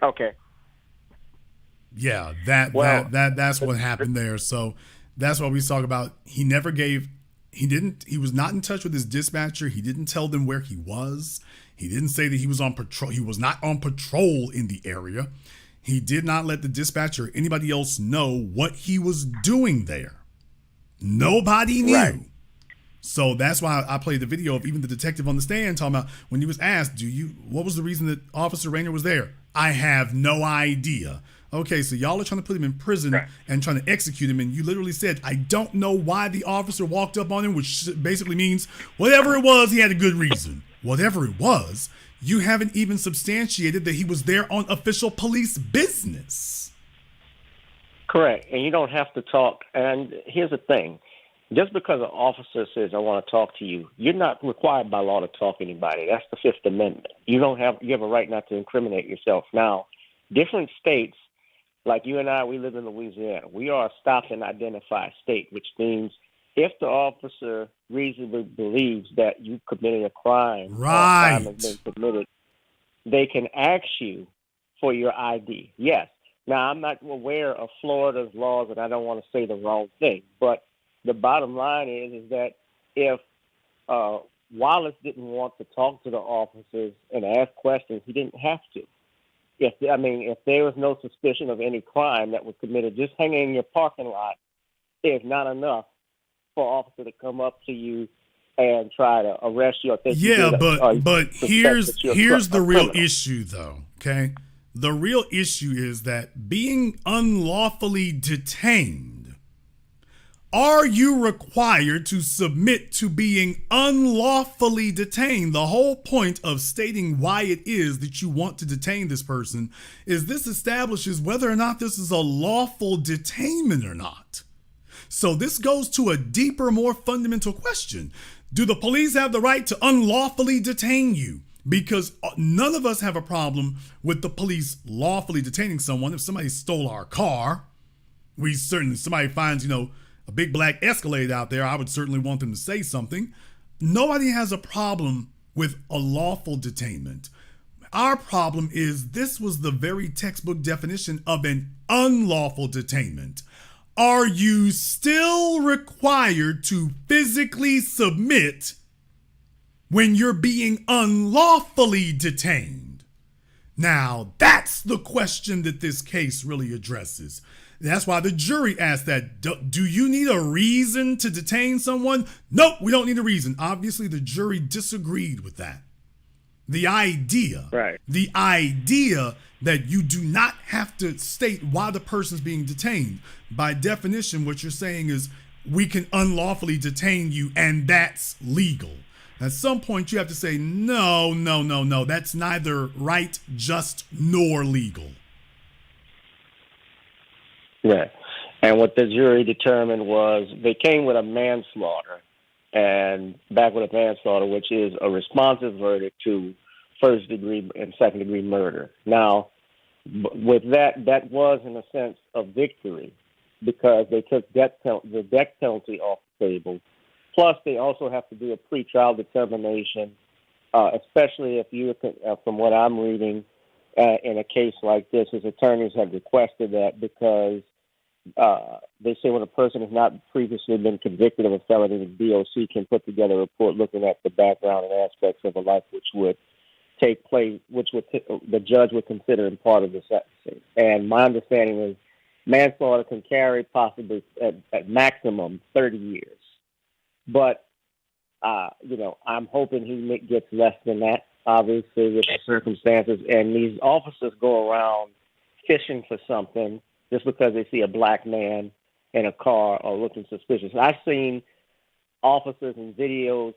okay. Yeah, that's what happened there. So that's what we talk about. He was not in touch with his dispatcher. He didn't tell them where he was. He didn't say that he was on patrol. He was not on patrol in the area. He did not let the dispatcher or anybody else know what he was doing there. Nobody knew. Right. So that's why I played the video of even the detective on the stand talking about when he was asked, what was the reason that Officer Rayner was there? I have no idea. Okay, so y'all are trying to put him in prison and trying to execute him, and you literally said, I don't know why the officer walked up on him, which basically means whatever it was, he had a good reason. Whatever it was, you haven't even substantiated that he was there on official police business. Correct, and you don't have to talk. And here's the thing. Just because an officer says, I want to talk to you, you're not required by law to talk to anybody. That's the Fifth Amendment. You have a right not to incriminate yourself. Now, different states, like you and I, we live in Louisiana. We are a stop and identify state, which means if the officer reasonably believes that you committed a crime, or a crime has been committed, they can ask you for your ID. Yes. Now, I'm not aware of Florida's laws, and I don't want to say the wrong thing, but the bottom line is that if Wallace didn't want to talk to the officers and ask questions, he didn't have to. If there was no suspicion of any crime that was committed, just hanging in your parking lot is not enough for an officer to come up to you and try to arrest you. But here's the real issue, though. Okay, the real issue is that being unlawfully detained. Are you required to submit to being unlawfully detained? The whole point of stating why it is that you want to detain this person is this establishes whether or not this is a lawful detainment or not. So this goes to a deeper, more fundamental question. Do the police have the right to unlawfully detain you? Because none of us have a problem with the police lawfully detaining someone. If somebody stole our car, somebody finds, a big black Escalade out there, I would certainly want them to say something. Nobody has a problem with a lawful detainment. Our problem is this was the very textbook definition of an unlawful detainment. Are you still required to physically submit when you're being unlawfully detained? Now, that's the question that this case really addresses. That's why the jury asked that. Do you need a reason to detain someone? Nope, we don't need a reason. Obviously, the jury disagreed with that. The idea that you do not have to state why the person's being detained. By definition, what you're saying is we can unlawfully detain you and that's legal. At some point, you have to say, no, that's neither right, just, nor legal. Yeah. And what the jury determined was they came with a manslaughter and back with a manslaughter, which is a responsive verdict to first degree and second degree murder. Now, with that was in a sense a victory because they took the death penalty off the table. Plus, they also have to do a pretrial determination, especially if you, from what I'm reading, in a case like this, his attorneys have requested that because they say when a person has not previously been convicted of a felony, the DOC can put together a report looking at the background and aspects of a life which would take place, the judge would consider in part of the sentencing. And my understanding is manslaughter can carry possibly at maximum 30 years. But, I'm hoping he gets less than that, obviously, with the circumstances. And these officers go around fishing for something just because they see a black man in a car or looking suspicious. I've seen officers in videos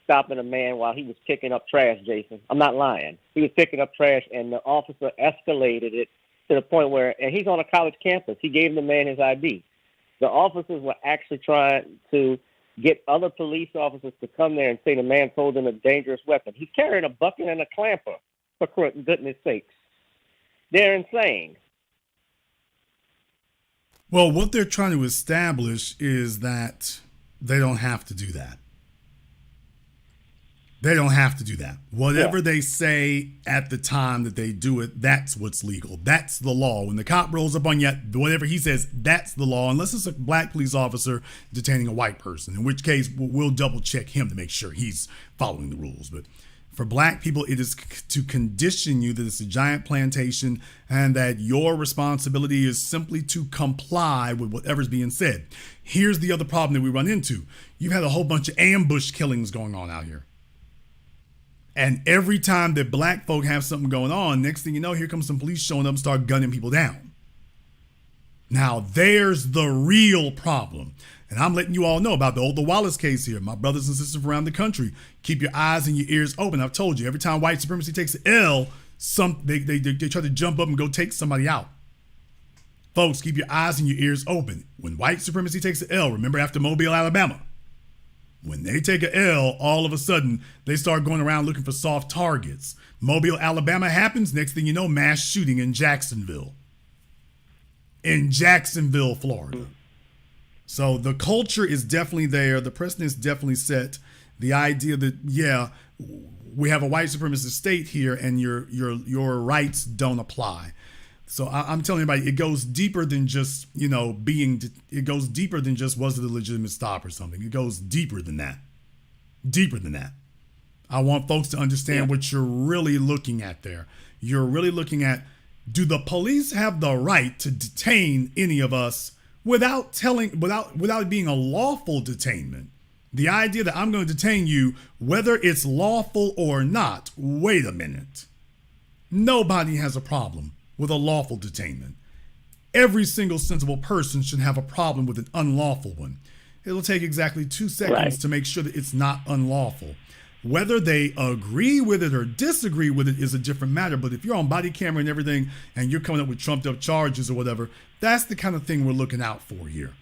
stopping a man while he was picking up trash, Jason. I'm not lying. He was picking up trash, and the officer escalated it to the point where, and he's on a college campus, he gave the man his ID. The officers were actually trying to get other police officers to come there and say the man's holding a dangerous weapon. He's carrying a bucket and a clamper, for goodness sakes. They're insane. Well, what they're trying to establish is that they don't have to do that. They don't have to do that. Whatever they say at the time that they do it, that's what's legal. That's the law. When the cop rolls up on you, whatever he says, that's the law, unless it's a black police officer detaining a white person, in which case we'll double check him to make sure he's following the rules. But for black people, it is to condition you that it's a giant plantation and that your responsibility is simply to comply with whatever's being said. Here's the other problem that we run into. You've had a whole bunch of ambush killings going on out here. And every time that black folk have something going on, next thing you know, here comes some police showing up and start gunning people down. Now, there's the real problem. And I'm letting you all know about the Othal Wallace case here. My brothers and sisters around the country, keep your eyes and your ears open. I've told you, every time white supremacy takes an L, they try to jump up and go take somebody out. Folks, keep your eyes and your ears open. When white supremacy takes an L, remember after Mobile, Alabama, when they take an L, all of a sudden, they start going around looking for soft targets. Mobile, Alabama happens. Next thing you know, mass shooting in Jacksonville. In Jacksonville, Florida. So the culture is definitely there. The precedent is definitely set. The idea that, yeah, we have a white supremacist state here and your rights don't apply. So I'm telling everybody, it goes deeper than just, it goes deeper than just was it a legitimate stop or something. It goes deeper than that. Deeper than that. I want folks to understand what you're really looking at there. You're really looking at, do the police have the right to detain any of us without it being a lawful detainment? The idea that I'm going to detain you, whether it's lawful or not. Wait a minute. Nobody has a problem with a lawful detainment. Every single sensible person should have a problem with an unlawful one. It'll take exactly 2 seconds to make sure that it's not unlawful. Whether they agree with it or disagree with it is a different matter. But if you're on body camera and everything and you're coming up with trumped up charges or whatever, that's the kind of thing we're looking out for here.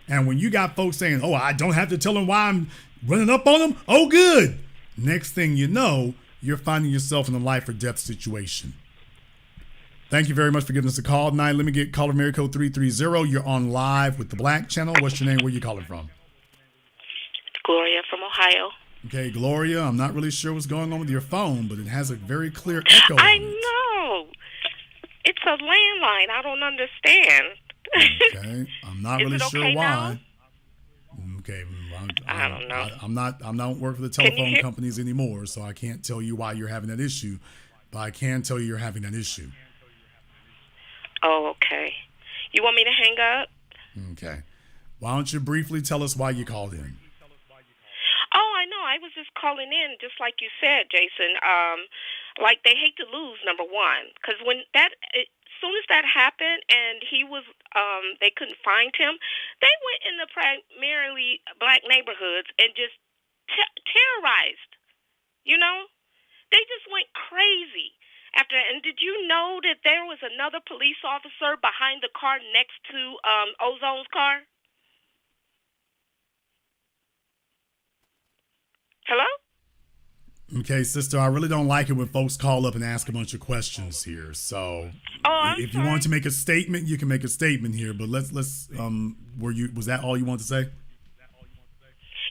And when you got folks saying, oh, I don't have to tell them why I'm running up on them. Oh, good. Next thing you know, you're finding yourself in a life or death situation. Thank you very much for giving us a call tonight. Let me get caller Mary code 330. You're on live with the Black Channel. What's your name? Where you calling from? Gloria from Ohio. Okay, Gloria, I'm not really sure what's going on with your phone, but it has a very clear echo. I know. It's a landline. I don't understand. Okay, I'm not really sure why. Now? Okay, I don't know. I'm not working for the telephone companies anymore, so I can't tell you why you're having that issue, but I can tell you you're having that issue. Oh, okay. You want me to hang up? Okay. Why don't you briefly tell us why you called in? Oh, I know. I was just calling in, just like you said, Jason. Like they hate to lose, number one, because as soon as that happened and he was, they couldn't find him, they went in the primarily black neighborhoods and just terrorized. They just went crazy. And did you know that there was another police officer behind the car next to Ozone's car? Hello? Okay, sister, I really don't like it when folks call up and ask a bunch of questions here. So if you want to make a statement, you can make a statement here. But let's was that all you want to say?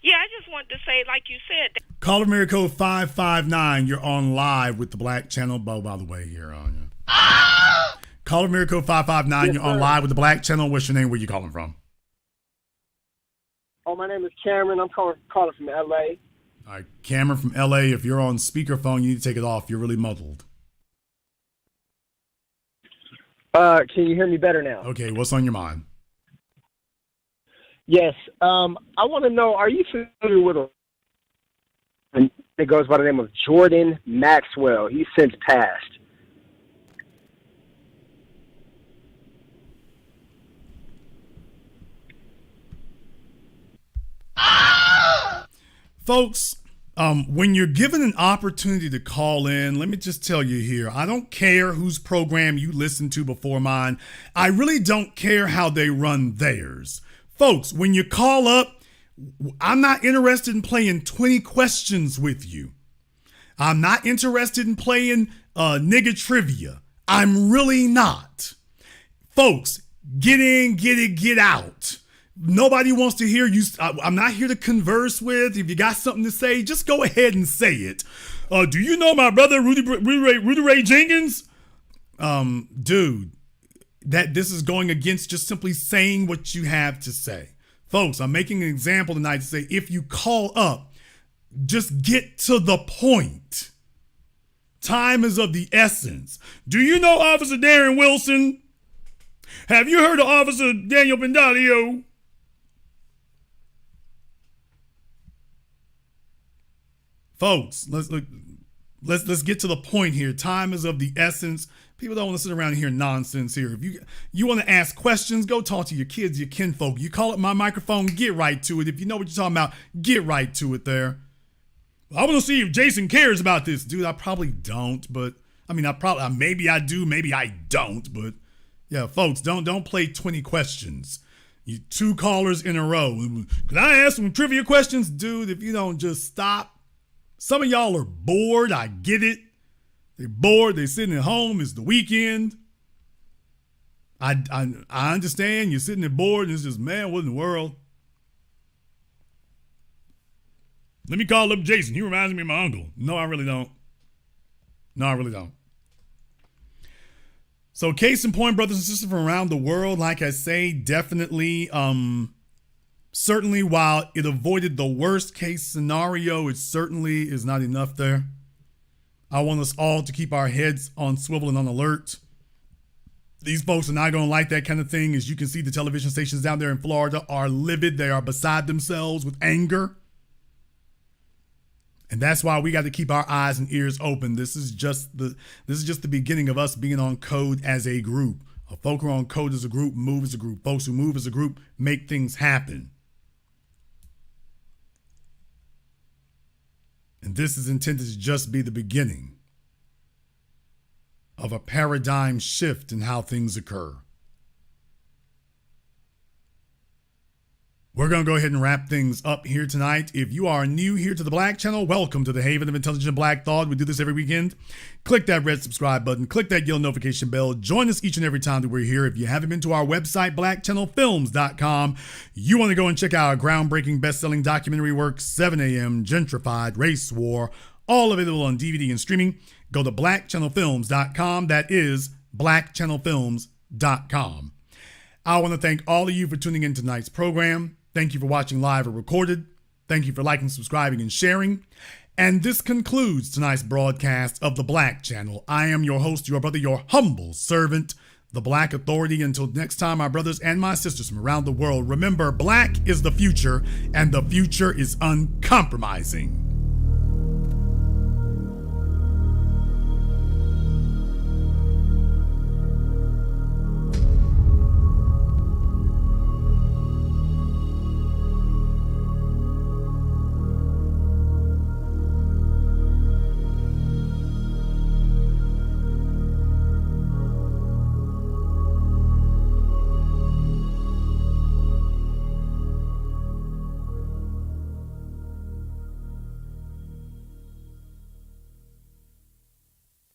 Yeah, I just wanted to say, like you said. Caller Mary code 559. You're on live with the Black Channel. By the way, here on you. Caller Mary code 559. You're on live with the Black Channel. What's your name? Where you calling from? Oh, my name is Cameron. I'm calling from L.A. All right, Cameron from L.A. If you're on speakerphone, you need to take it off. You're really muddled. Can you hear me better now? Okay, what's on your mind? Yes. I want to know, are you familiar with it goes by the name of Jordan Maxwell? He's since passed. Folks, when you're given an opportunity to call in, let me just tell you here, I don't care whose program you listen to before mine. I really don't care how they run theirs. Folks, when you call up, I'm not interested in playing 20 questions with you. I'm not interested in playing nigga trivia. I'm really not. Folks, get in, get it, get out. Nobody wants to hear you. I'm not here to converse with. If you got something to say, just go ahead and say it. Do you know my brother, Rudy Ray Jenkins? Dude, this is going against just simply saying what you have to say. Folks, I'm making an example tonight to say if you call up, just get to the point. Time is of the essence. Do you know Officer Darren Wilson? Have you heard of Officer Daniel Bendalio? Folks, let's get to the point here. Time is of the essence. People don't want to sit around and hear nonsense here. If you want to ask questions, go talk to your kids, your kinfolk. You call up my microphone, get right to it. If you know what you're talking about, get right to it there. I want to see if Jason cares about this. Dude, I probably don't, but maybe I do, maybe I don't, but yeah, folks, don't play 20 questions. You 2 callers in a row. Could I ask some trivia questions? Dude, if you don't just stop. Some of y'all are bored. I get it. They're bored. They're sitting at home. It's the weekend. I understand. You're sitting there bored and it's just, man, what in the world? Let me call up Jason. He reminds me of my uncle. No, I really don't. So case in point, brothers and sisters from around the world, like I say, definitely, certainly while it avoided the worst case scenario, it certainly is not enough there. I want us all to keep our heads on swivel and on alert. These folks are not going to like that kind of thing. As you can see, the television stations down there in Florida are livid. They are beside themselves with anger. And that's why we got to keep our eyes and ears open. This is just the beginning of us being on code as a group. Folk who are on code as a group, move as a group. Folks who move as a group make things happen. And this is intended to just be the beginning of a paradigm shift in how things occur. We're going to go ahead and wrap things up here tonight. If you are new here to the Black Channel, welcome to the Haven of Intelligent Black Thought. We do this every weekend. Click that red subscribe button. Click that yellow notification bell. Join us each and every time that we're here. If you haven't been to our website, blackchannelfilms.com, you want to go and check out our groundbreaking best-selling documentary work, 7 a.m., Gentrified, Race War, all available on DVD and streaming. Go to blackchannelfilms.com. That is blackchannelfilms.com. I want to thank all of you for tuning in tonight's program. Thank you for watching live or recorded. Thank you for liking, subscribing, and sharing. And this concludes tonight's broadcast of the Black Channel. I am your host, your brother, your humble servant, the Black Authority. Until next time, my brothers and my sisters from around the world, remember, black is the future, and the future is uncompromising.